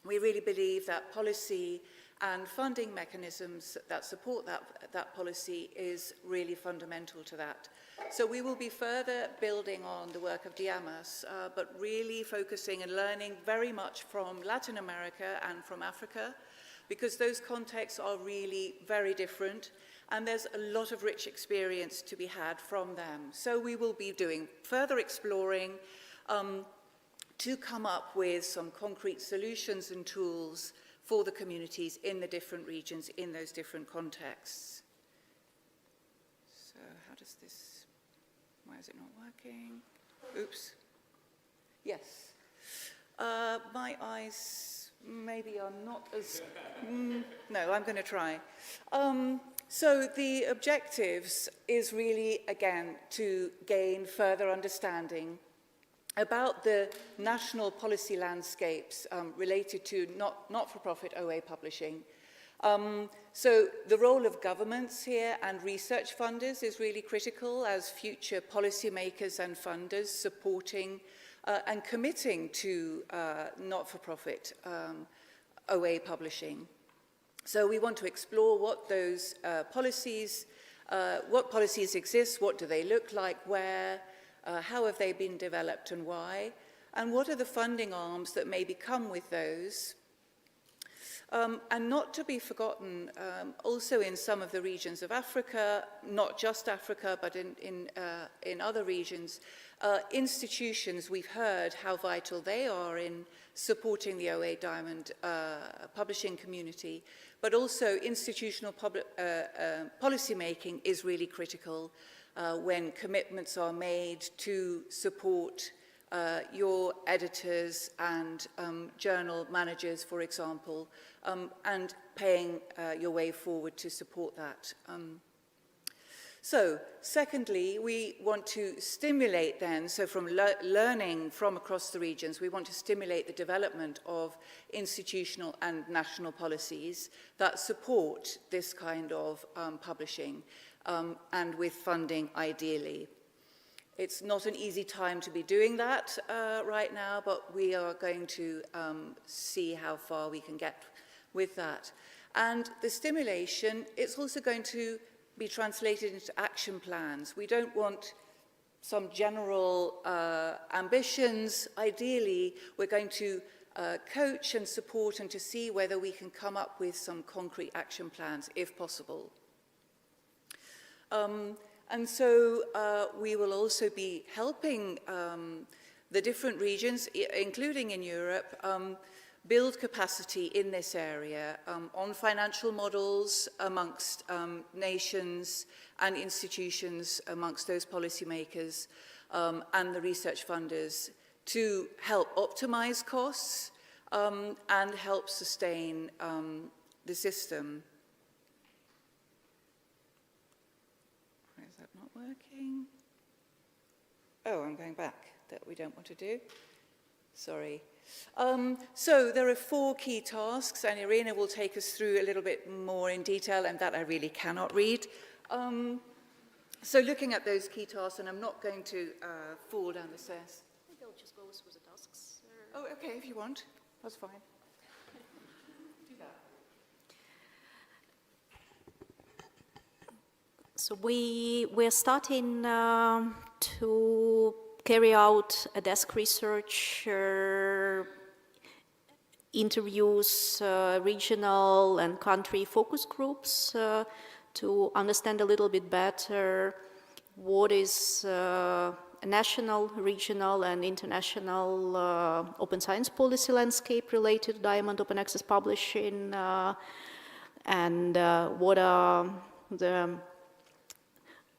we really believe that policy and funding mechanisms that support that policy is really fundamental to that. So we will be further building on the work of DIAMAS, but really focusing and learning very much from Latin America and from Africa, because those contexts are really very different, and there's a lot of rich experience to be had from them. So we will be doing further exploring to come up with some concrete solutions and tools for the communities in the different regions, in those different contexts. So how does this, why is it not working? Oops. Yes. My eyes maybe are not as, no, I'm going to try. So the objectives is really, again, to gain further understanding about the national policy landscapes related to not-for-profit OA publishing. So the role of governments here and research funders is really critical as future policymakers and funders supporting and committing to not-for-profit OA publishing. So we want to explore what those policies exist, what do they look like, where, how have they been developed and why, and what are the funding arms that maybe come with those. And not to be forgotten, also in some of the regions of Africa, not just Africa, but in other regions, institutions, we've heard how vital they are in supporting the OA Diamond publishing community, but also institutional policy making is really critical when commitments are made to support your editors and journal managers, for example, and paying your way forward to support that. So, secondly, we want to stimulate then, so from learning from across the regions, we want to stimulate the development of institutional and national policies that support this kind of publishing, and with funding ideally. It's not an easy time to be doing that right now, but we are going to see how far we can get with that. And the stimulation, it's also going to be translated into action plans. We don't want some general ambitions. Ideally, we're going to coach and support and to see whether we can come up with some concrete action plans, if possible. And so we will also be helping the different regions, including in Europe, build capacity in this area on financial models amongst nations and institutions, amongst those policymakers and the research funders, to help optimize costs and help sustain the system. Is that not working? Oh, I'm going back. That we don't want to do. Sorry. So there are 4 key tasks, and Irina will take us through a little bit more in detail, and that I really cannot read. So looking at those key tasks, and I'm not going to fall down the stairs. Maybe I'll just go through the tasks. Oh, okay, if you want. That's fine. Do that. So we're starting to carry out a desk research, interviews, regional and country focus groups to understand a little bit better what is national, regional and international open science policy landscape related to Diamond Open Access Publishing, and what are the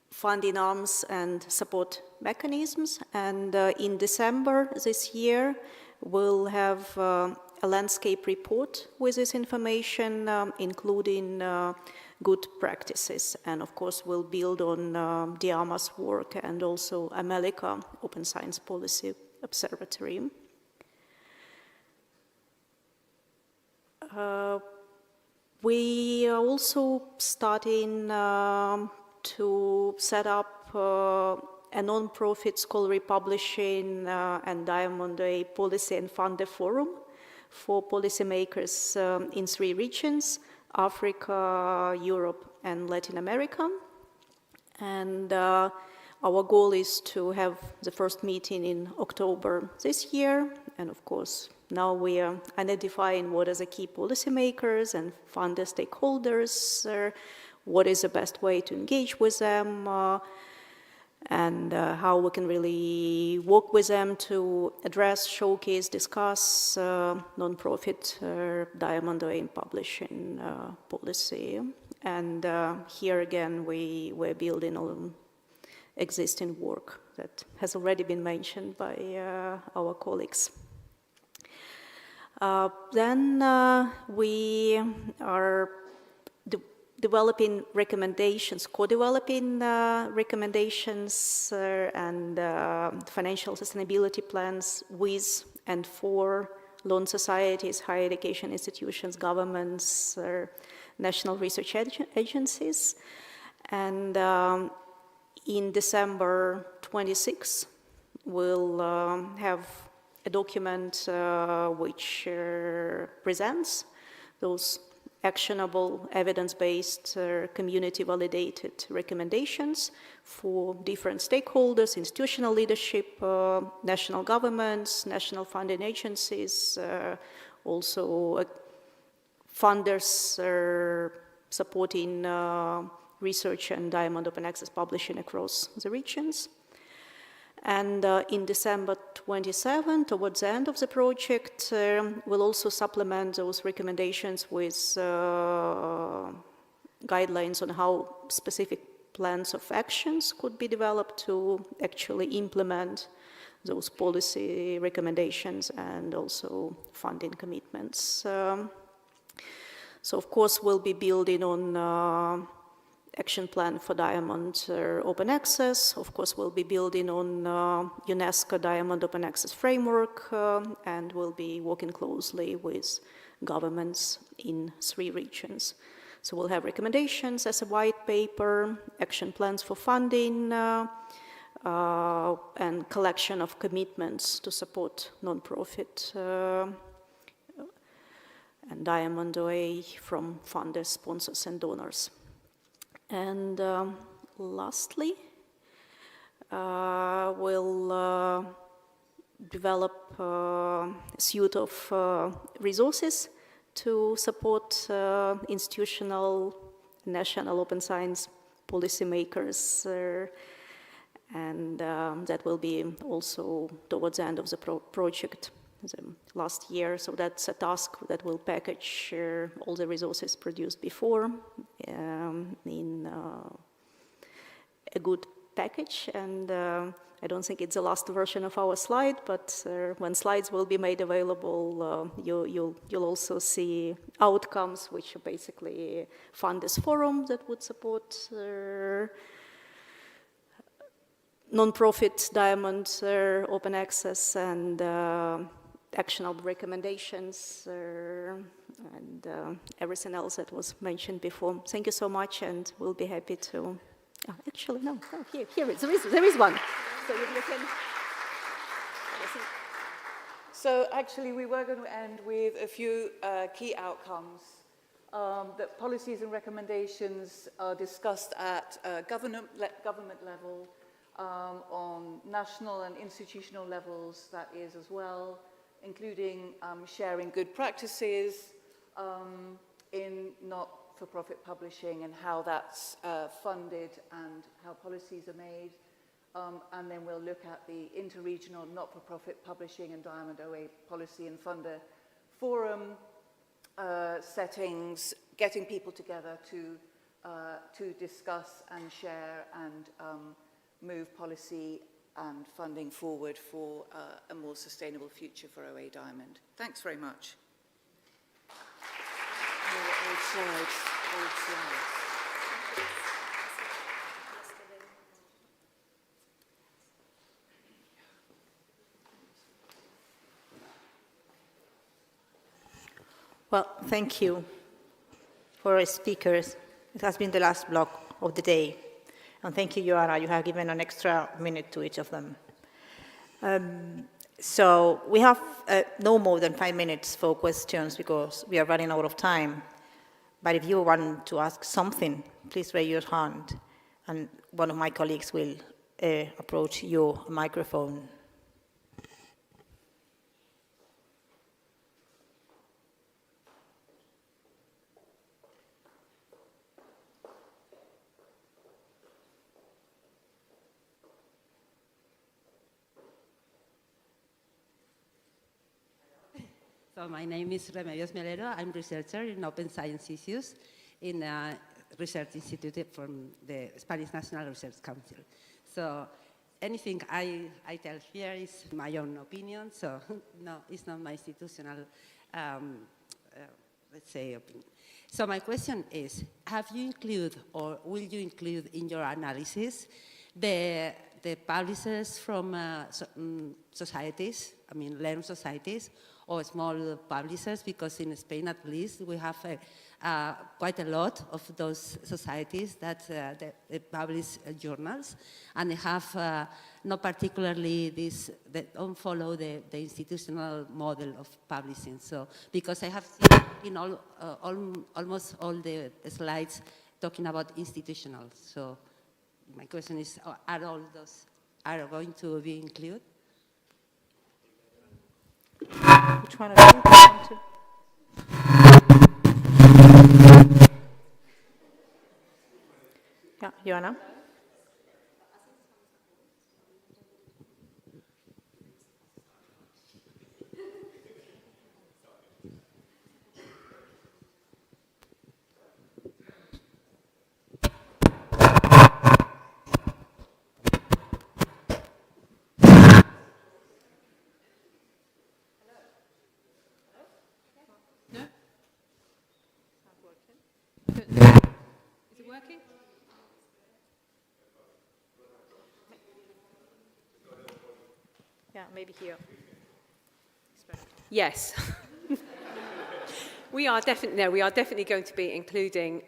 funding arms and support mechanisms. And in December this year, we'll have a landscape report with this information, including good practices. And of course, we'll build on Diama's work and also America Open Science Policy Observatory. We are also starting to set up a non-profit scholarly publishing and Diamond A policy and funder forum for policymakers in 3 regions: Africa, Europe, and Latin America. And our goal is to have the first meeting in October this year. And of course, Now we are identifying what are the key policymakers and funder stakeholders, what is the best way to engage with them, and how we can really work with them to address, showcase, discuss non-profit diamond vein publishing policy. And here again, we're building on existing work that has already been mentioned by our colleagues. Then we are developing recommendations, co-developing recommendations and financial sustainability plans with and for loan societies, higher education institutions, governments, national research agencies. And in December 26, we'll have a document which presents those actionable, evidence-based, community-validated recommendations for different stakeholders, institutional leadership, national governments, national funding agencies, also funders supporting research and diamond open access publishing across the regions. And in December 27, towards the end of the project, we'll also supplement those recommendations with guidelines on how specific plans of actions could be developed to actually implement those policy recommendations and also funding commitments. So of course, we'll be building on action plan for diamond open access. Of course, we'll be building on UNESCO Diamond Open Access Framework, and we'll be working closely with governments in 3 regions. So we'll have recommendations as a white paper, action plans for funding, and collection of commitments to support non-profit and diamond OA from funders, sponsors, and donors. And lastly, we'll develop a suite of resources to support institutional, national open science policymakers, and that will be also towards the end of the project, the last year. So that's a task that will package all the resources produced before in a good package. And I don't think it's the last version of our slide, but when slides will be made available, you'll also see outcomes, which are basically funders forum that would support non-profit diamond open access and actionable recommendations and everything else that was mentioned before. Thank you so much, and we'll be happy to. Oh, actually, no. Oh, here it is. There is one. So you can. So actually, we were going to end with a few key outcomes. That policies and recommendations are discussed at government level, on national and institutional levels, that is as well, including sharing good practices in not-for-profit publishing and how that's funded and how policies are made. And then we'll look at the interregional not-for-profit publishing and Diamond OA policy and funder forum settings, getting people together to discuss and share and move policy and funding forward for a more sustainable future for OA Diamond. Thanks very much. Old slides. Well, thank you for our speakers. It has been the last block of the day. And thank you, Joanna. You have given an extra minute to each of them. So we have no more than 5 minutes for questions because we are running out of time. But if you want to ask something, please raise your hand, and one of my colleagues will approach your microphone. So my name is Remedios Melero. I'm researcher in open science issues in a research institute from the Spanish National Research Council. So anything I tell here is my own opinion, so no, it's not my institutional, let's say, opinion. So my question is, have you included or will you include in your analysis the publishers from societies, I mean learned societies, or small publishers, because in Spain at least we have quite a lot of those societies that they publish journals, and they have not particularly this, they don't follow the institutional model of publishing. So, because I have seen in almost all the slides talking about institutional. So my question is, are all those going to be included? Which one of you want to? Yeah, Joanna. Is it working? Yeah, maybe here. Yes. We are definitely going to be including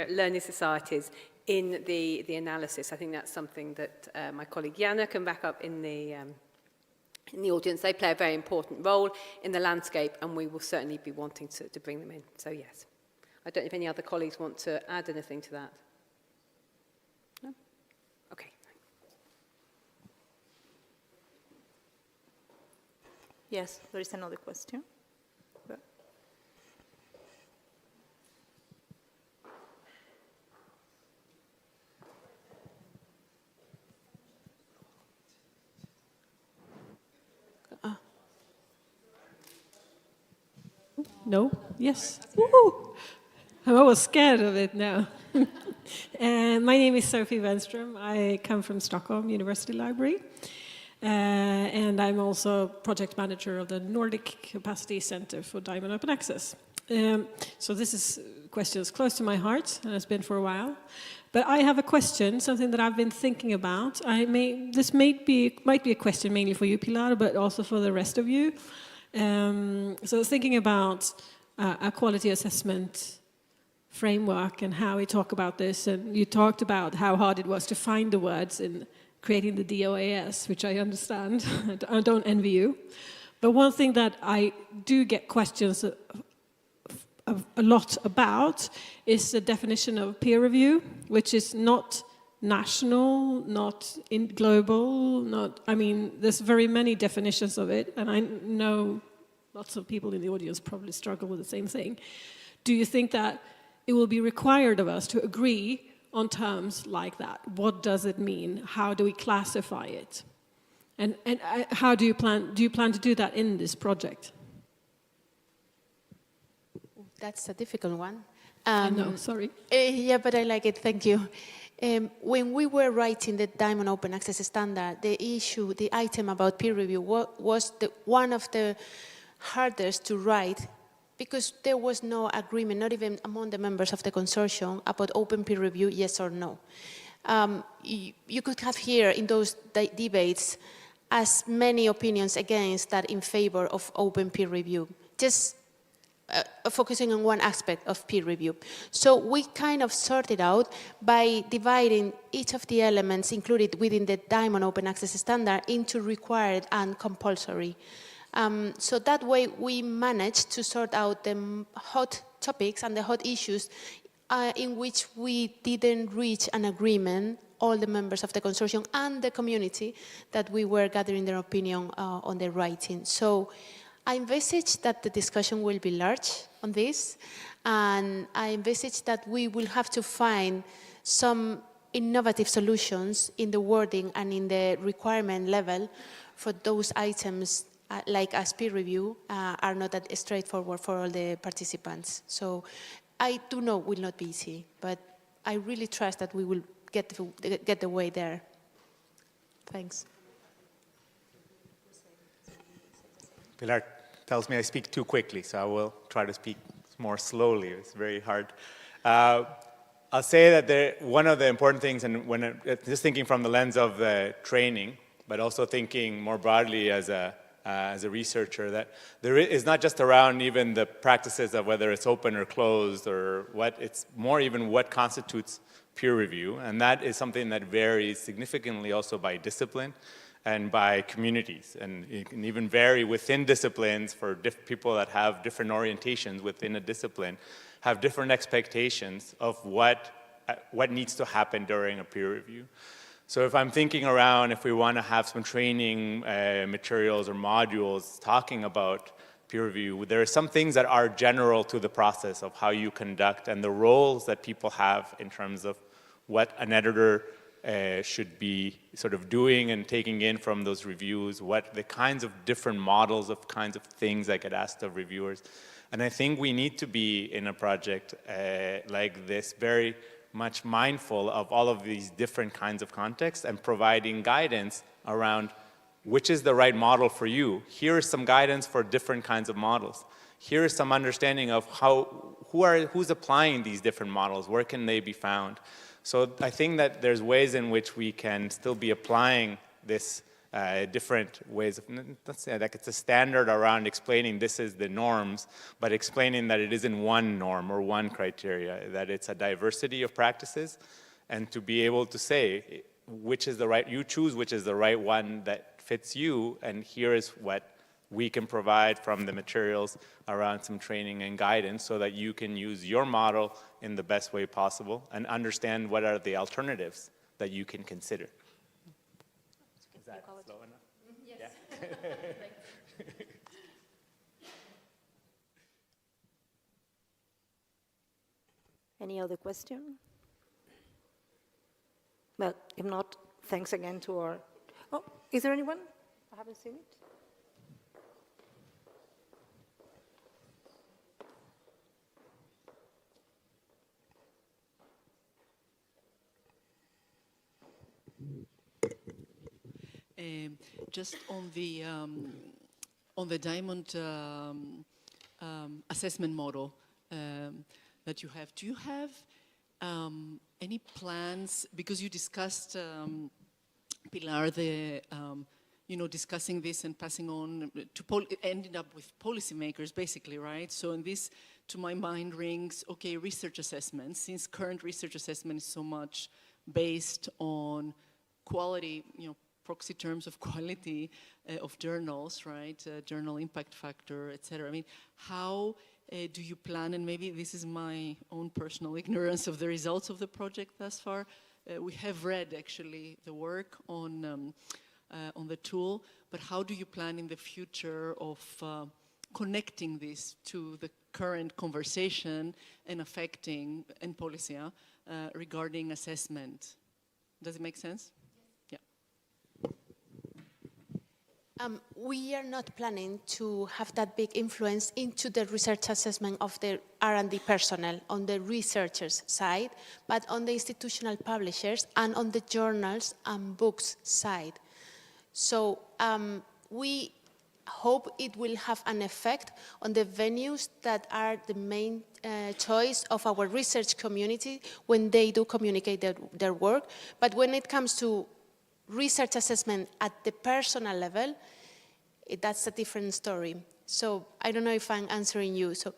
learning societies in the analysis. I think that's something that my colleague Jana can back up in the audience. They play a very important role in the landscape, and we will certainly be wanting to bring them in. So yes. I don't know if any other colleagues want to add anything to that. No? Okay. Yes, there is another question. No? Yes. Woo-hoo. I was scared of it now. My name is Sophie Wenström. I come from Stockholm University Library. And I'm also project manager of the Nordic Capacity Center for Diamond Open Access. So this question is close to my heart, and has been for a while. But I have a question, something that I've been thinking about. This might be a question mainly for you, Pilar, but also for the rest of you. So thinking about a quality assessment framework and how we talk about this, and you talked about how hard it was to find the words in creating the DOAS, which I understand. I don't envy you. But one thing that I do get questions a lot about is the definition of peer review, which is not national, not global, there's very many definitions of it, and I know lots of people in the audience probably struggle with the same thing. Do you think that it will be required of us to agree on terms like that? What does it mean? How do we classify it? And how do you plan to do that in this project? That's a difficult one. I know, sorry. Yeah, but I like it, thank you. When we were writing the Diamond Open Access Standard, the item about peer review was one of the hardest to write, because there was no agreement, not even among the members of the consortium, about open peer review, yes or no. You could have here in those debates as many opinions against that in favor of open peer review, just focusing on one aspect of peer review. So we kind of sorted out by dividing each of the elements included within the Diamond Open Access Standard into required and compulsory. So that way we managed to sort out the hot topics and the hot issues in which we didn't reach an agreement, all the members of the consortium and the community, that we were gathering their opinion on the writing. So I envisage that the discussion will be large on this, and I envisage that we will have to find some innovative solutions in the wording and in the requirement level for those items like as peer review, are not that straightforward for all the participants. So I do know it will not be easy, but I really trust that we will get the way there. Thanks. Pilar tells me I speak too quickly, so I will try to speak more slowly. It's very hard. I'll say that one of the important things, and when just thinking from the lens of the training, but also thinking more broadly as a researcher, that there is not just around even the practices of whether it's open or closed or what, it's more even what constitutes peer review, and that is something that varies significantly also by discipline and by communities, and it can even vary within disciplines for people that have different orientations within a discipline, have different expectations of what needs to happen during a peer review. So if I'm thinking around if we want to have some training materials or modules talking about peer review, there are some things that are general to the process of how you conduct and the roles that people have in terms of what an editor should be sort of doing and taking in from those reviews, what the kinds of different models of kinds of things that get asked of reviewers. And I think we need to be in a project like this very much mindful of all of these different kinds of contexts and providing guidance around which is the right model for you. Here is some guidance for different kinds of models. Here is some understanding of who's applying these different models, where can they be found. So I think that there's ways in which we can still be applying this different ways of, let's say like it's a standard around explaining this is the norms, but explaining that it isn't one norm or one criteria, that it's a diversity of practices, and to be able to say which is the right, you choose which is the right one that fits you, and here is what we can provide from the materials around some training and guidance so that you can use your model in the best way possible and understand what are the alternatives that you can consider. Is that slow enough? Yes. Yeah. Any other question? Well, if not, thanks again to our... Oh, is there anyone? I haven't seen it. Just on the diamond assessment model that you have, do you have any plans, because you discussed, Pilar, discussing this and passing on to ending up with policymakers, basically, right? So in this, to my mind, rings, okay, research assessment, since current research assessment is so much based on quality, proxy terms of quality of journals, right? Journal impact factor, et cetera. I mean, how do you plan, and maybe this is my own personal ignorance of the results of the project thus far. We have read, actually, the work on the tool, but how do you plan in the future of connecting this to the current conversation and affecting and policy regarding assessment? Does it make sense? We are not planning to have that big influence into the research assessment of the R&D personnel on the researchers' side, but on the institutional publishers and on the journals and books side. So we hope it will have an effect on the venues that are the main choice of our research community when they do communicate their work. But when it comes to research assessment at the personal level, that's a different story. So I don't know if I'm answering you. So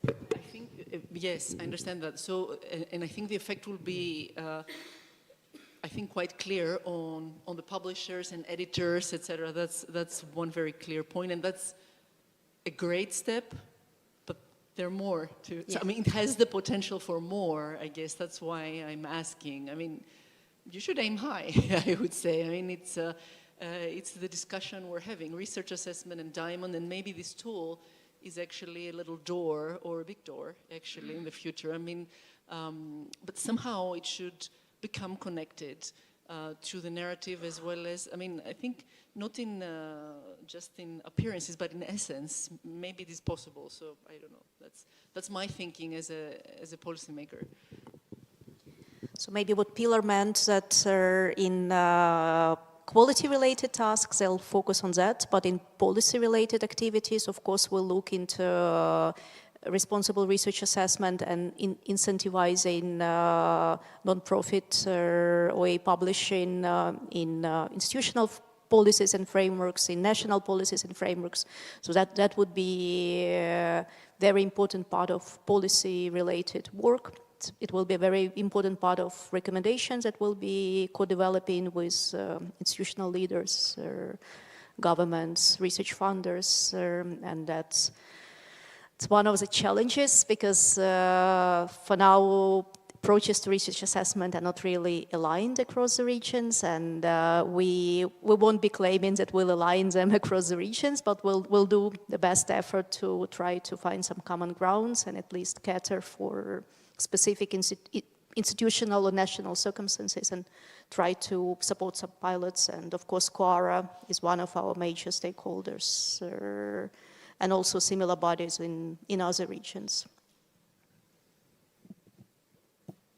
I think, yes, I understand that. So, and I think the effect will be, I think, quite clear on the publishers and editors, etc. That's one very clear point, and that's a great step, but there are more to, so, I mean, it has the potential for more, I guess. That's why I'm asking. I mean, you should aim high, I would say. I mean, it's the discussion we're having, research assessment and diamond, and maybe this tool is actually a little door or a big door, actually, in the future. I mean, but somehow it should become connected to the narrative as well as, I mean, I think not in just in appearances, but in essence, maybe it is possible. So I don't know. That's my thinking as a policymaker. So maybe what Pilar meant that in quality-related tasks, they'll focus on that, but in policy-related activities, of course, we'll look into responsible research assessment and incentivizing non-profit OA publishing in institutional policies and frameworks, in national policies and frameworks. So that would be a very important part of policy-related work. It will be a very important part of recommendations that will be co-developing with institutional leaders, governments, research funders, and it's one of the challenges because for now approaches to research assessment are not really aligned across the regions, and we won't be claiming that we'll align them across the regions, but we'll do the best effort to try to find some common grounds and at least cater for specific institutional or national circumstances and try to support some pilots. And of course, COARA is one of our major stakeholders and also similar bodies in other regions.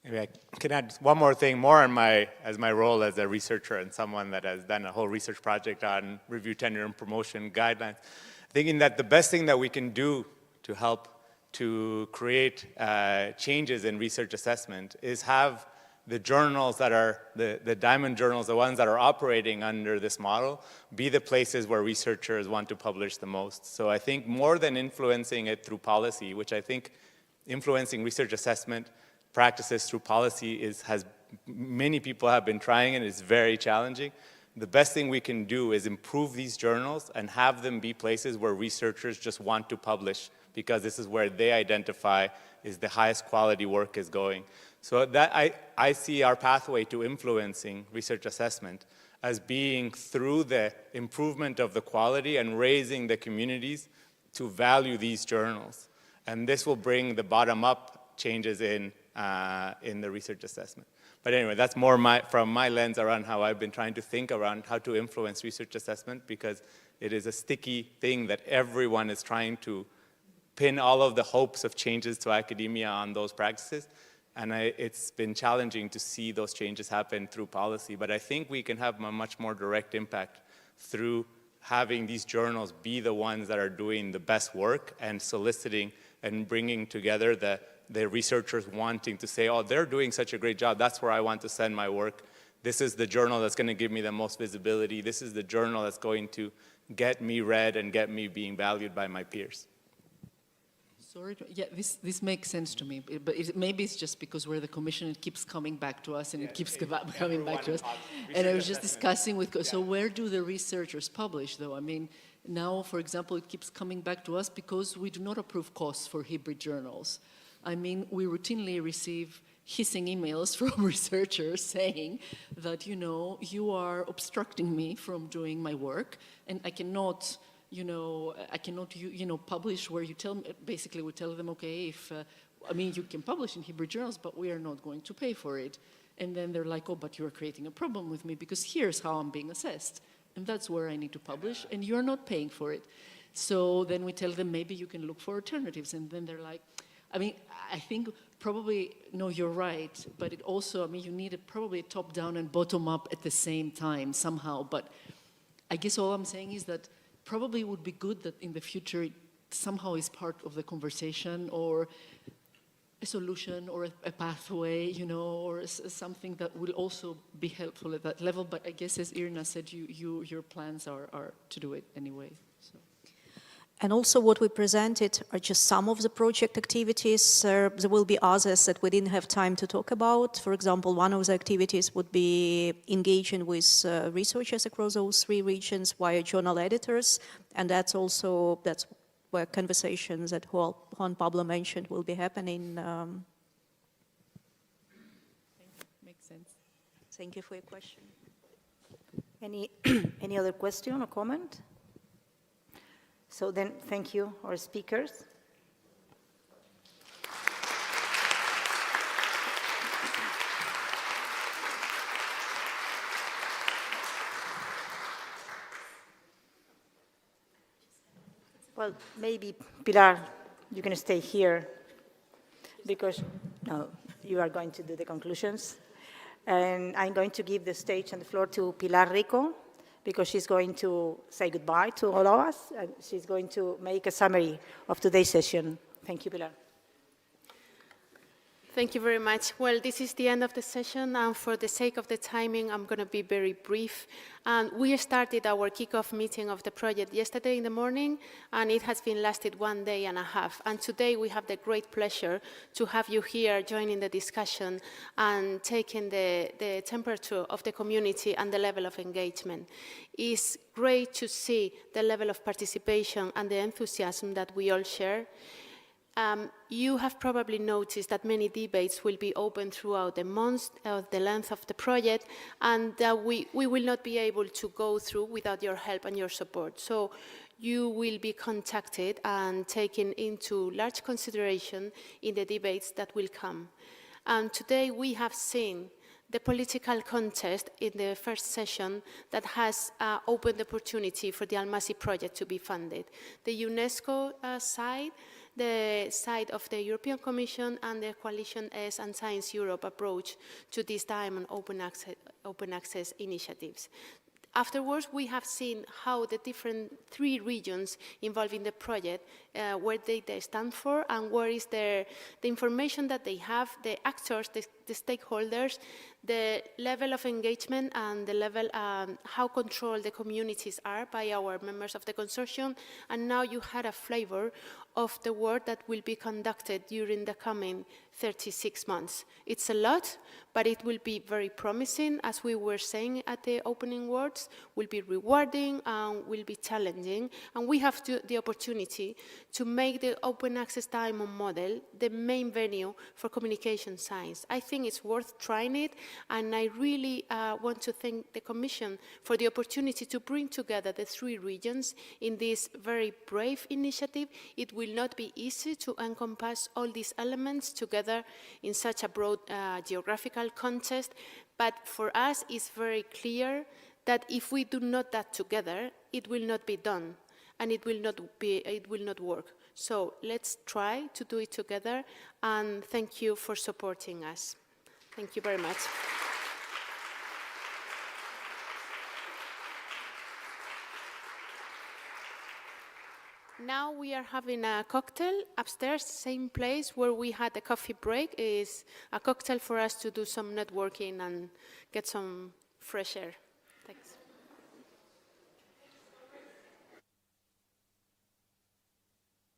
Maybe I can add one more thing more on as my role as a researcher and someone that has done a whole research project on review, tenure, and promotion guidelines. Thinking that the best thing that we can do to help to create changes in research assessment is have the journals that are, the diamond journals, the ones that are operating under this model, be the places where researchers want to publish the most. So I think more than influencing it through policy, which I think influencing research assessment practices through policy many people have been trying and it's very challenging. The best thing we can do is improve these journals and have them be places where researchers just want to publish, because this is where they identify is the highest quality work is going. So that I see our pathway to influencing research assessment as being through the improvement of the quality and raising the communities to value these journals. And this will bring the bottom-up changes in the research assessment. But anyway, that's more from my lens around how I've been trying to think around how to influence research assessment, because it is a sticky thing that everyone is trying to pin all of the hopes of changes to academia on those practices. And it's been challenging to see those changes happen through policy. But I think we can have a much more direct impact through having these journals be the ones that are doing the best work and soliciting and bringing together the researchers wanting to say, oh, they're doing such a great job. That's where I want to send my work. This is the journal that's going to give me the most visibility. This is the journal that's going to get me read and get me being valued by my peers. Sorry, yeah, this makes sense to me, but maybe it's just because we're the commission, it keeps coming back to us and it keeps coming back to us. And I was just discussing so where do the researchers publish though? I mean, now, for example, it keeps coming back to us because we do not approve costs for hybrid journals. I mean, we routinely receive hissing emails from researchers saying that, you are obstructing me from doing my work and I cannot publish where you tell me, basically we tell them, okay, you can publish in Hebrew journals, but we are not going to pay for it. And then they're like, oh, but you're creating a problem with me because here's how I'm being assessed. And that's where I need to publish, and you're not paying for it. So then we tell them, maybe you can look for alternatives. And then they're like, I think probably, no, you're right, but it also, you need probably top-down and bottom-up at the same time somehow. But I guess all I'm saying is that probably would be good that in the future it somehow is part of the conversation or a solution or a pathway, or something that will also be helpful at that level. But I guess as Irina said, your plans are to do it anyway. So. And also what we presented are just some of the project activities. There will be others that we didn't have time to talk about. For example, one of the activities would be engaging with researchers across those 3 regions via journal editors. And that's where conversations that Juan Pablo mentioned will be happening. Makes sense. Thank you for your question. Any other question or comment? So then, thank you, our speakers. Well, maybe, Pilar, you can stay here because, no, you are going to do the conclusions. And I'm going to give the stage and the floor to Pilar Rico because she's going to say goodbye to all of us. And she's going to make a summary of today's session. Thank you, Pilar. Thank you very much. Well, this is the end of the session, and for the sake of the timing, I'm going to be very brief. We started our kickoff meeting of the project yesterday in the morning, and it has been lasted 1.5 days. And today we have the great pleasure to have you here joining the discussion and taking the temperature of the community and the level of engagement. It's great to see the level of participation and the enthusiasm that we all share. You have probably noticed that many debates will be open throughout the months, the length of the project, and that we will not be able to go through without your help and your support. So you will be contacted and taken into large consideration in the debates that will come. And today we have seen the political contest in the first session that has opened the opportunity for the ALMASI project to be funded. The UNESCO side, the side of the European Commission, and the Coalition S and Science Europe approach to this Diamond open access initiatives. Afterwards, we have seen how the different 3 regions involved in the project, where they stand for and where is the information that they have, the actors, the stakeholders, the level of engagement and the level how controlled the communities are by our members of the consortium. And now you had a flavor of the work that will be conducted during the coming 36 months. It's a lot, but it will be very promising, as we were saying at the opening words, will be rewarding and will be challenging. And we have the opportunity to make the open access diamond model the main venue for communication science. I think it's worth trying it, and I really want to thank the Commission for the opportunity to bring together the 3 regions in this very brave initiative. It will not be easy to encompass all these elements together in such a broad geographical context, but for us it's very clear that if we do not that together, it will not be done, and it will not work. So let's try to do it together, and thank you for supporting us. Thank you very much. Now we are having a cocktail upstairs, same place where we had a coffee break. Is a cocktail for us to do some networking and get some fresh air.